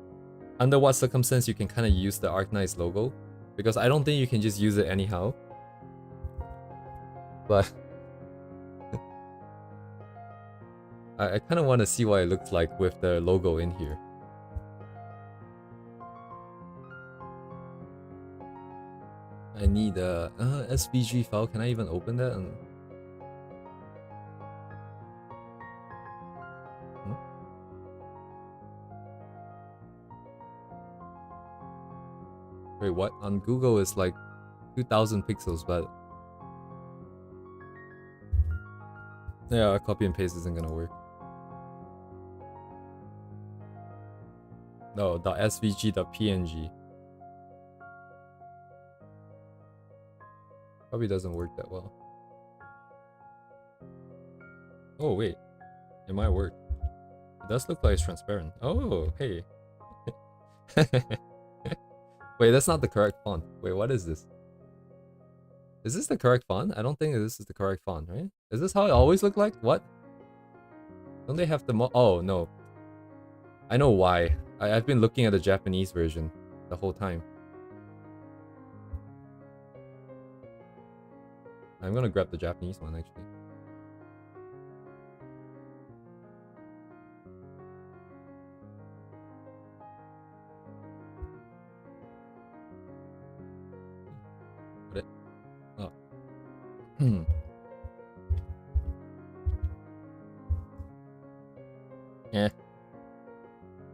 Speaker 1: under what circumstance you can kind of use the Arknights logo, because I don't think you can just use it anyhow. But I kind of want to see what it looks like with the logo in here. I need a SVG file. Can I even open that? Wait, what? On Google it's like 2000 pixels, but yeah, copy and paste isn't gonna work. No, .svg.png. Probably doesn't work that well. Oh wait, it might work. It does look like it's transparent. Oh, hey. Wait, that's not the correct font. Wait, what is this? Is this the correct font? I don't think this is the correct font, right? Is this how it always looked like? What? Don't they have the oh, no. I know why. I've been looking at the Japanese version the whole time. I'm gonna grab the Japanese one, actually. What it? Oh. Yeah.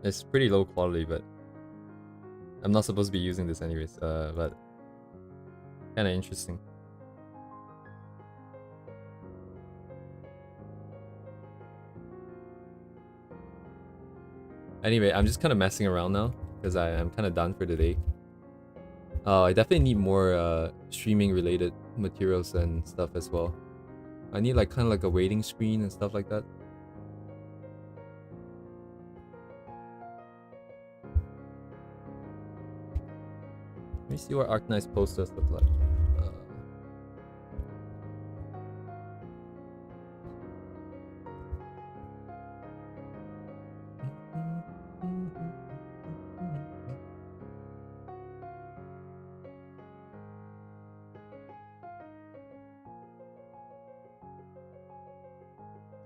Speaker 1: It's pretty low quality, but I'm not supposed to be using this anyways, but Kind of interesting. Anyway, I'm just kind of messing around now because I'm kind of done for the day. I definitely need more streaming related materials and stuff as well. I need like kind of like a waiting screen and stuff like that. Let me see what Arcanized posters look like.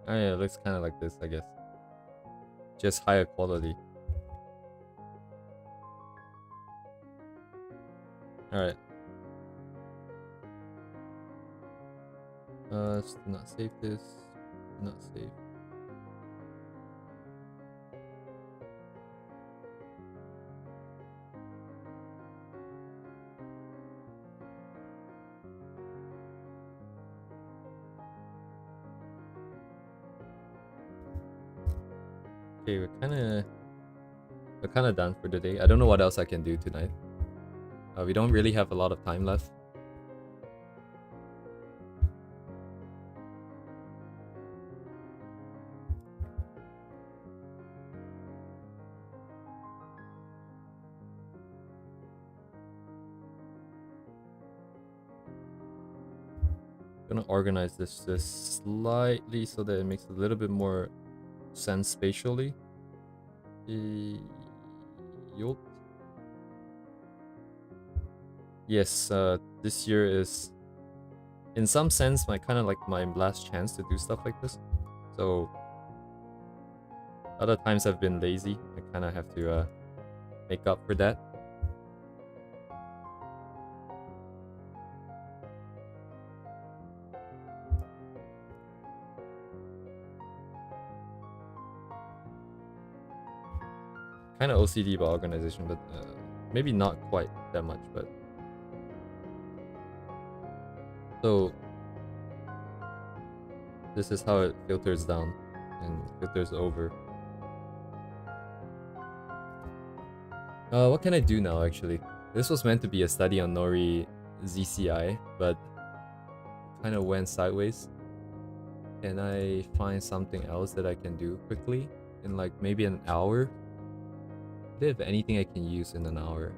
Speaker 1: Oh yeah, it looks kind of like this, I guess. Just higher quality. Alright. Let's not save this. Not save. Okay, we're kind of done for the day. I don't know what else I can do tonight. We don't really have a lot of time left. Gonna organize this just slightly so that it makes a little bit more sense spatially. Yup. Yes, this year is, in some sense, my kind of like my last chance to do stuff like this. So other times I've been lazy. I kind of have to make up for that. Kind of OCD about organization, but maybe not quite that much. But so this is how it filters down and filters over. What can I do now, actually? This was meant to be a study on NoriZCI, but kind of went sideways. Can I find something else that I can do quickly in like maybe an hour? Do they have anything I can use in an hour?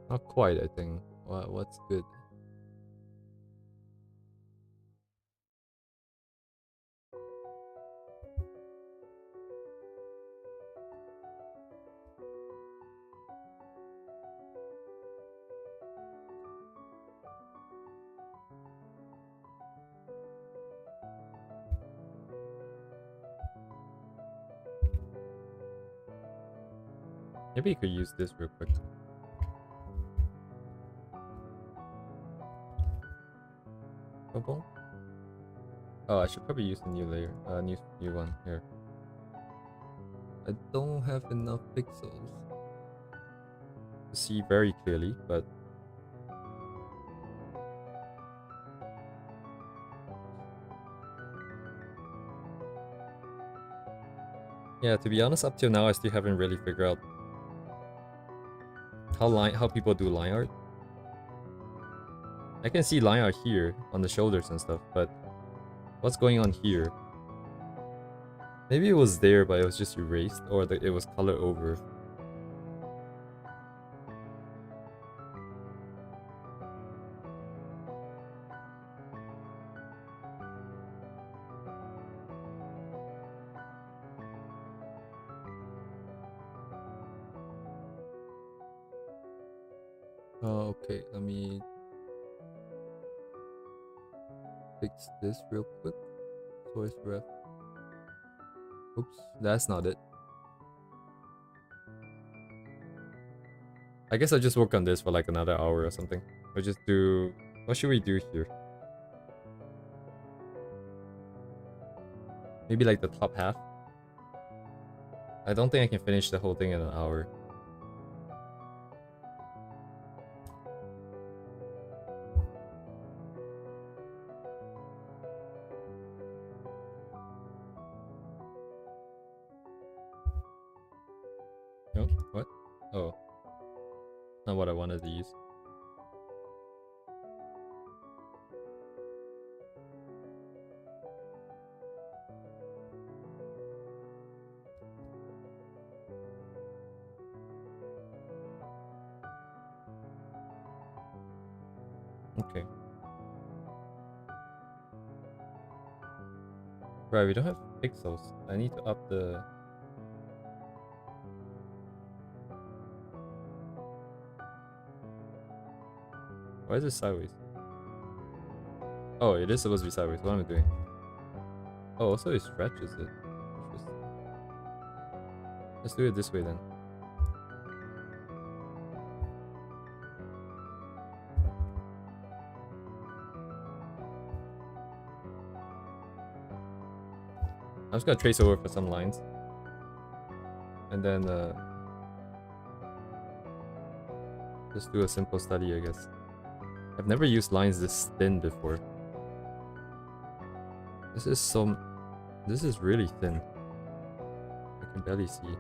Speaker 1: Not quite, I think. What's good? Maybe you could use this real quick. Oh, I should probably use a new layer. New one here. I don't have enough pixels to see very clearly, but yeah, to be honest, up till now I still haven't really figured out how people do line art. I can see line art here on the shoulders and stuff, but what's going on here? Maybe it was there, but it was just erased, or it was color over. Okay, let me fix this real quick. Source ref. Oops, that's not it. I guess I'll just work on this for like another hour or something. Or just do... What should we do here? Maybe like the top half? I don't think I can finish the whole thing in an hour. No? What? Oh. Not what I wanted to use. Okay. Right, we don't have pixels. I need to up the... Why is it sideways? Oh, it is supposed to be sideways. What am I doing? Oh, also it stretches it. Interesting. Let's do it this way then. I'm just gonna trace over for some lines. And then just do a simple study, I guess. I've never used lines this thin before. This is really thin. I can barely see.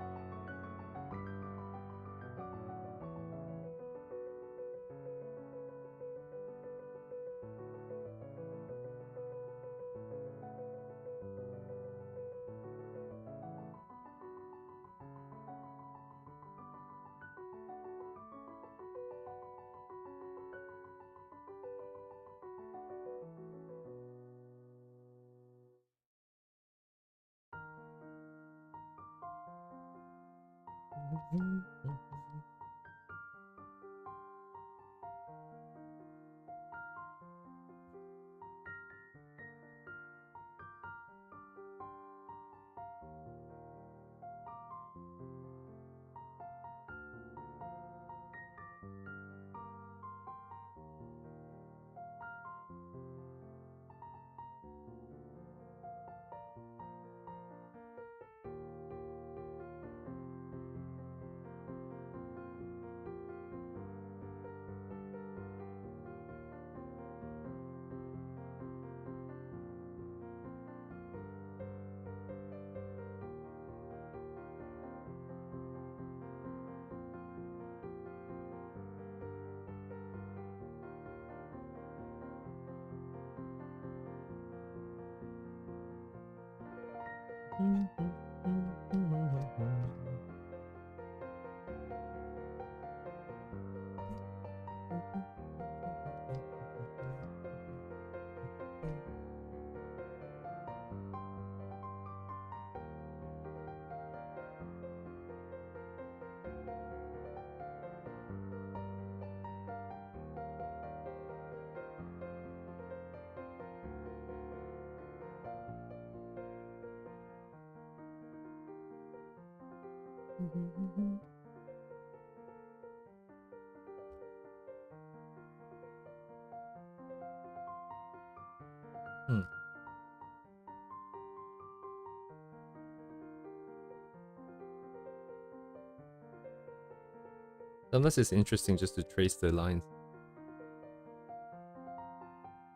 Speaker 1: Sometimes it's interesting just to trace the lines.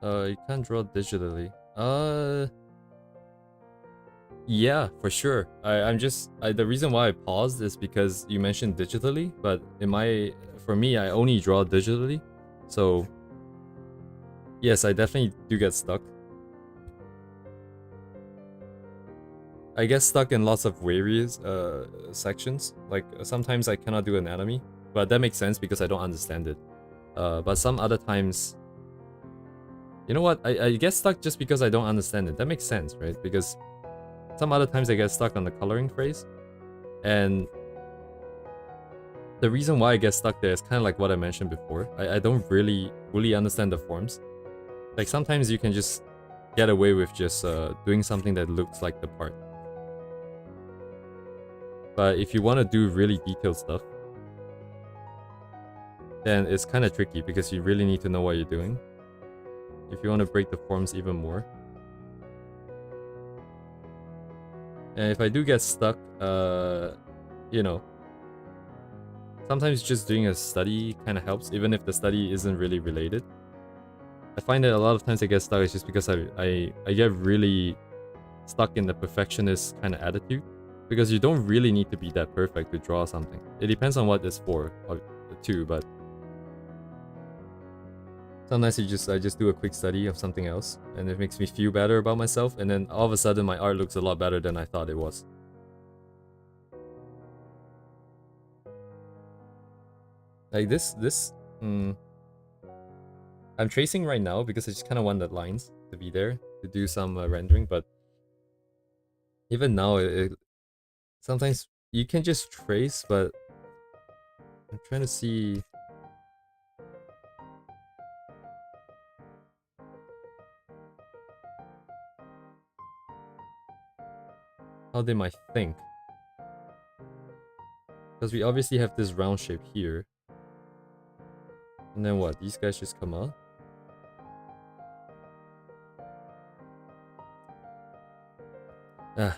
Speaker 1: You can't draw digitally. Yeah, for sure. The reason why I paused is because you mentioned digitally, but for me, I only draw digitally. So, yes, I definitely do get stuck. I get stuck in lots of various sections. Like, sometimes I cannot do anatomy, but that makes sense because I don't understand it. But some other times... You know what? I get stuck just because I don't understand it. That makes sense, right? Because some other times I get stuck on the coloring phrase. And the reason why I get stuck there is kind of like what I mentioned before. I don't really fully understand the forms. Like sometimes you can just get away with just doing something that looks like the part. But if you want to do really detailed stuff, then it's kind of tricky because you really need to know what you're doing. If you want to break the forms even more. And if I do get stuck, you know, sometimes just doing a study kind of helps, even if the study isn't really related. I find that a lot of times I get stuck is just because I get really stuck in the perfectionist kind of attitude, because you don't really need to be that perfect to draw something. It depends on what it's for too, but sometimes I just do a quick study of something else and it makes me feel better about myself, and then all of a sudden my art looks a lot better than I thought it was. Like this I'm tracing right now because I just kind of want the lines to be there to do some rendering, but even now sometimes you can just trace, but I'm trying to see. How they might think. Because we obviously have this round shape here. And then what? These guys just come out?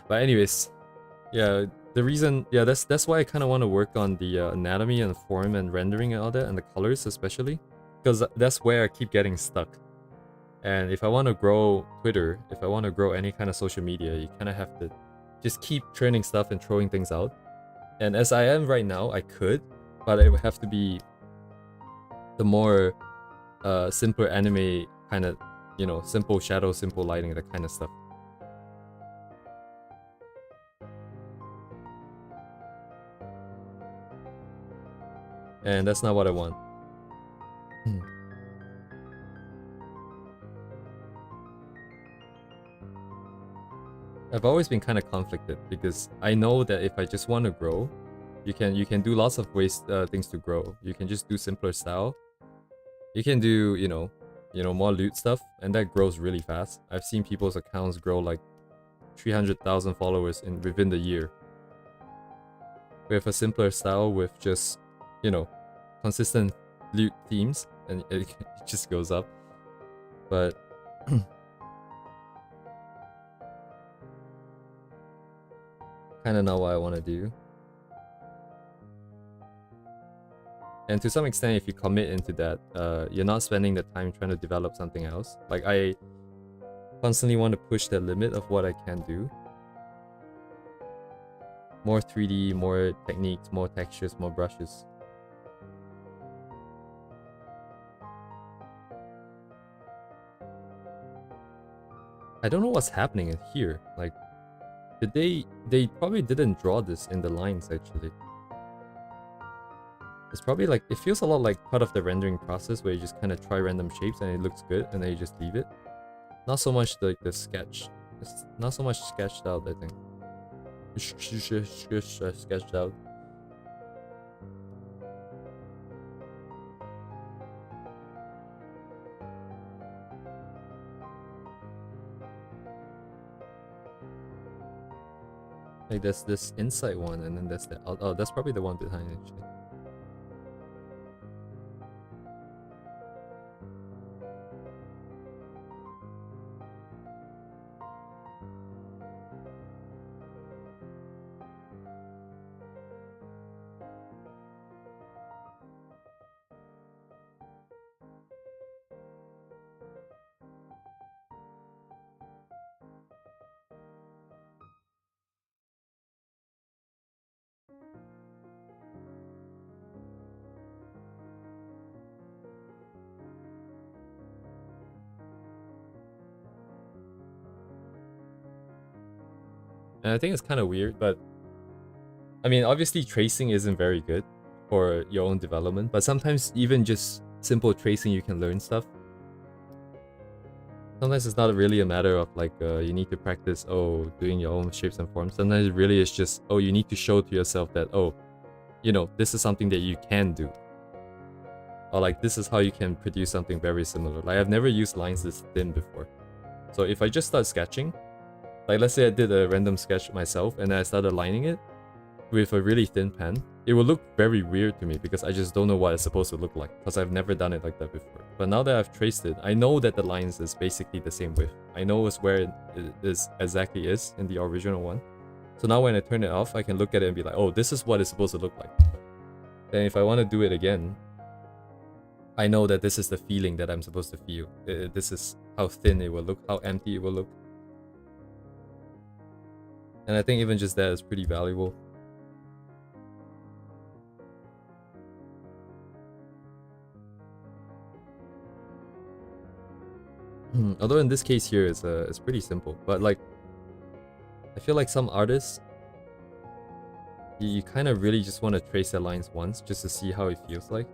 Speaker 1: But anyways, yeah, the reason, yeah, that's why I kind of want to work on the anatomy and form and rendering and all that, and the colors especially, because that's where I keep getting stuck. And if I want to grow Twitter, if I want to grow any kind of social media, you kind of have to just keep training stuff and throwing things out. And as I am right now, I could, but it would have to be the more simpler anime kind of, you know, simple shadow, simple lighting, that kind of stuff. And that's not what I want. I've always been kind of conflicted because I know that if I just want to grow, you can do lots of ways things to grow. You can just do simpler style. You can do, you know, more loot stuff, and that grows really fast. I've seen people's accounts grow like 300,000 followers within the year. With a simpler style, with just, you know, consistent loot themes, and it just goes up. But kind of know what I want to do. And to some extent, if you commit into that, you're not spending the time trying to develop something else. Like, I constantly want to push the limit of what I can do. More 3D, more techniques, more textures, more brushes. I don't know what's happening in here. Like, they probably didn't draw this in the lines, actually. It's probably like, it feels a lot like part of the rendering process where you just kind of try random shapes and it looks good and then you just leave it. Not so much like the sketch. It's not so much sketched out, I think. Sketched out. Like, there's this inside one, and then there's the oh, that's probably the one behind, actually. And I think it's kind of weird, but I mean, obviously tracing isn't very good for your own development, but sometimes even just simple tracing, you can learn stuff. Sometimes it's not really a matter of like, you need to practice, doing your own shapes and forms. Sometimes it really is just, you need to show to yourself that, you know, this is something that you can do. Or like, this is how you can produce something very similar. Like, I've never used lines this thin before. So if I just start sketching, like let's say I did a random sketch myself and then I started lining it, with a really thin pen, it will look very weird to me because I just don't know what it's supposed to look like because I've never done it like that before. But now that I've traced it, I know that the lines is basically the same width. I know it's where it is exactly is in the original one. So now when I turn it off, I can look at it and be like, oh, this is what it's supposed to look like. And if I want to do it again, I know that this is the feeling that I'm supposed to feel. This is how thin it will look, how empty it will look. And I think even just that is pretty valuable. Although in this case here, it's pretty simple. But like, I feel like some artists, you kind of really just want to trace their lines once just to see how it feels like.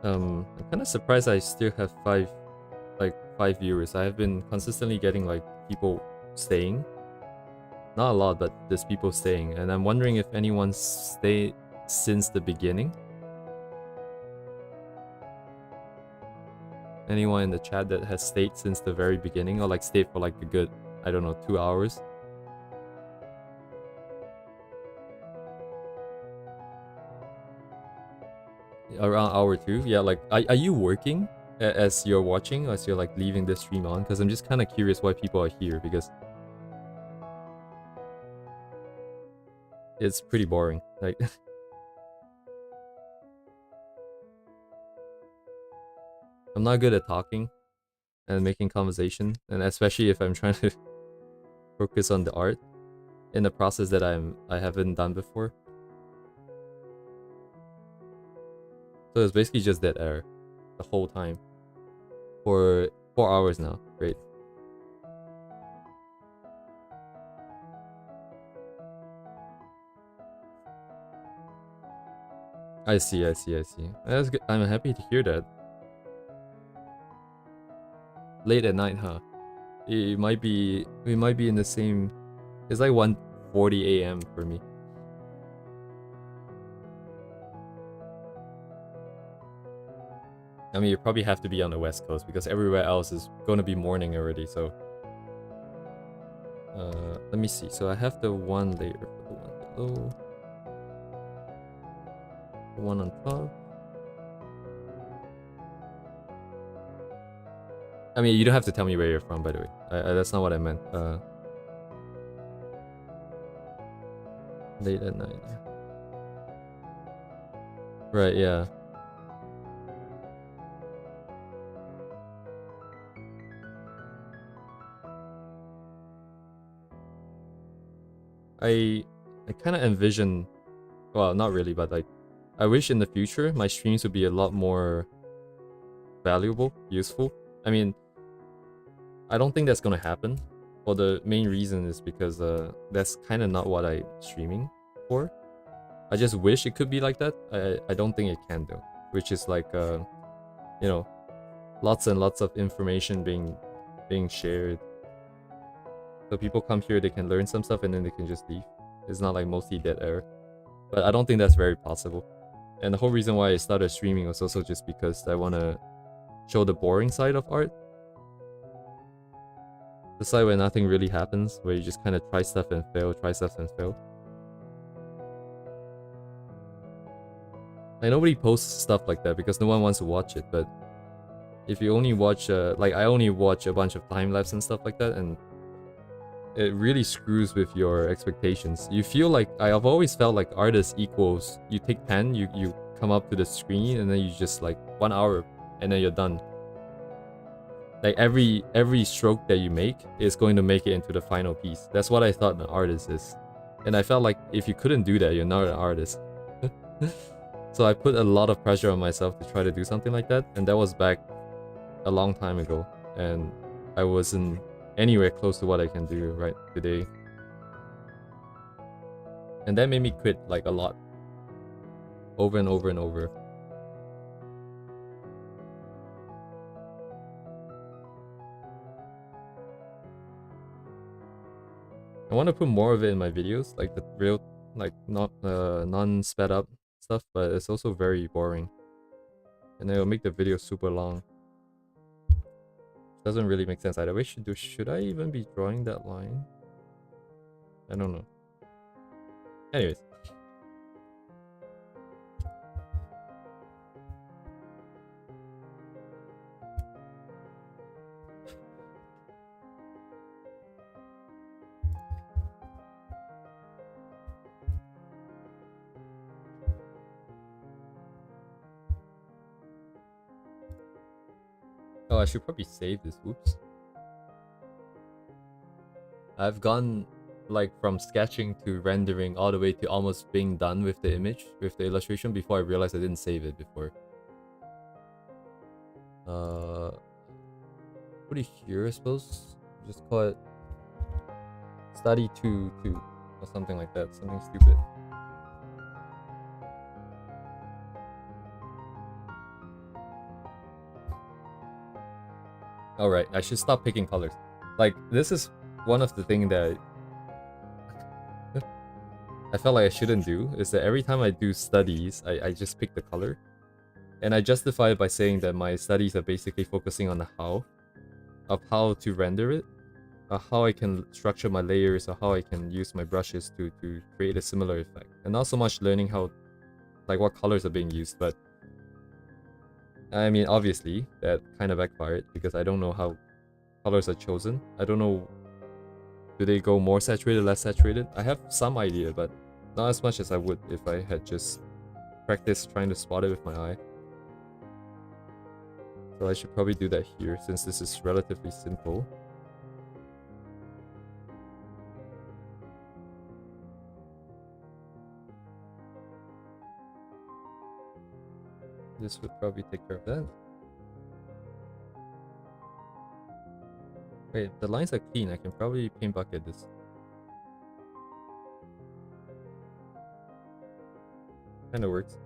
Speaker 1: I'm kind of surprised I still have five viewers. I have been consistently getting like people staying. Not a lot, but there's people staying. And I'm wondering if anyone stayed since the beginning. Anyone in the chat that has stayed since the very beginning or like stayed for like a good, I don't know, 2 hours. Around hour 2, yeah. Like, are you working as you're watching, as you're like leaving the stream on? Because I'm just kind of curious why people are here, because it's pretty boring. Like, I'm not good at talking and making conversation, and especially if I'm trying to focus on the art in a process that I haven't done before. So it's basically just dead air the whole time for 4 hours now. Great. I see. That's good. I'm happy to hear that. Late at night, huh? We might be in the same. It's like 1:40 a.m. for me. I mean, you probably have to be on the West Coast because everywhere else is going to be morning already, so... let me see. So I have the one layer for the one below. The one on top. I mean, you don't have to tell me where you're from, by the way. That's not what I meant. Late at night. Right, yeah. I kind of envision, well, not really, but like, I wish in the future my streams would be a lot more valuable, useful. I mean, I don't think that's gonna happen. Well, the main reason is because that's kind of not what I'm streaming for. I just wish it could be like that. I don't think it can though, which is like you know, lots and lots of information being shared. So people come here, they can learn some stuff, and then they can just leave. It's not like mostly dead air. But I don't think that's very possible. And the whole reason why I started streaming was also just because I want to show the boring side of art. The side where nothing really happens, where you just kind of try stuff and fail, try stuff and fail. Like, nobody posts stuff like that because no one wants to watch it, but if you only watch, like I only watch a bunch of time-lapse and stuff like that, and it really screws with your expectations. You feel like, I've always felt like artist equals, you take pen, you come up to the screen, and then you just like 1 hour, and then you're done. Like every stroke that you make is going to make it into the final piece. That's what I thought an artist is. And I felt like if you couldn't do that, you're not an artist. So I put a lot of pressure on myself to try to do something like that, and that was back a long time ago, and I wasn't anywhere close to what I can do right today. And that made me quit like a lot. Over and over and over. I want to put more of it in my videos, like the real, like not non-sped up stuff, but it's also very boring. And it'll make the video super long. Doesn't really make sense either way. Should I even be drawing that line? I don't know. Anyways. Oh, I should probably save this. Oops. I've gone like from sketching to rendering all the way to almost being done with the image, with the illustration, before I realized I didn't save it before. Put it here, I suppose. Just call it study 2 or something like that. Something stupid. Alright, I should stop picking colors. Like, this is one of the things that I felt like I shouldn't do, is that every time I do studies, I just pick the color. And I justify it by saying that my studies are basically focusing on the how of how to render it, how I can structure my layers, or how I can use my brushes to create a similar effect. And not so much learning how, like what colors are being used, but I mean, obviously, that kind of backfired because I don't know how colors are chosen. I don't know, do they go more saturated, less saturated? I have some idea, but not as much as I would if I had just practiced trying to spot it with my eye. So I should probably do that here since this is relatively simple. This would probably take care of that. Wait, the lines are clean. I can probably paint bucket this. Kinda works.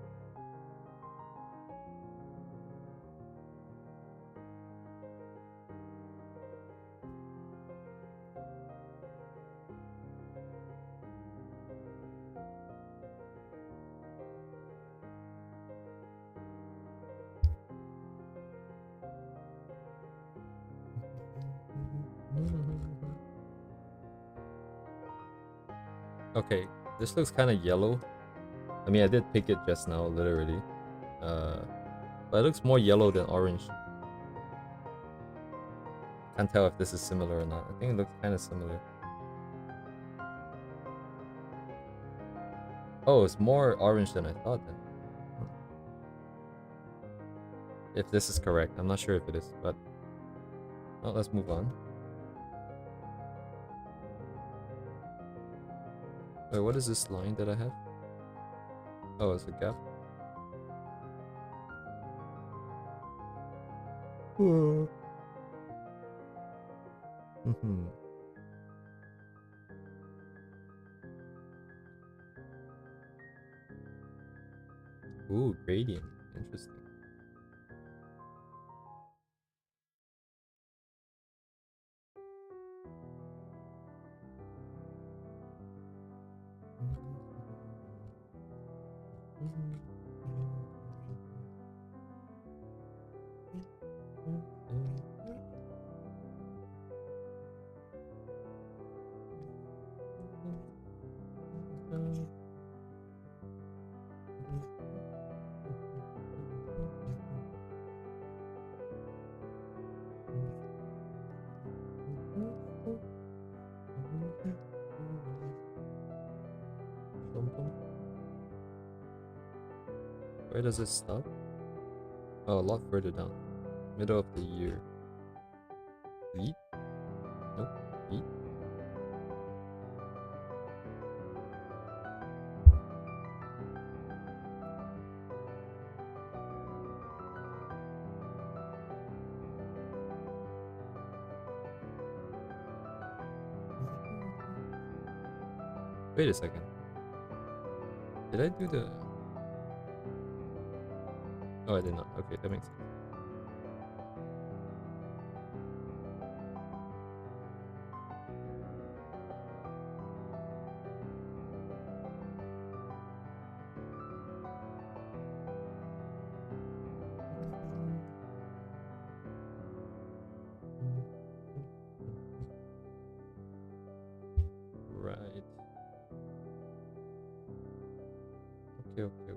Speaker 1: Okay, this looks kind of yellow. I mean, I did pick it just now, literally. But it looks more yellow than orange. Can't tell if this is similar or not. I think it looks kind of similar. Oh, it's more orange than I thought then. If this is correct. I'm not sure if it is, but... Oh, let's move on. Wait, what is this line that I have? Oh, it's a gap. Ooh, gradient. Interesting. Where does it stop? Oh, a lot further down. Middle of the year. Lead? Nope. Lead? Wait a second. Did I do the... Oh, I did not. Okay, that makes sense. Right. Okay.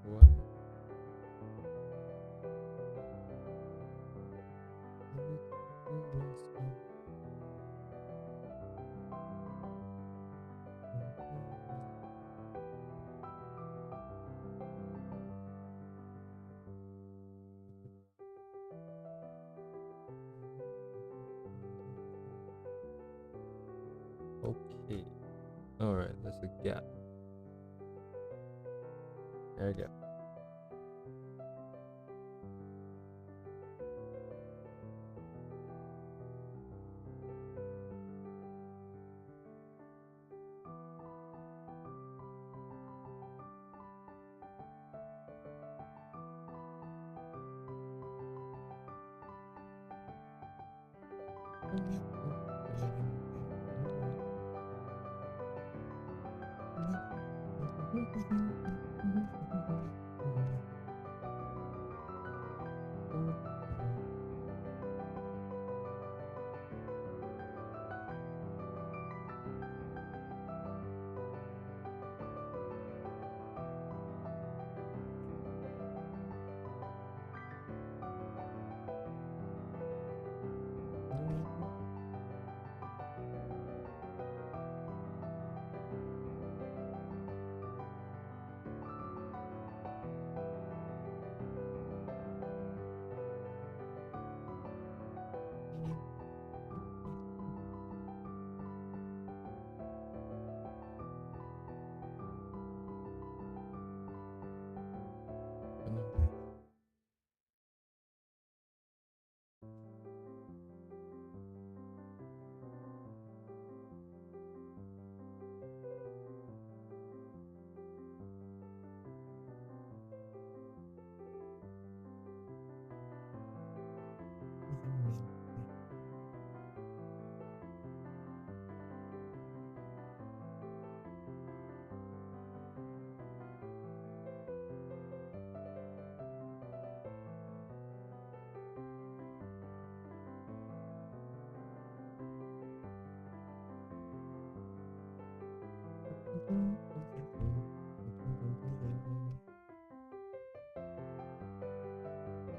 Speaker 1: What? Okay. Alright, there's a gap. There we go.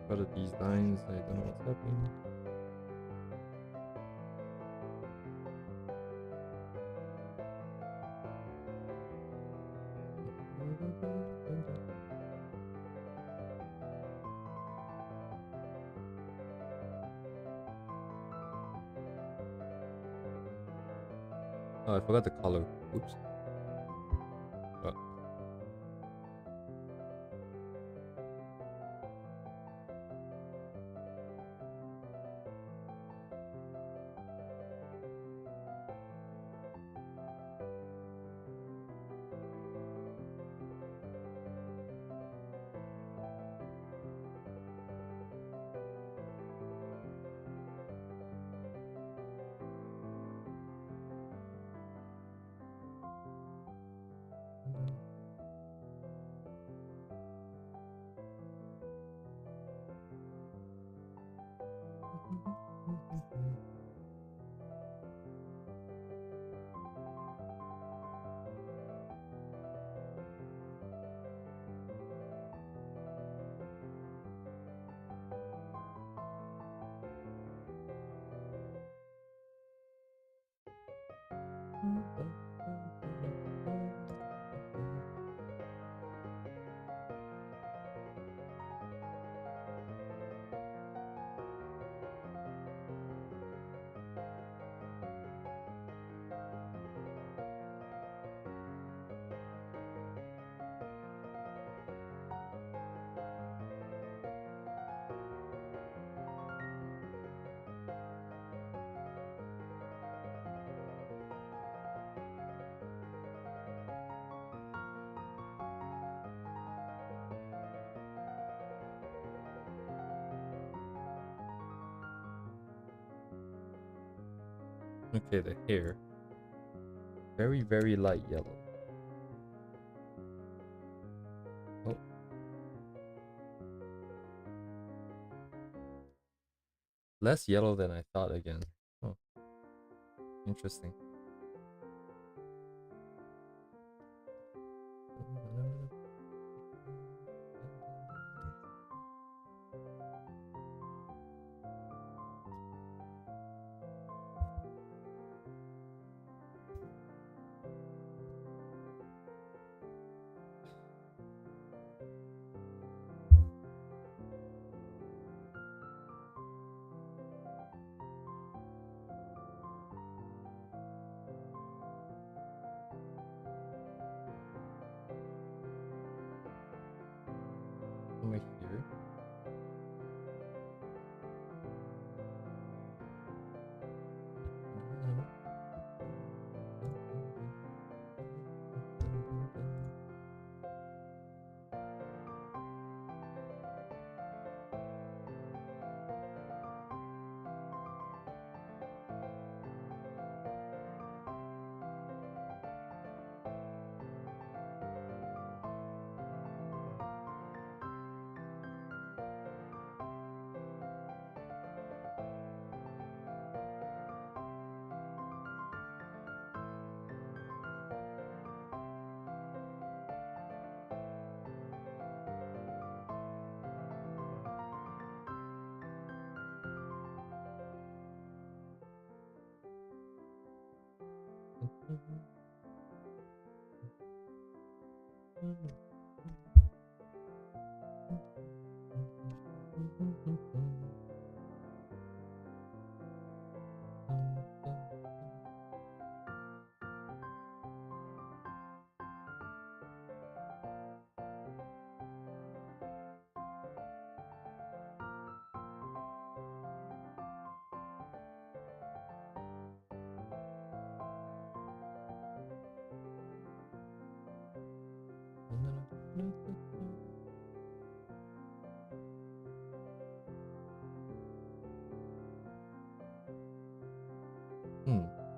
Speaker 1: For the designs, I don't know what's happening. Oh, I forgot the color. Oops. Oh. Okay, the hair. Very, very light yellow. Oh. Less yellow than I thought again. Oh. Interesting. Am I here?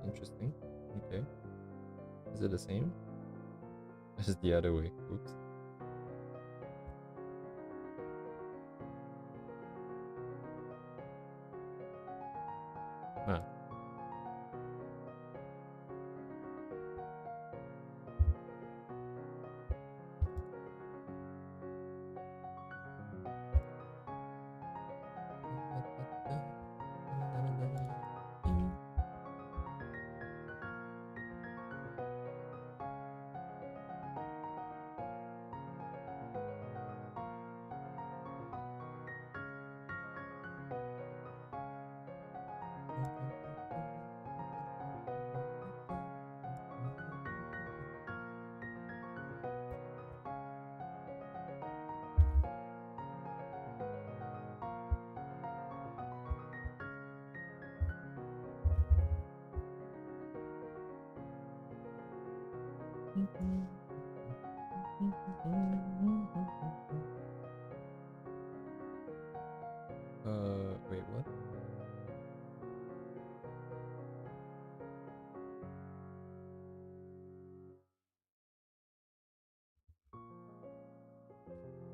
Speaker 1: Interesting. Okay. Is it the same? This is the other way. Oops. Ah. Wait, what?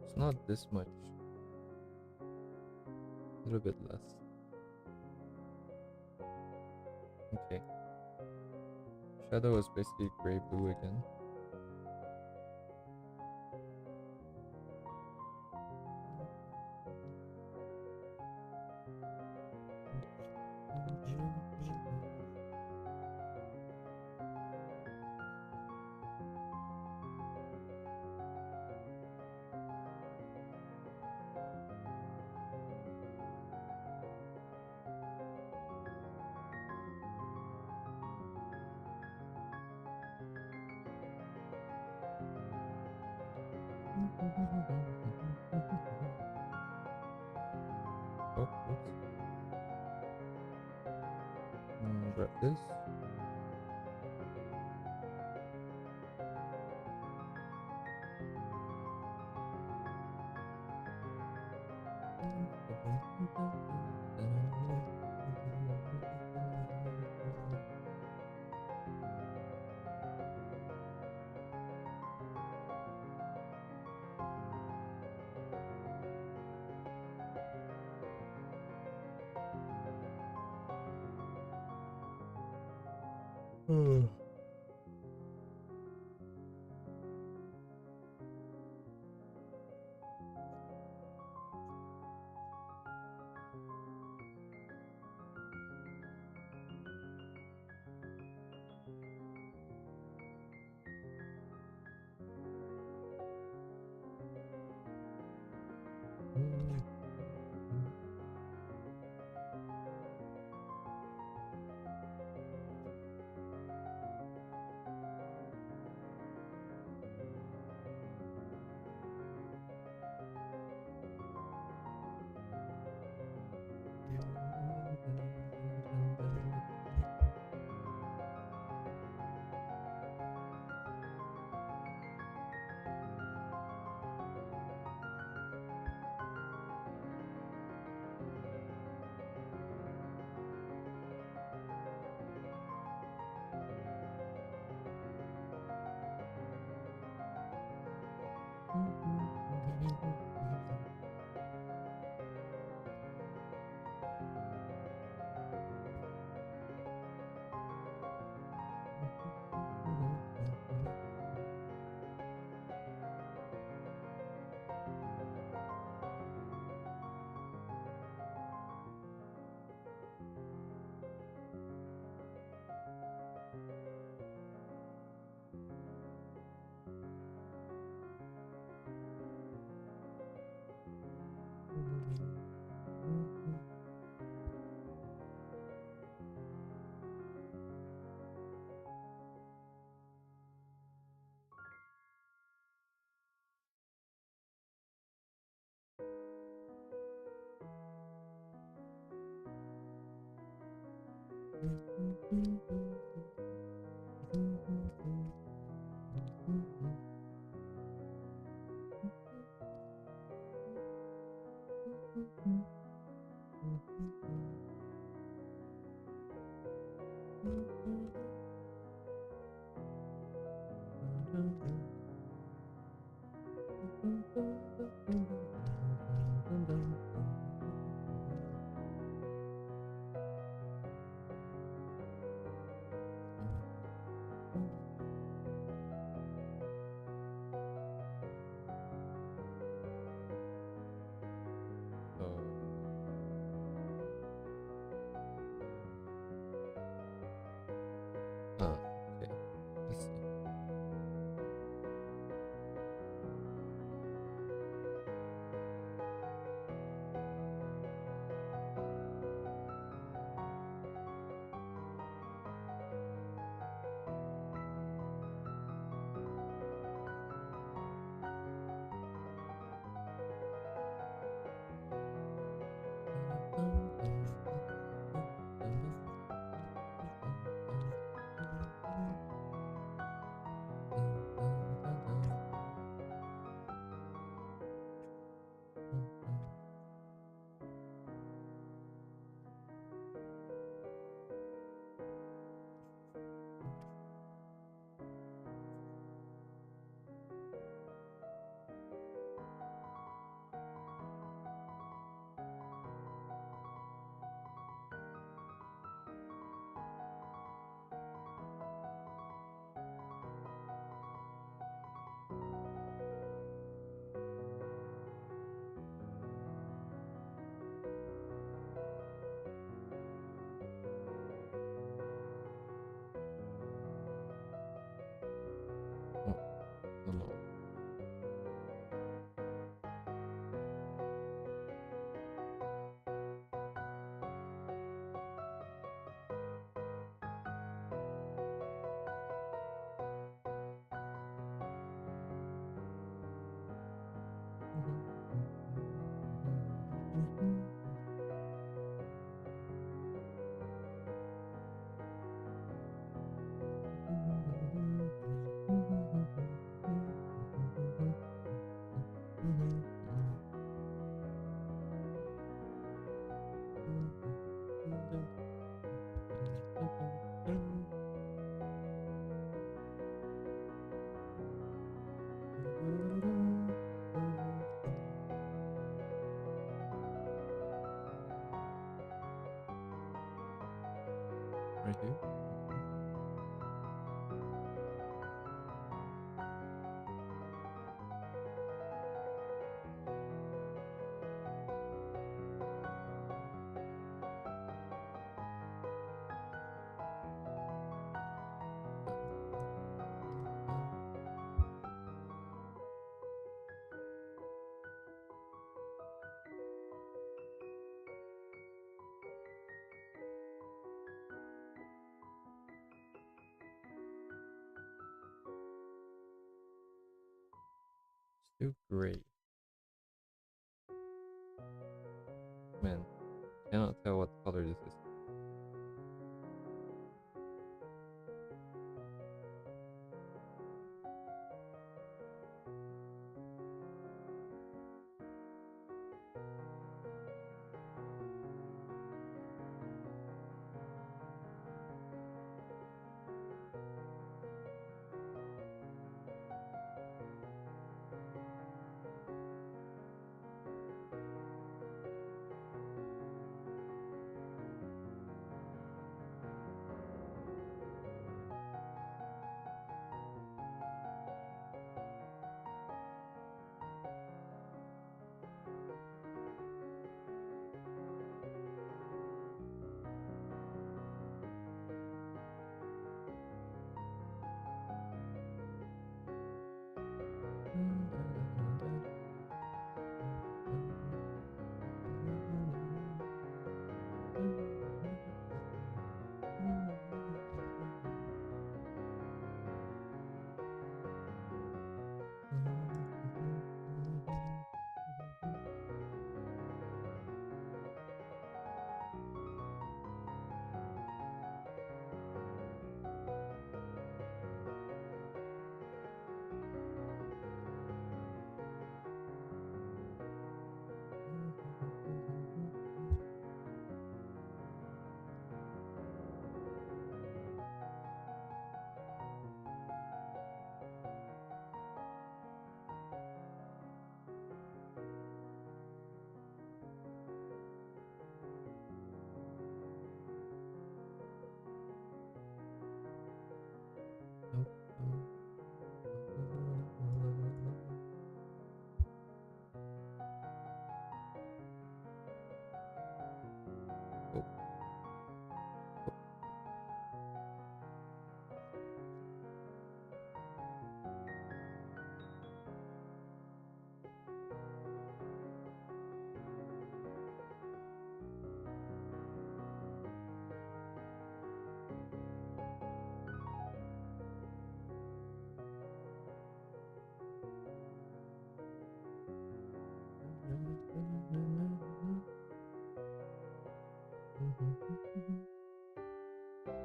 Speaker 1: It's not this much. A little bit less. Okay. Shadow is basically gray blue again. Oh, oops. Grab this. to gray. Man, cannot tell what color this is.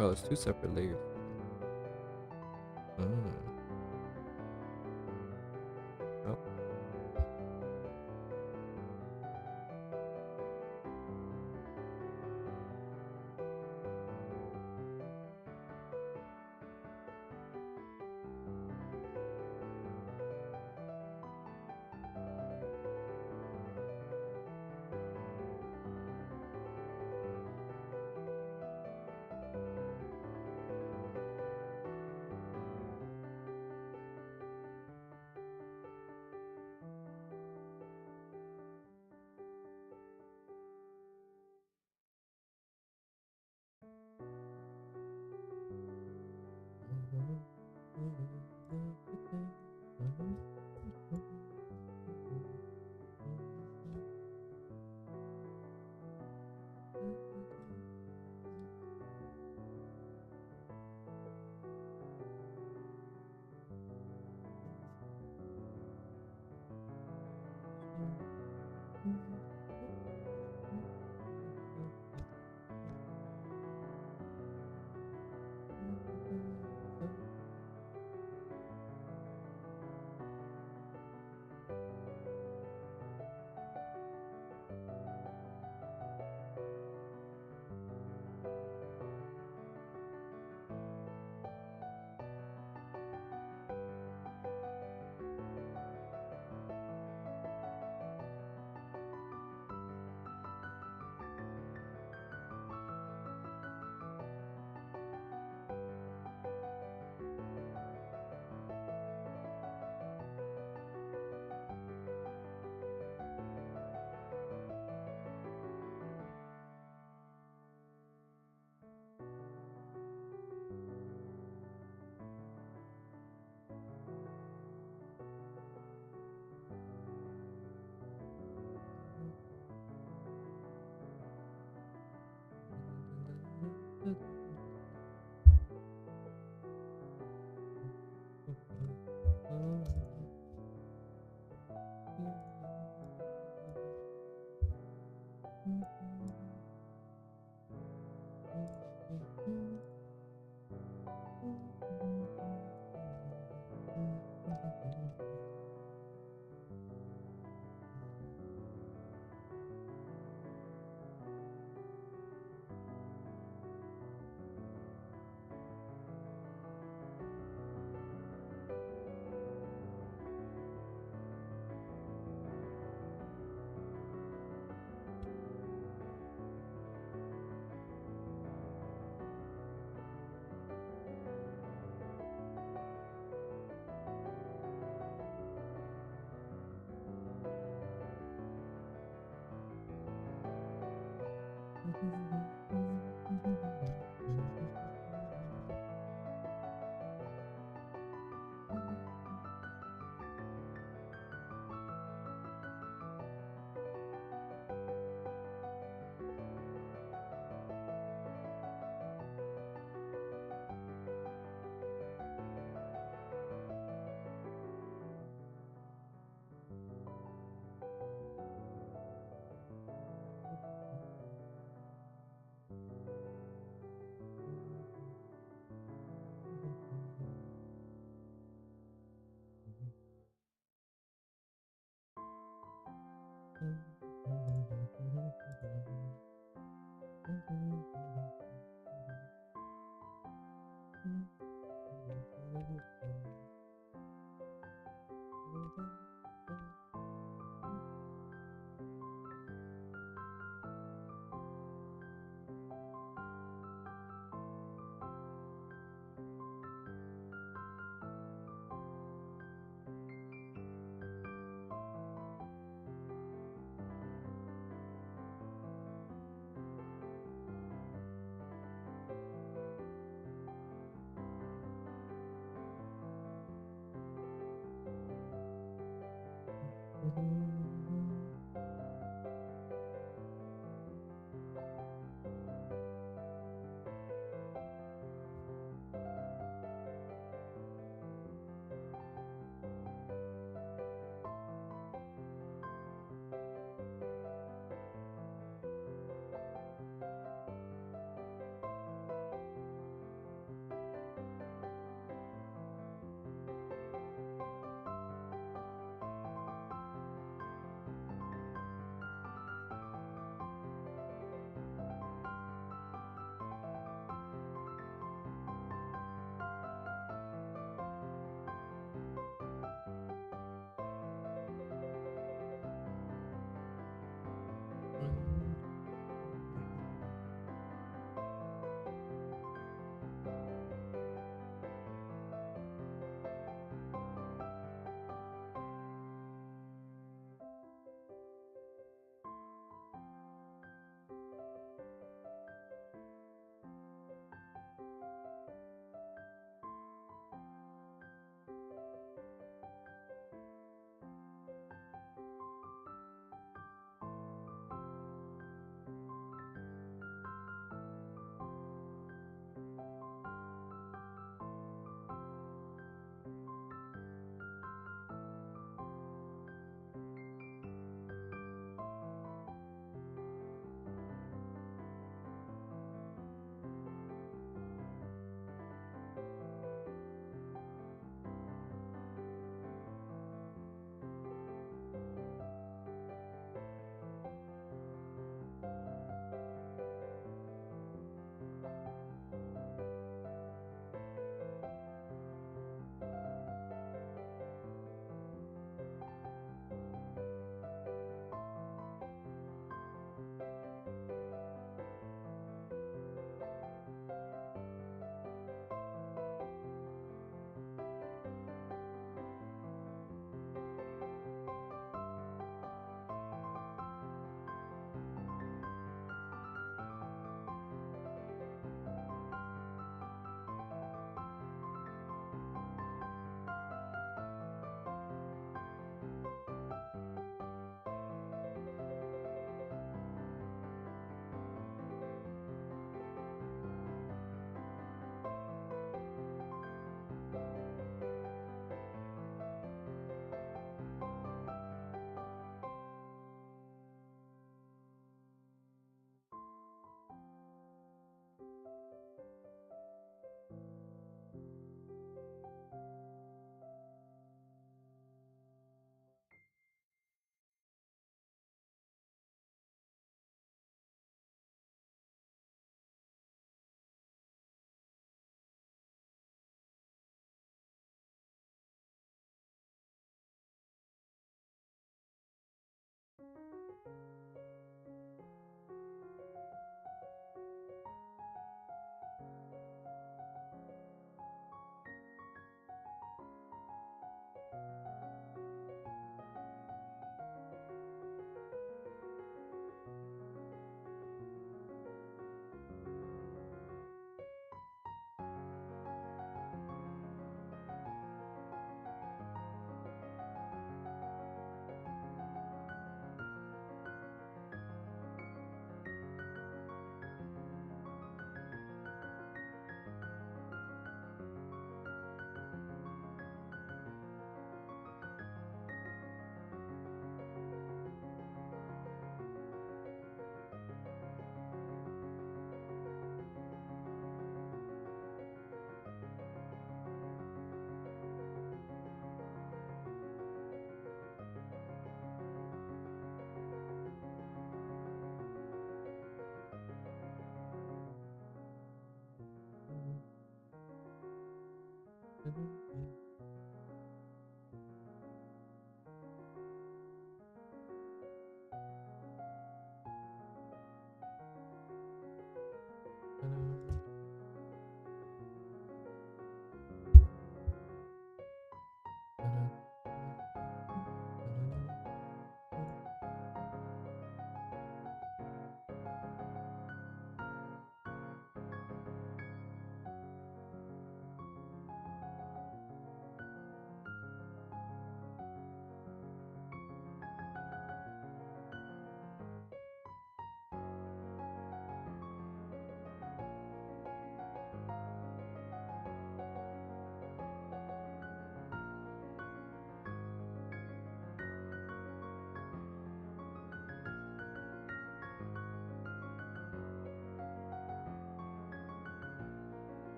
Speaker 1: Oh, it's two separate layers. Oh.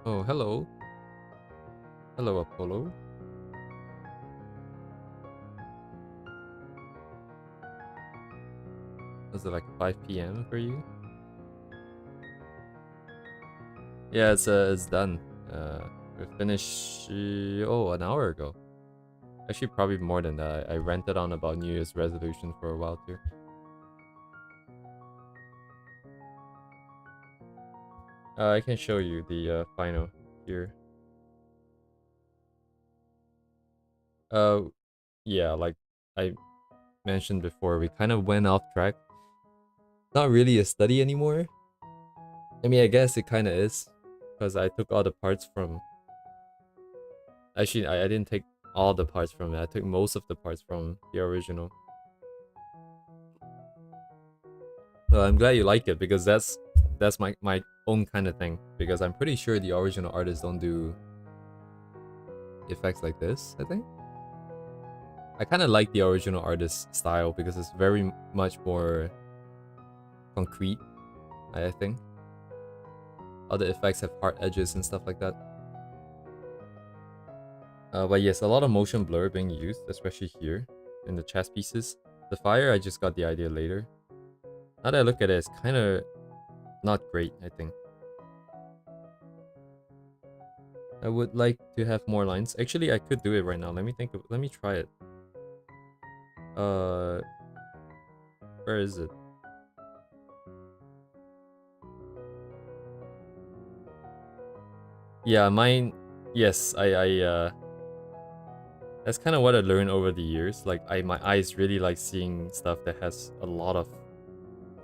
Speaker 1: Oh, hello. Hello, Apollo. Was it like 5 p.m. for you? Yeah, it's done. We finished an hour ago. Actually, probably more than that. I ranted on about New Year's resolution for a while too. I can show you the final here. Yeah, like I mentioned before, we kind of went off track. Not really a study anymore. I mean, I guess it kind of is, because I took all the parts from. Actually, I didn't take all the parts from it. I took most of the parts from the original. Well, I'm glad you like it, because that's my own kind of thing. Because I'm pretty sure the original artists don't do effects like this, I think. I kind of like the original artist style because it's very much more concrete, I think. Other effects have hard edges and stuff like that. But yes, a lot of motion blur being used, especially here in the chess pieces. The fire, I just got the idea later. Now that I look at it, it's kind of not great, I think. I would like to have more lines. Actually, I could do it right now. Let me try it. Where is it? Yeah, mine. Yes, that's kind of what I learned over the years. Like, my eyes really like seeing stuff that has a lot of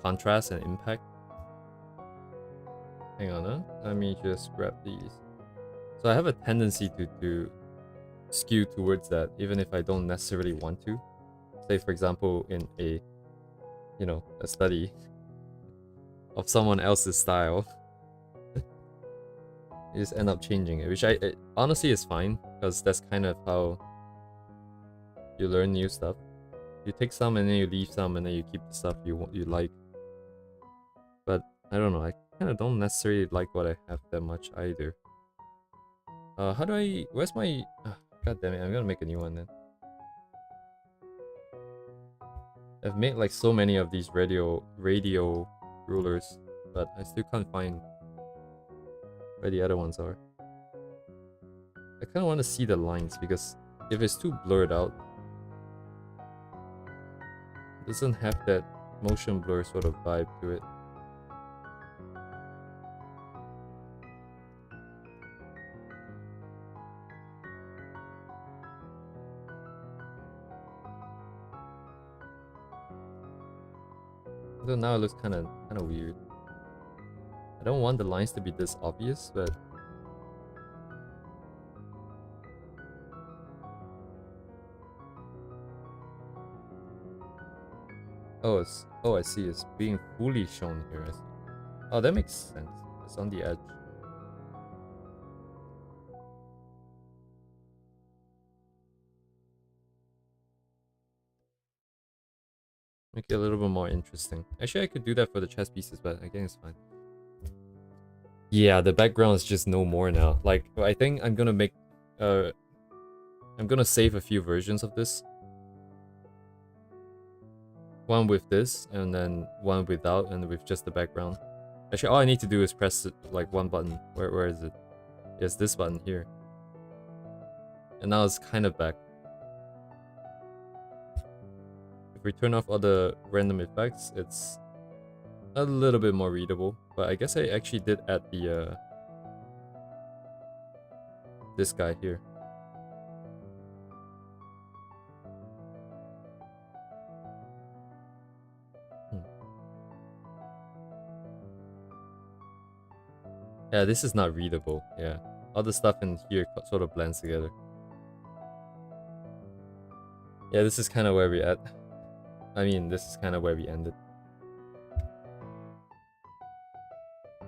Speaker 1: contrast and impact. Hang on, let me just grab these. So I have a tendency to skew towards that, even if I don't necessarily want to. Say, for example, in a, a study of someone else's style, you just end up changing it, which it honestly is fine, because that's kind of how you learn new stuff. You take some and then you leave some, and then you keep the stuff you like. But I don't know, I kind of don't necessarily like what I have that much either. How do I... Where's my... God damn it, I'm gonna make a new one then. I've made like so many of these radio rulers, but I still can't find where the other ones are. I kind of want to see the lines, because if it's too blurred out, it doesn't have that motion blur sort of vibe to it. So now it looks kind of weird. I don't want the lines to be this obvious, but oh, I see. It's being fully shown here. I see. Oh, that makes sense. It's on the edge. Make it a little bit more interesting. Actually, I could do that for the chess pieces, but I think it's fine. Yeah, the background is just no more now. Like, I think I'm gonna make... I'm gonna save a few versions of this. One with this, and then one without, and with just the background. Actually, all I need to do is press like one button. Where is it? It's this button here. And now it's kind of back. If we turn off all the random effects, it's a little bit more readable. But I guess I actually did add the this guy here. Yeah, this is not readable. Yeah, all the stuff in here sort of blends together. Yeah, this is kind of where we at. I mean, this is kind of where we ended.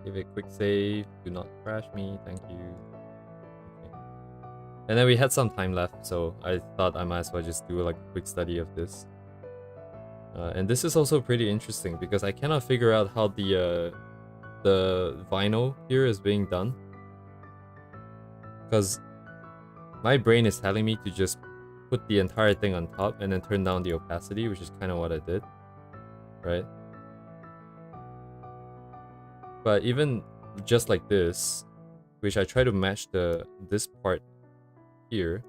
Speaker 1: Give it a quick save. Do not crash me. Thank you. Okay. And then we had some time left, so I thought I might as well just do like a quick study of this. And this is also pretty interesting because I cannot figure out how the vinyl here is being done. Because my brain is telling me to just put the entire thing on top and then turn down the opacity, which is kind of what I did, right? But even just like this, which I try to match this part here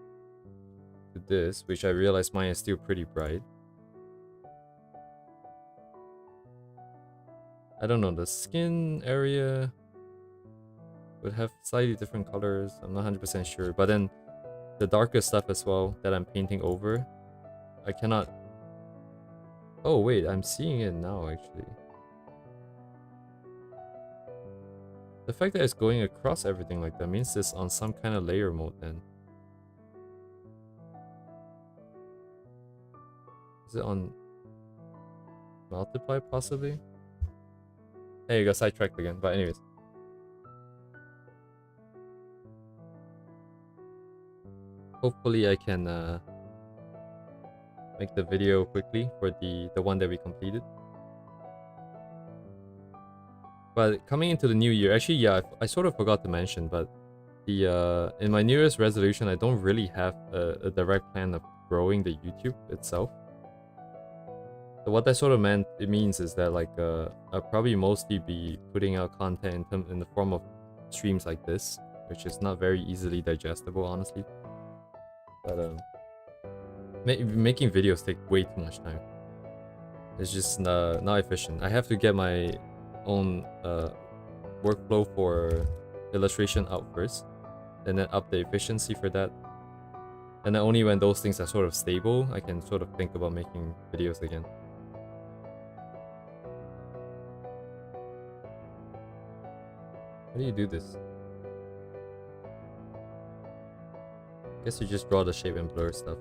Speaker 1: to this, which I realize mine is still pretty bright. I don't know, the skin area would have slightly different colors. I'm not 100% sure, but then the darker stuff as well that I'm painting over, I cannot... Oh wait, I'm seeing it now actually. The fact that it's going across everything like that means it's on some kind of layer mode then. Is it on multiply possibly? Hey, you got sidetracked again, but anyways. Hopefully I can make the video quickly for the one that we completed. But coming into the new year, actually, yeah, I sort of forgot to mention, but the in my New Year's resolution, I don't really have a direct plan of growing the YouTube itself. So what that sort of means is that like I'll probably mostly be putting out content in the form of streams like this, which is not very easily digestible, honestly. But making videos take way too much time. It's just not efficient. I have to get my own workflow for illustration out first, and then up the efficiency for that. And then only when those things are sort of stable, I can sort of think about making videos again. How do you do this? I guess you just draw the shape and blur stuff.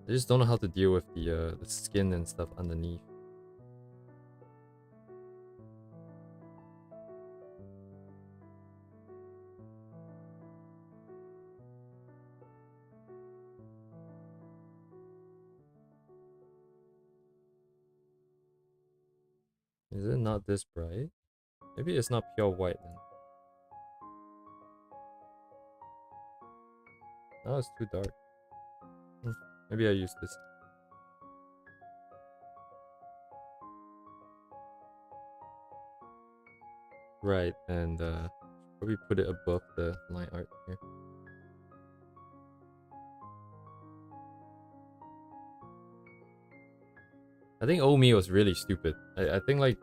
Speaker 1: I just don't know how to deal with the skin and stuff underneath. Is it not this bright? Maybe it's not pure white then. Now it's too dark. Maybe I use this. Right, and probably put it above the line art here. I think Omi was really stupid. I think like,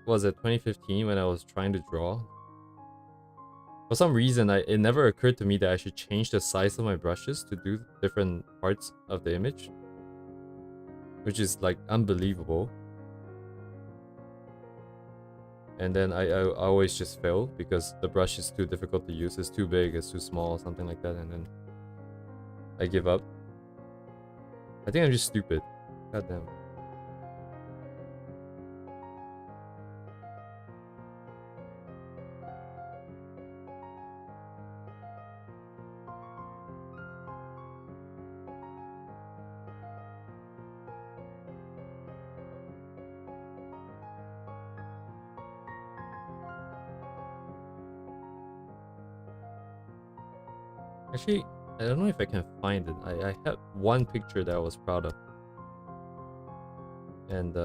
Speaker 1: was it 2015 when I was trying to draw? For some reason, it never occurred to me that I should change the size of my brushes to do different parts of the image. Which is like unbelievable. And then I always just fail because the brush is too difficult to use. It's too big, it's too small, something like that, and then I give up. I think I'm just stupid. God damn. Actually, I don't know if I can find it. I had one picture that I was proud of. And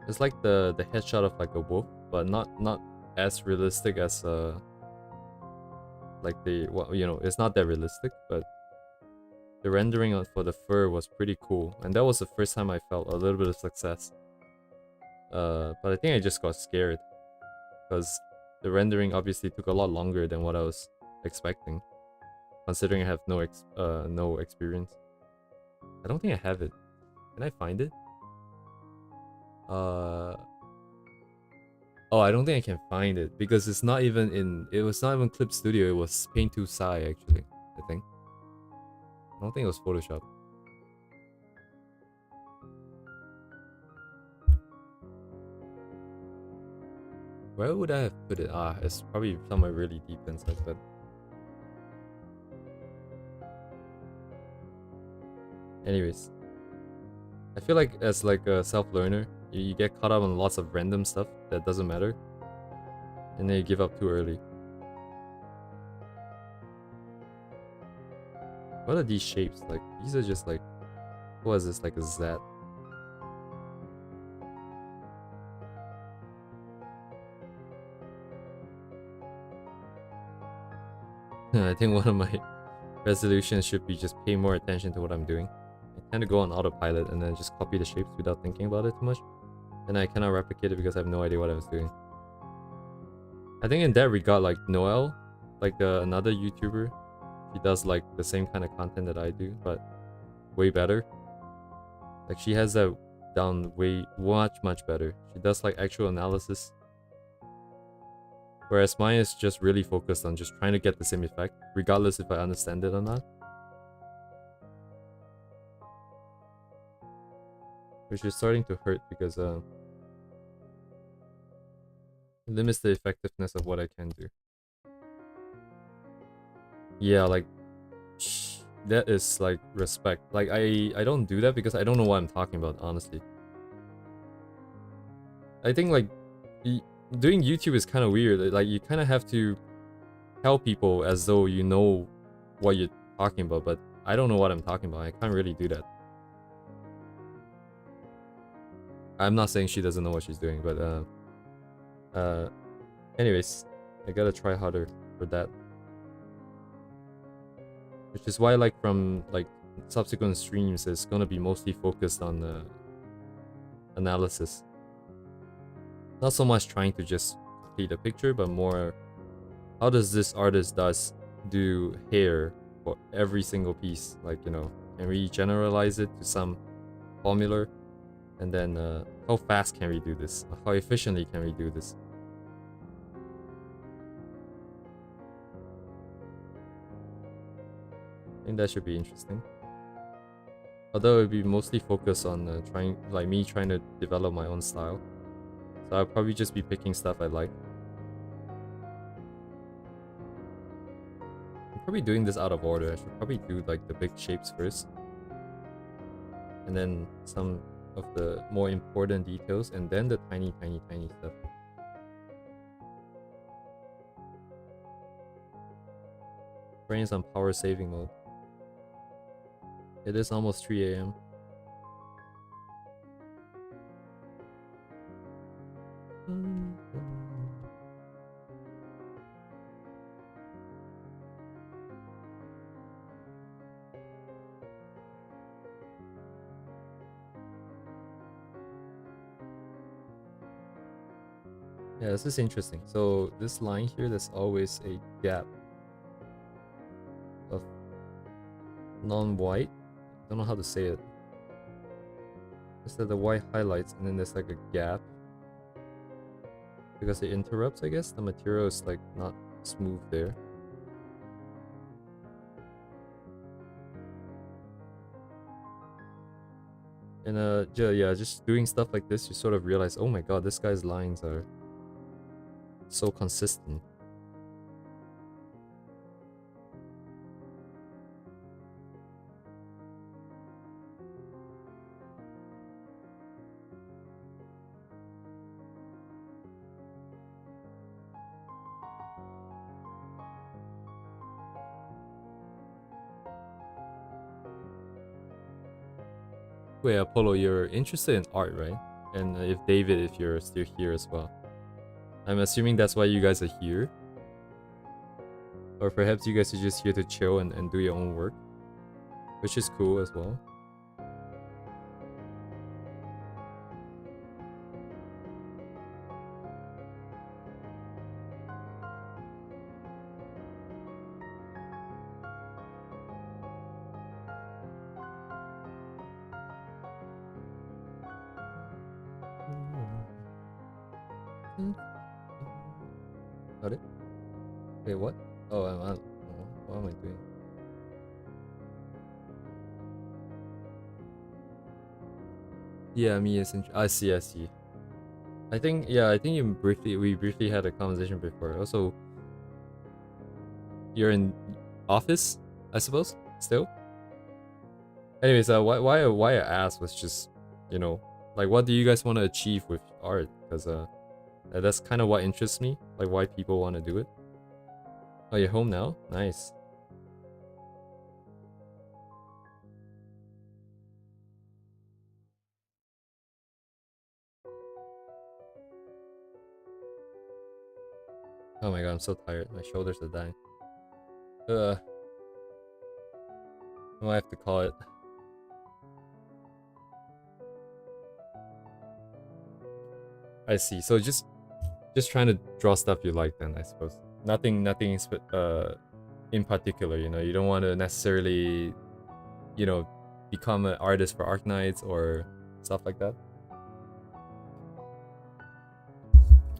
Speaker 1: it's like the headshot of like a wolf, but not as realistic as like the, well, you know, it's not that realistic, but the rendering for the fur was pretty cool. And that was the first time I felt a little bit of success. But I think I just got scared because the rendering obviously took a lot longer than what I was expecting, considering I have no experience. I don't think I have it. Can I find it? Oh, I don't think I can find it because it's not even in. It was not even Clip Studio. It was Paint 2 Sci actually. I think. I don't think it was Photoshop. Where would I have put it? Ah, it's probably somewhere really deep inside, but. Anyways, I feel like as like a self-learner, you get caught up on lots of random stuff that doesn't matter, and then you give up too early. What are these shapes? Like, these are just like, what is this, like a Z? I think one of my resolutions should be just pay more attention to what I'm doing. I tend to go on autopilot and then just copy the shapes without thinking about it too much. And I cannot replicate it because I have no idea what I was doing. I think in that regard, like Noelle, like another YouTuber, she does like the same kind of content that I do, but way better. Like she has that down way much better. She does like actual analysis. Whereas mine is just really focused on just trying to get the same effect, regardless if I understand it or not. Which is starting to hurt because it limits the effectiveness of what I can do. Yeah, like that is like respect. Like I don't do that because I don't know what I'm talking about, honestly. I think like doing YouTube is kind of weird. Like you kind of have to tell people as though you know what you're talking about, but I don't know what I'm talking about. I can't really do that. I'm not saying she doesn't know what she's doing, but anyways, I gotta try harder for that. Which is why, like, from like subsequent streams, it's gonna be mostly focused on analysis. Not so much trying to just complete a picture, but more how does this artist do hair for every single piece? Like, you know, can we generalize it to some formula? And then how fast can we do this? How efficiently can we do this? I think that should be interesting. Although it would be mostly focused on trying to develop my own style. So I'll probably just be picking stuff I like. I'm probably doing this out of order. I should probably do like the big shapes first. And then some of the more important details, and then the tiny stuff. Brain's on power saving mode. It is almost 3 AM. Yeah, this is interesting. So this line here, there's always a gap of non-white. I don't know how to say it. Just that the white highlights, and then there's like a gap because it interrupts, I guess. The material is like not smooth there. And yeah, just doing stuff like this, you sort of realize, oh my god, this guy's lines are so consistent. Wait, Apollo, you're interested in art, right? And if David, if you're still here as well. I'm assuming that's why you guys are here. Or perhaps you guys are just here to chill and do your own work. Which is cool as well. Got it? Wait, what? Oh, I'm on. What am I doing? Yeah, me is I see. I think we briefly had a conversation before. Also, you're in office, I suppose, still. Anyways, why I asked was just, you know, like, what do you guys want to achieve with art? Because that's kind of what interests me, like why people want to do it. Oh, you're home now? Nice. Oh my god, I'm so tired. My shoulders are dying. I might have to call it. I see. So just trying to draw stuff you like then, I suppose. Nothing in particular, you know. You don't want to necessarily, you know, become an artist for Arknights or stuff like that.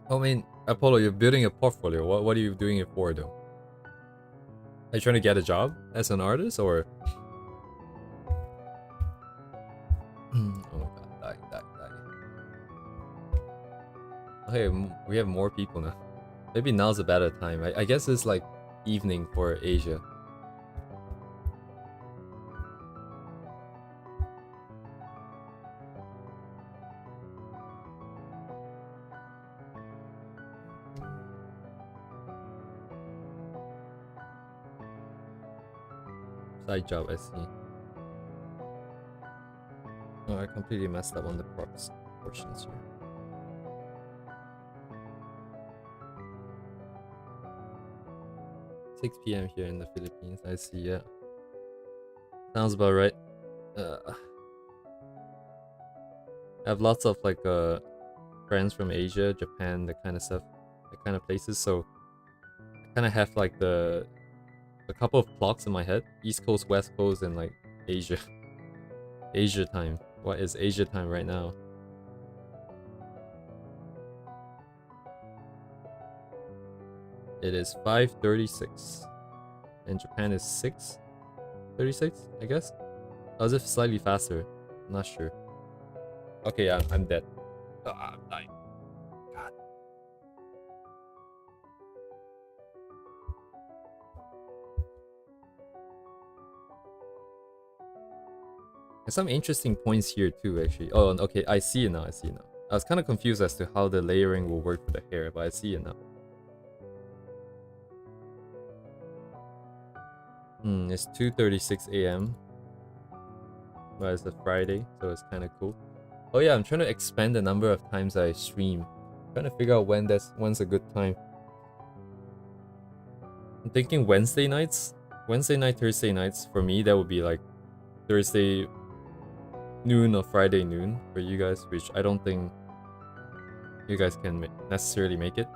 Speaker 1: I mean, Apollo, you're building a portfolio. What are you doing it for, though? Are you trying to get a job as an artist, or? Oh my god, die. Okay, we have more people now. Maybe now's a better time. I guess it's like evening for Asia. Side job, I see. Oh, I completely messed up on the portions here. (6 p.m. here in the Philippines. I see, yeah. Sounds about right. I have lots of like friends from Asia, Japan, that kind of stuff, that kind of places. So I kind of have like a couple of clocks in my head: East Coast, West Coast, and like Asia. Asia time. What is Asia time right now? It is 5:36, and Japan is 6:36, I guess. Or is it slightly faster? I'm not sure. Okay, yeah, I'm dead. I'm dying. God. There's some interesting points here too, actually. Oh, okay, I see it now. I see it now. I was kind of confused as to how the layering will work for the hair, but I see it now. It's 2:36 a.m. But it's a Friday, so it's kind of cool. Oh yeah, I'm trying to expand the number of times I stream. I'm trying to figure out when's a good time. I'm thinking Wednesday nights. Wednesday night, Thursday nights. For me, that would be like Thursday noon or Friday noon for you guys, which I don't think you guys can necessarily make it.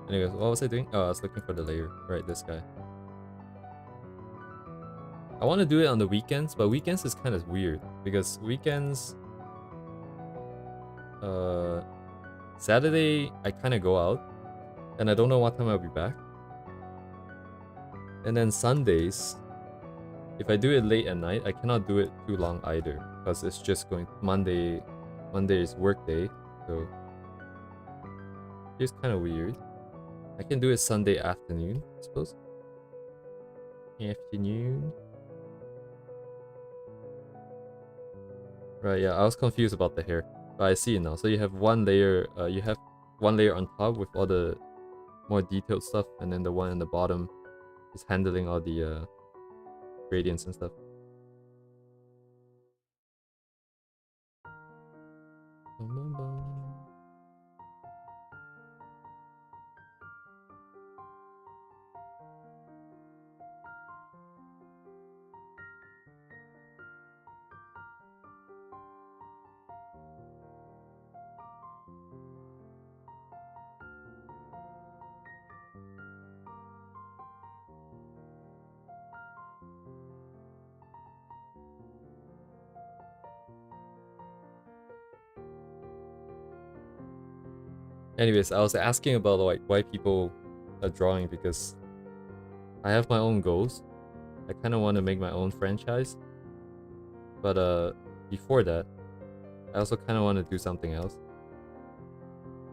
Speaker 1: Anyways, what was I doing? Oh, I was looking for the layer. Right, this guy. I want to do it on the weekends, but weekends is kind of weird because weekends, Saturday I kind of go out, and I don't know what time I'll be back. And then Sundays, if I do it late at night, I cannot do it too long either because it's just going Monday. Monday is work day, so it's kind of weird. I can do it Sunday afternoon, I suppose. Afternoon. Right, yeah, I was confused about the hair, but I see it now. So you have one layer, on top with all the more detailed stuff, and then the one on the bottom is handling all the gradients and stuff. Anyways, I was asking about like why people are drawing, because I have my own goals. I kind of want to make my own franchise, but before that, I also kind of want to do something else.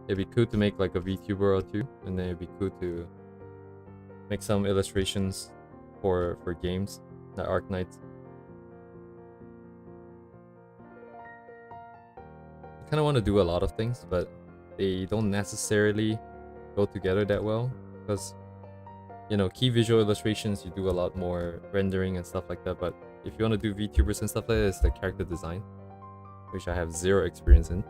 Speaker 1: It'd be cool to make like a VTuber or two, and then it'd be cool to make some illustrations for games, like Arknights. I kind of want to do a lot of things, but they don't necessarily go together that well, because you know, key visual illustrations, you do a lot more rendering and stuff like that, but if you want to do VTubers and stuff like that, it's the character design, which I have zero experience in.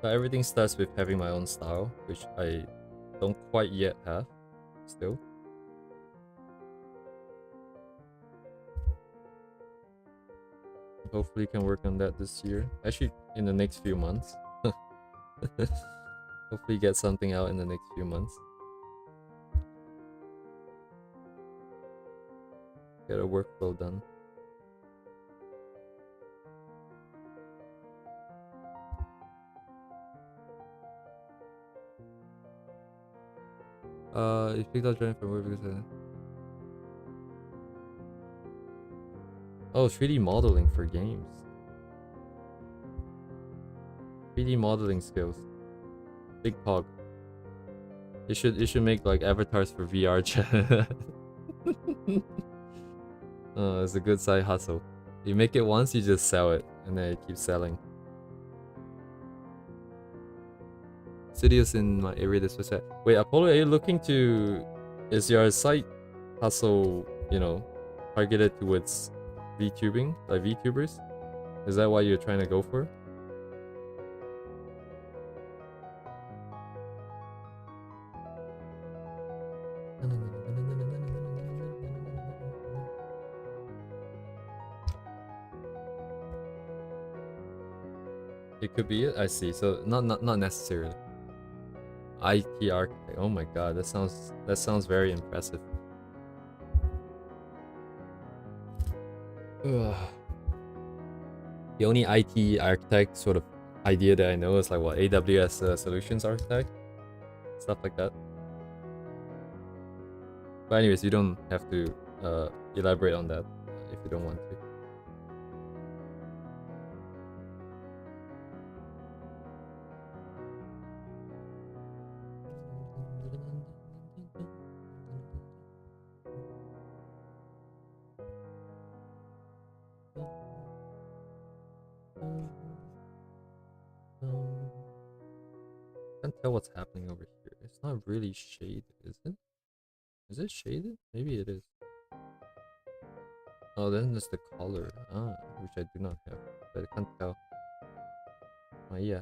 Speaker 1: But everything starts with having my own style, which I don't quite yet have, still. Hopefully can work on that this year. Actually, in the next few months. Hopefully get something out in the next few months. Get a workflow done. You picked up drawing from where because oh, 3D modeling for games. 3D modeling skills. Big pog. You should make like avatars for VR chat. It's a good side hustle. You make it once, you just sell it, and then it keeps selling. Studios in my area this was at. Wait, Apollo, are you looking to... Is your site hustle, you know, targeted towards VTubing, like VTubers? Is that what you're trying to go for? It could be it. I see. So not necessarily. IT architect. Oh my god, that sounds very impressive. Ugh. The only IT architect sort of idea that I know is like what, AWS solutions architect, stuff like that. But anyways, you don't have to elaborate on that if you don't want to. Can't tell what's happening over here. It's not really shaded, is it? Is it shaded? Maybe it is. Oh, then there's the color, which I do not have, but I can't tell. Oh yeah.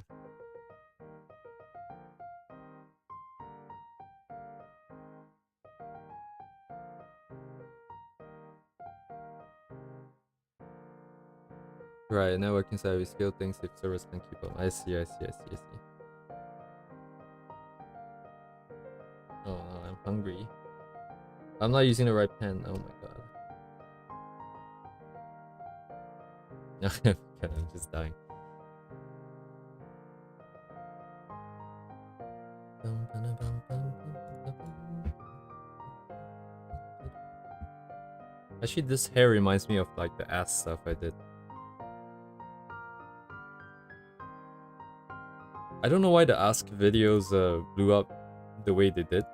Speaker 1: Right, networking side we scale things if servers can keep up. I see. Oh no, I'm hungry. I'm not using the right pen. Oh my god. I'm just dying. Actually, this hair reminds me of like the ass stuff I did. I don't know why the Ask videos blew up the way they did.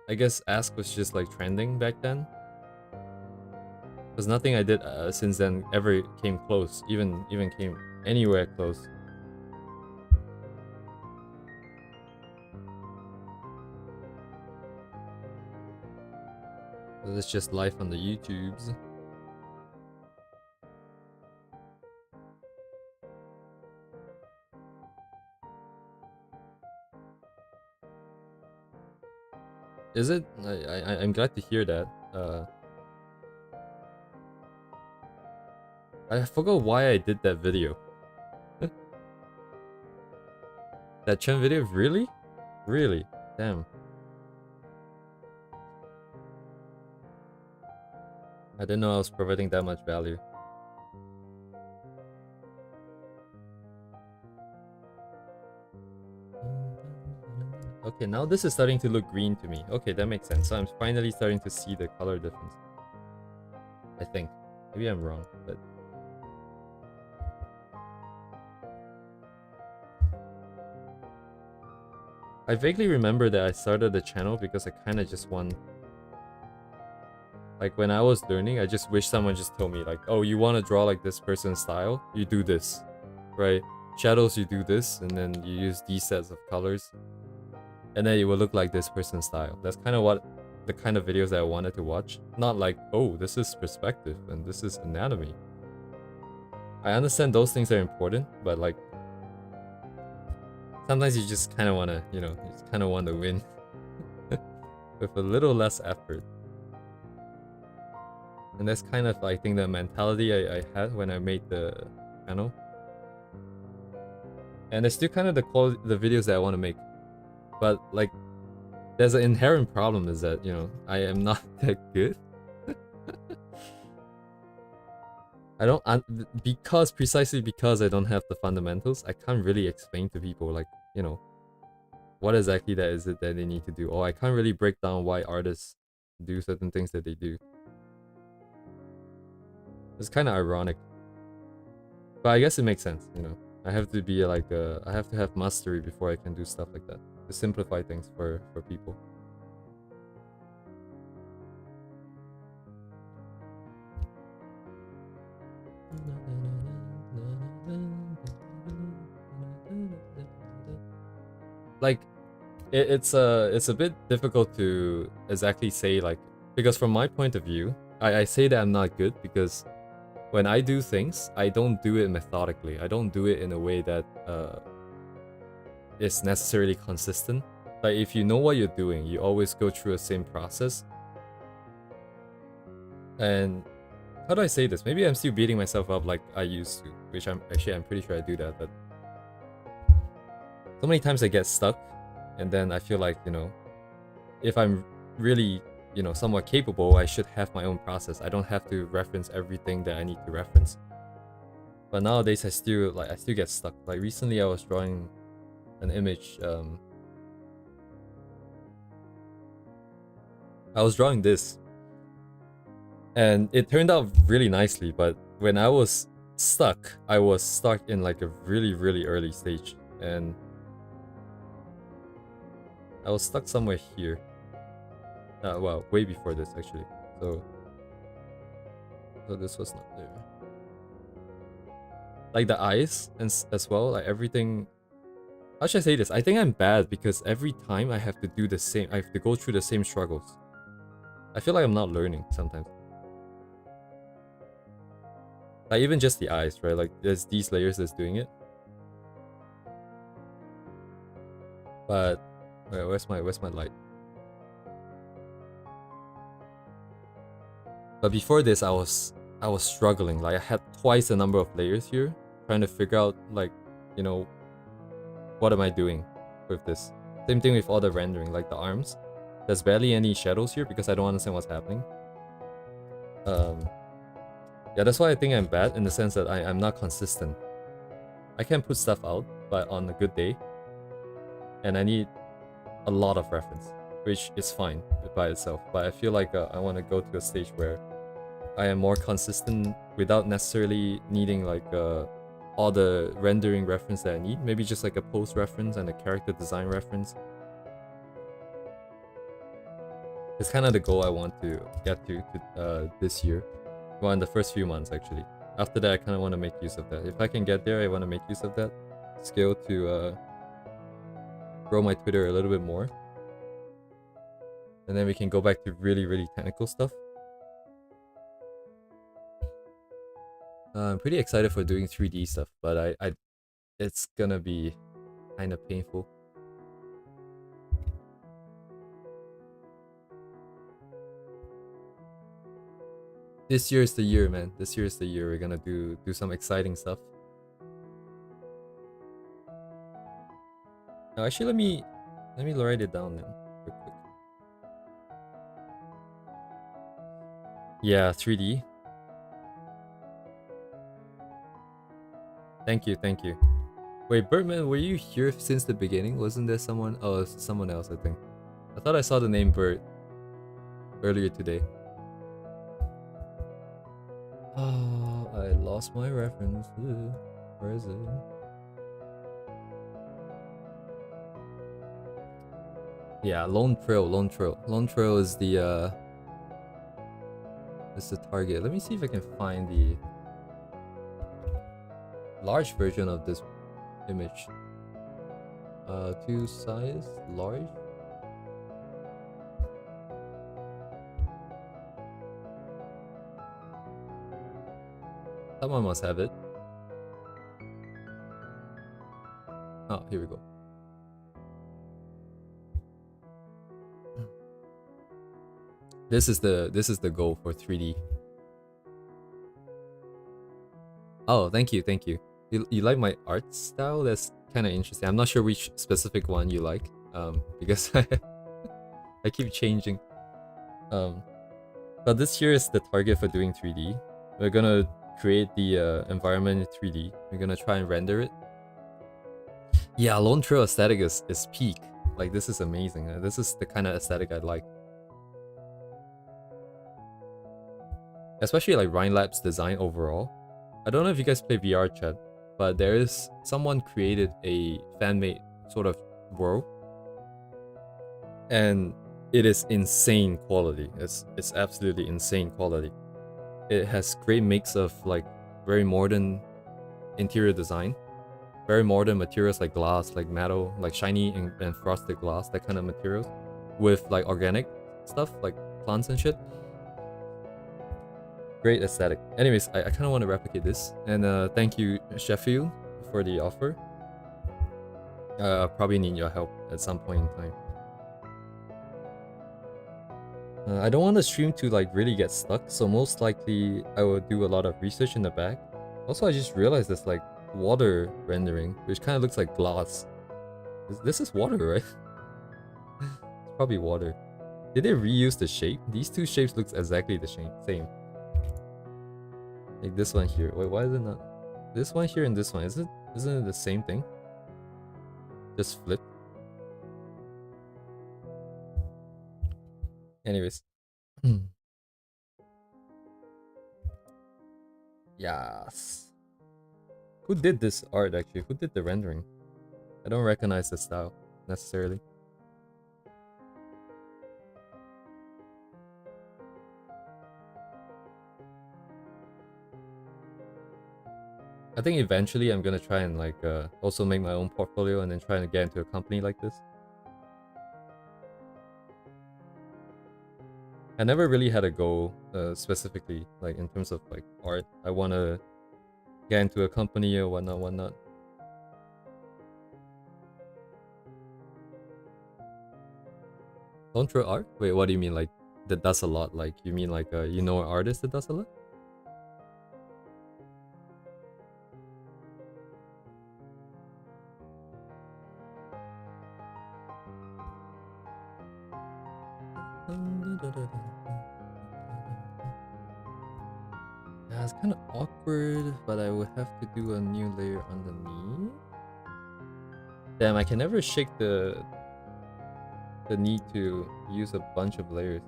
Speaker 1: I guess Ask was just like trending back then. Because nothing I did since then ever came close, even came anywhere close. So it's just life on the YouTubes. Is it? I'm glad to hear that. I forgot why I did that video. That Chen video? Really? Really? Damn. I didn't know I was providing that much value. Okay, now this is starting to look green to me. Okay, that makes sense. So I'm finally starting to see the color difference. I think. Maybe I'm wrong, but... I vaguely remember that I started the channel because I kind of just want... Like, when I was learning, I just wish someone just told me, like, oh, you want to draw like this person's style? You do this, right? Shadows, you do this, and then you use these sets of colors. And then it will look like this person's style. That's kind of what... the kind of videos that I wanted to watch. Not like, oh, this is perspective, and this is anatomy. I understand those things are important, but like... sometimes you just kind of want to, you know, you just kind of want to win. With a little less effort. And that's kind of, I think, the mentality I had when I made the channel. And it's still kind of the quality, the videos that I want to make. But like, there's an inherent problem is that, you know, I am not that good. Precisely because I don't have the fundamentals, I can't really explain to people like, you know, what exactly that is it that they need to do. Or I can't really break down why artists do certain things that they do. It's kind of ironic. But I guess it makes sense, you know. I have to be like, I have to have mastery before I can do stuff like that. To simplify things for people. like it's a bit difficult to exactly say, like, because from my point of view, I say that I'm not good because when I do things, I don't do it methodically. I don't do it in a way that is necessarily consistent. Like, if you know what you're doing, you always go through the same process. And how do I say this? Maybe I'm still beating myself up like I used to, which I'm pretty sure I do that, but so many times I get stuck, and then I feel like, you know, if I'm really, you know, somewhat capable, I should have my own process. I don't have to reference everything that I need to reference. But nowadays I still get stuck. Like recently I was drawing an image, I was drawing this and it turned out really nicely, but when I was stuck in like a really early stage, and I was stuck somewhere here. Well, way before this actually. So this was not there. Like the eyes and as well, like everything. How should I say this? I think I'm bad because every time I have to do the same, I have to go through the same struggles. I feel like I'm not learning sometimes. Like even just the eyes, right? Like there's these layers that's doing it. But wait, where's my light? But before this, I was struggling. Like I had twice the number of layers here, trying to figure out, like, you know, what am I doing with this? Same thing with all the rendering, like the arms. There's barely any shadows here because I don't understand what's happening. Yeah, that's why I think I'm bad in the sense that I'm not consistent. I can put stuff out, but on a good day, and I need a lot of reference, which is fine by itself. But I feel like I want to go to a stage where I am more consistent without necessarily needing like all the rendering reference that I need. Maybe just like a pose reference and a character design reference. It's kind of the goal I want to get to this year. Well, in the first few months actually. After that, I kind of want to make use of that. If I can get there, I want to make use of that skill to grow my Twitter a little bit more. And then we can go back to really technical stuff. I'm pretty excited for doing 3D stuff, but it's gonna be kind of painful. This year is the year, man. This year is the year. We're gonna do some exciting stuff. Now, actually, let me write it down then, real quick. Yeah, 3D. Thank you. Wait, Birdman, were you here since the beginning? Wasn't there someone? Oh, someone else, I think. I thought I saw the name Bird earlier today. Oh, I lost my reference. Where is it? Yeah, Lone Trail is the target. Let me see if I can find the large version of this image. To size large. Someone must have it. Oh, here we go. This is the goal for 3D. Oh, thank you. You like my art style? That's kind of interesting. I'm not sure which specific one you like, because I keep changing. But this year is the target for doing 3D. We're gonna create the environment in 3D. We're gonna try and render it. Yeah, Lone Trail aesthetic is peak. Like, this is amazing. This is the kind of aesthetic I like. Especially like Rhinelab's design overall. I don't know if you guys play VR chat, but there is someone created a fan-made sort of world, and it is insane quality. It's absolutely insane quality. It has great mix of like very modern interior design, very modern materials like glass, like metal, like shiny and frosted glass, that kind of materials, with like organic stuff like plants and shit. Great aesthetic. Anyways, I kind of want to replicate this, and thank you Sheffield for the offer. Probably need your help at some point in time. I don't want the stream to like really get stuck, so most likely I will do a lot of research in the back. Also, I just realized there's like water rendering, which kind of looks like glass. This is water, right? It's probably water. Did they reuse the shape? These two shapes looks exactly the same. Like this one here. Wait, why is it not? This one here and this one, isn't it the same thing? Just flip. Anyways. Yes. Who did this art actually? Who did the rendering? I don't recognize the style necessarily. I think eventually I'm gonna try and like also make my own portfolio and then try and get into a company like this. I never really had a goal specifically like in terms of like art. I wanna get into a company or whatnot. Don't throw art? Wait, what do you mean like that does a lot? Like you mean like you know an artist that does a lot? Yeah, it's kind of awkward, but I would have to do a new layer underneath. Damn, I can never shake the need to use a bunch of layers,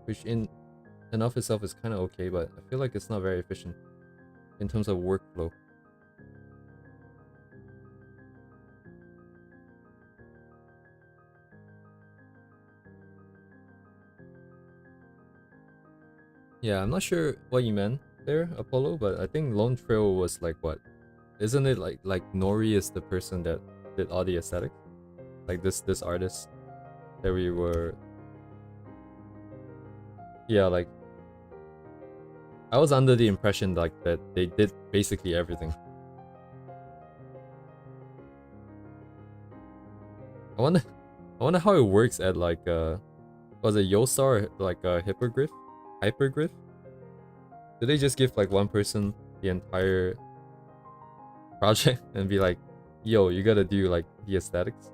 Speaker 1: which in and of itself is kind of okay, but I feel like it's not very efficient in terms of workflow. Yeah, I'm not sure what you meant there, Apollo, but I think Lone Trail was like what? Isn't it like Nori is the person that did all the aesthetics? Like this artist that we were... Yeah, like I was under the impression like that they did basically everything. I wonder how it works at like was it Yostar or like a Hyperglyph? Do they just give like one person the entire project and be like, yo, you gotta do like the aesthetics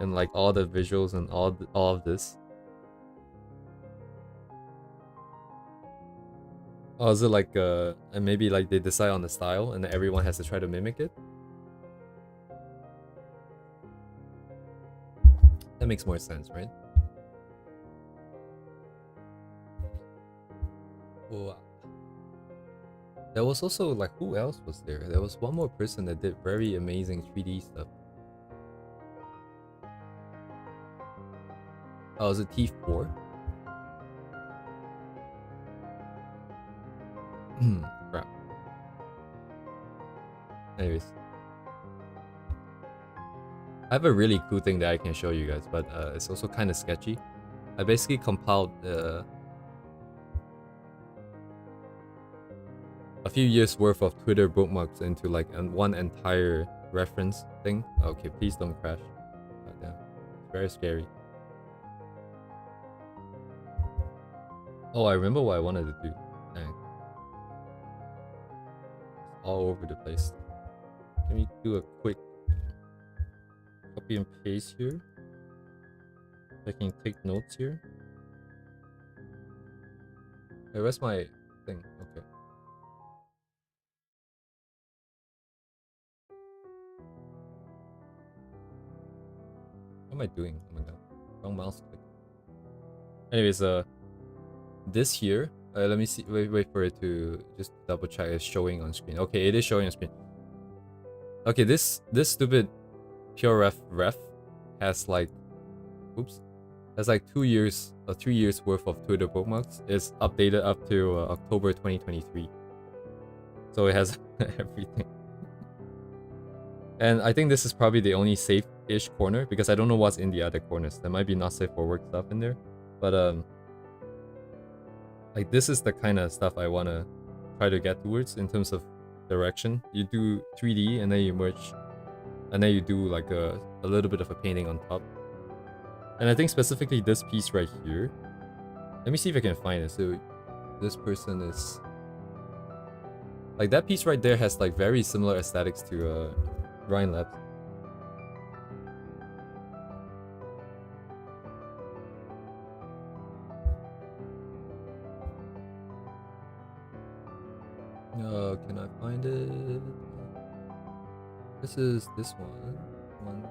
Speaker 1: and like all the visuals and all of this? Or is it like and maybe like they decide on the style and then everyone has to try to mimic it? That makes more sense, right? Wow. There was also like, who else was there? There was one more person that did very amazing 3D stuff. Oh, was it T4? Crap. Anyways. I have a really cool thing that I can show you guys, but it's also kind of sketchy. I basically compiled a few years worth of Twitter bookmarks into like one entire reference thing. Okay, please don't crash. Oh, damn. It's very scary. Oh, I remember what I wanted to do. Dang. It's all over the place. Let me do a quick copy and paste here. I can take notes here. Hey, where's my thing? Okay. What am I doing? Oh my god. Wrong mouse click. Anyways, this here, let me see. Wait for it to just double check. It's showing on screen. Okay, it is showing on screen. Okay, this stupid pure ref has like, oops, has like 2 years or 3 years worth of Twitter bookmarks. It's updated up to October 2023. So it has everything. And I think this is probably the only safe-ish corner because I don't know what's in the other corners. There might be not safe for work stuff in there. But like this is the kind of stuff I want to try to get towards in terms of direction. You do 3D and then you merge, and then you do like a little bit of a painting on top. And I think specifically this piece right here. Let me see if I can find it. So this person is like that piece right there has like very similar aesthetics to Ryan Labs. Can I find it? This is this one. 1,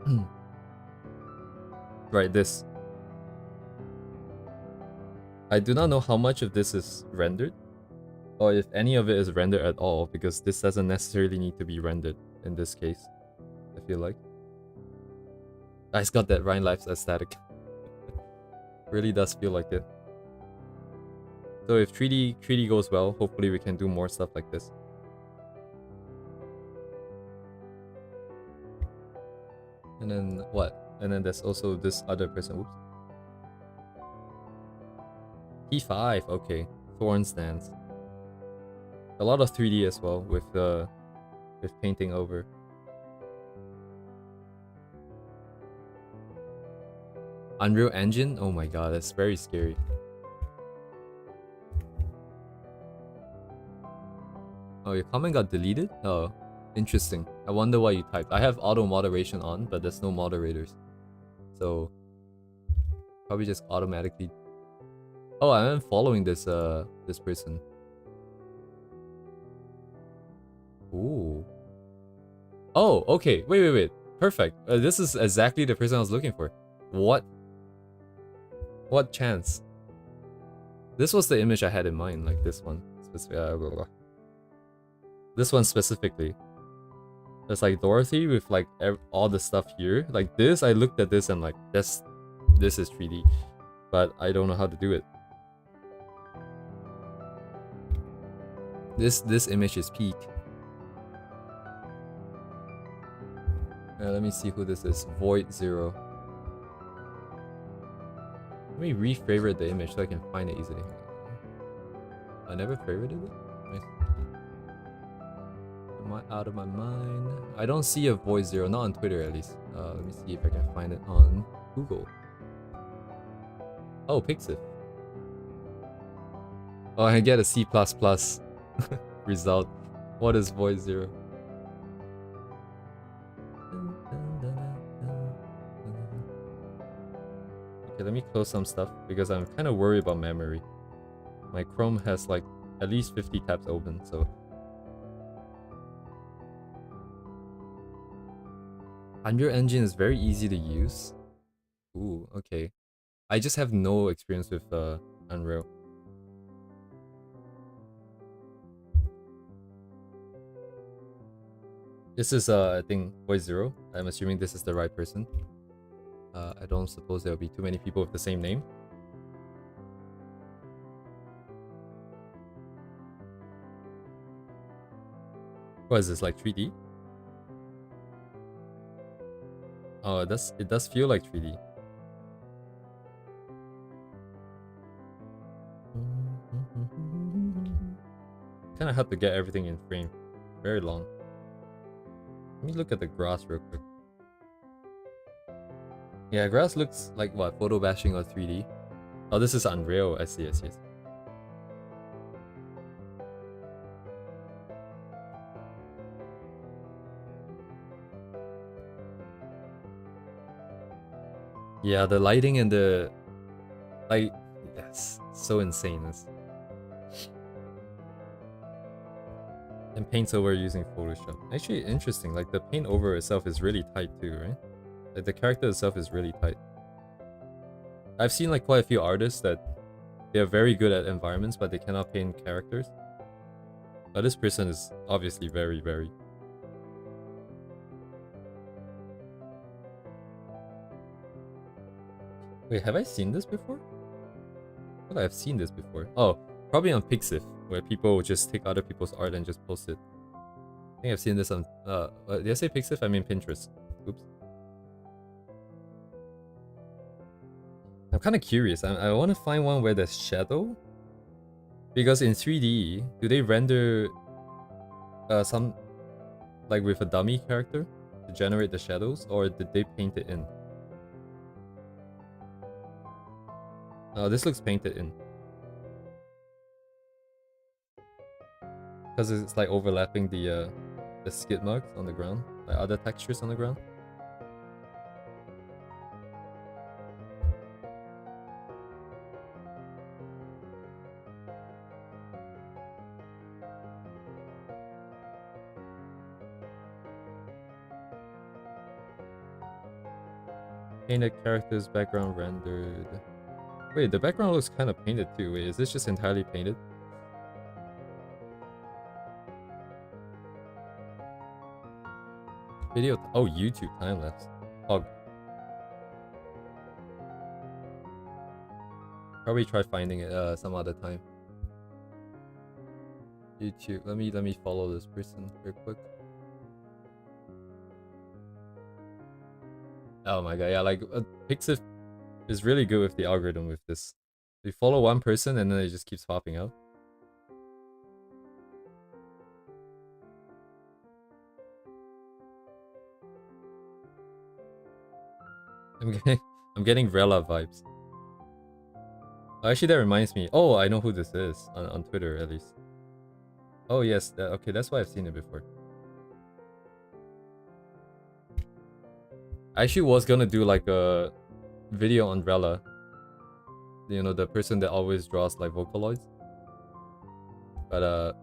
Speaker 1: 2, 3. Right, this. I do not know how much of this is rendered, or if any of it is rendered at all, because this doesn't necessarily need to be rendered in this case, I feel like. It's got that Ryan Labs aesthetic. Really does feel like it. So if 3D goes well, hopefully we can do more stuff like this. And then what? And then there's also this other person. Oops. P5, okay. Thorn stands. A lot of 3D as well with painting over. Unreal Engine? Oh my god, that's very scary. Oh, your comment got deleted? Oh, interesting. I wonder why you typed. I have auto moderation on, but there's no moderators. So, probably just automatically. Oh, I am following this this person. Ooh. Oh, okay. Wait. Perfect. This is exactly the person I was looking for. What? What chance? This was the image I had in mind, like this one. This one specifically. It's like Dorothy with like all the stuff here. Like this, I looked at this and like, this is 3D. But I don't know how to do it. This image is peak. Let me see who this is. Void Zero. Let me re-favorite the image so I can find it easily. I never favorited it? Am I out of my mind? I don't see a Void Zero, not on Twitter at least. Let me see if I can find it on Google. Oh, Pixif. Oh, I get a C++ result. What is Void Zero? Okay, let me close some stuff because I'm kind of worried about memory. My Chrome has like at least 50 tabs open, so. Unreal Engine is very easy to use. Ooh, okay. I just have no experience with Unreal. This is I think Void Zero. I'm assuming this is the right person. I don't suppose there will be too many people with the same name. What is this, like 3D? Oh, it does feel like 3D. Kind of hard to get everything in frame. Very long. Let me look at the grass real quick. Yeah, grass looks like what? Photo bashing or 3D? Oh, this is Unreal. I see. Yeah, the lighting and the like, yes, so insane. And paints over using Photoshop. Actually, interesting. Like the paint over itself is really tight too, right? Like the character itself is really tight. I've seen like quite a few artists that they're very good at environments, but they cannot paint characters. But this person is obviously very. Wait, have I seen this before? I feel like I've seen this before. Oh, probably on Pixif. where people will just take other people's art and just post it. I think I've seen this on did I say Pixiv? I mean Pinterest. Oops. I'm kind of curious. I want to find one where there's shadow, because in 3D, do they render some like with a dummy character to generate the shadows, or did they paint it in? Oh, this looks painted in. Because it's like overlapping the skid marks on the ground, like other textures on the ground. Painted characters, background rendered. Wait, the background looks kind of painted too. Wait, is this just entirely painted? Video. Oh, YouTube time lapse. Oh. Probably try finding it some other time. YouTube. Let me follow this person real quick. Oh my god, yeah, like Pixiv is really good with the algorithm with this. You follow one person and then it just keeps popping up. I'm getting Rella vibes. Actually, that reminds me. Oh, I know who this is on Twitter at least. Oh yes, okay, that's why I've seen it before. I actually was gonna do like a video on Rella. You know, the person that always draws like Vocaloids. But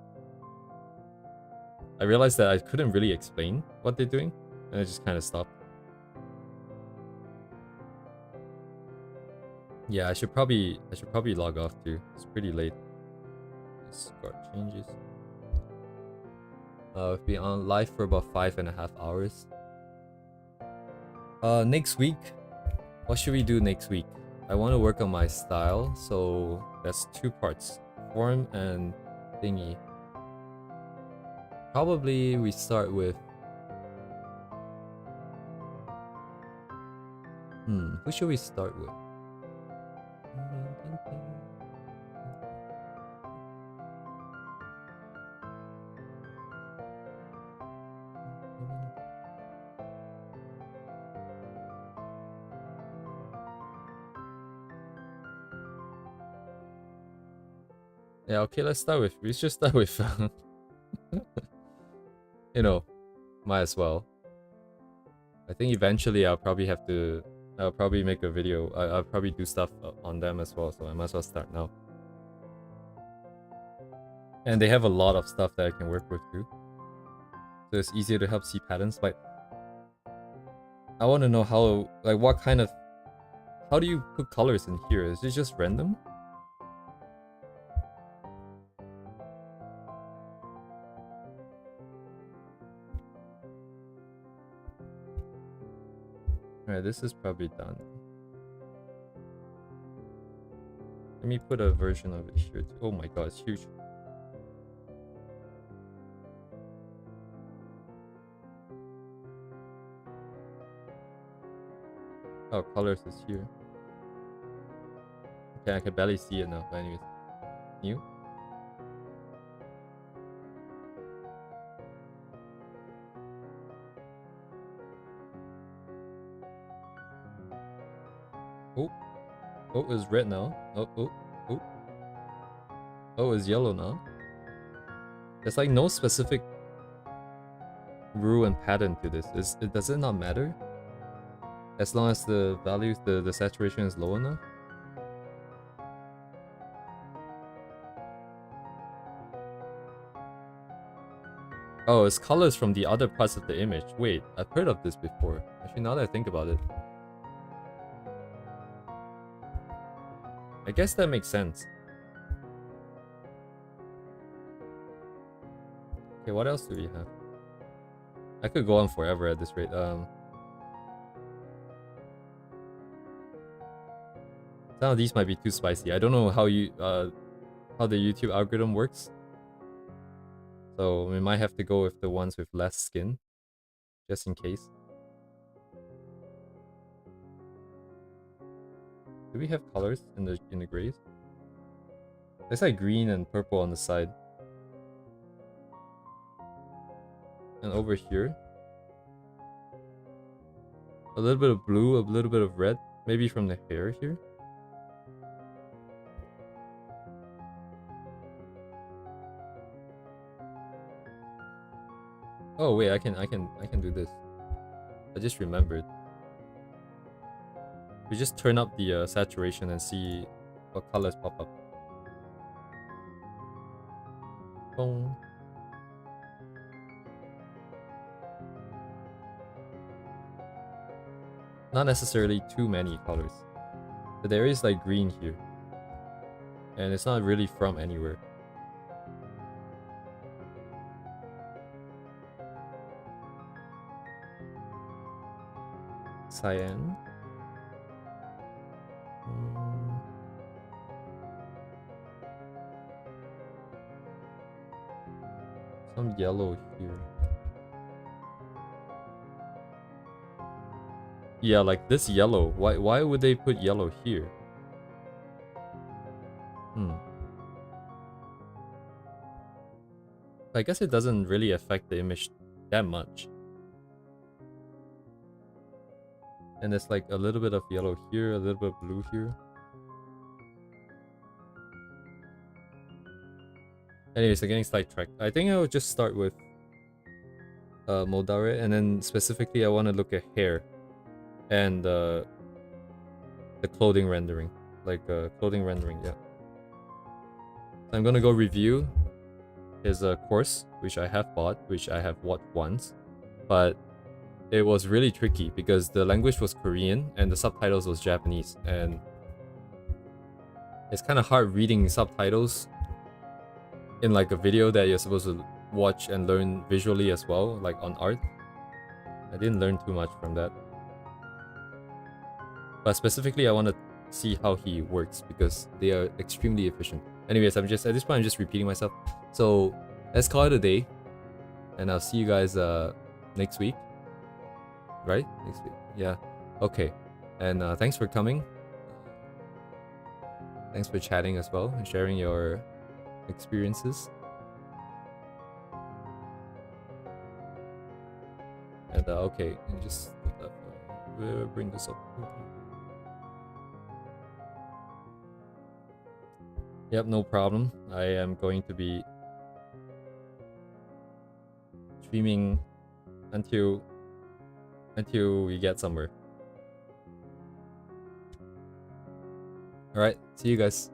Speaker 1: I realized that I couldn't really explain what they're doing, and I just kind of stopped. Yeah, I should probably log off too. It's pretty late. Start changes. We've been on live for about 5.5 hours. Next week, what should we do next week? I want to work on my style, so that's 2 parts, form and thingy. Probably we start with who should we start with? Yeah, okay, let's just start with you know, might as well. I think eventually I'll probably make a video. I'll probably do stuff on them as well, so I might as well start now. And they have a lot of stuff that I can work with too. So it's easier to help see patterns. Like, I want to know how, like, what kind of, how do you put colors in here? Is it just random? Alright, this is probably done. Let me put a version of it here too. Oh my god, it's huge. Oh, colors is here. Okay, I can barely see it now, but anyways. New? Oh. Oh, it's red now. Oh, it's yellow now. There's like no specific rule and pattern to this. Does it not matter? As long as the values, the saturation is low enough? Oh, it's colors from the other parts of the image. Wait, I've heard of this before. Actually, now that I think about it. I guess that makes sense. Okay, what else do we have? I could go on forever at this rate. Some of these might be too spicy. I don't know how the YouTube algorithm works. So we might have to go with the ones with less skin, just in case. Do we have colors in the grays? There's like green and purple on the side. And over here, a little bit of blue, a little bit of red, maybe from the hair here. Oh wait, I can do this. I just remembered. We just turn up the saturation and see what colors pop up. Boom. Not necessarily too many colors, but there is like green here, and it's not really from anywhere. Cyan. Some yellow here. Yeah, like this yellow. Why would they put yellow here? I guess it doesn't really affect the image that much. And there's like a little bit of yellow here, a little bit of blue here. Anyways, I'm getting sidetracked. I think I will just start with Moldare, and then specifically I want to look at hair and the clothing rendering. Like clothing rendering, yeah. So I'm gonna go review his course, which I have bought, which I have watched once. But it was really tricky because the language was Korean and the subtitles was Japanese, and it's kind of hard reading subtitles in like a video that you're supposed to watch and learn visually as well, like on art. I didn't learn too much from that. But specifically I want to see how he works because they are extremely efficient. Anyways, at this point I'm just repeating myself. So let's call it a day, and I'll see you guys next week. Right? Next week. Yeah. Okay. And thanks for coming. Thanks for chatting as well and sharing your experiences. And okay, and just bring this up. Yep, no problem. I am going to be streaming until we get somewhere. All right, see you guys.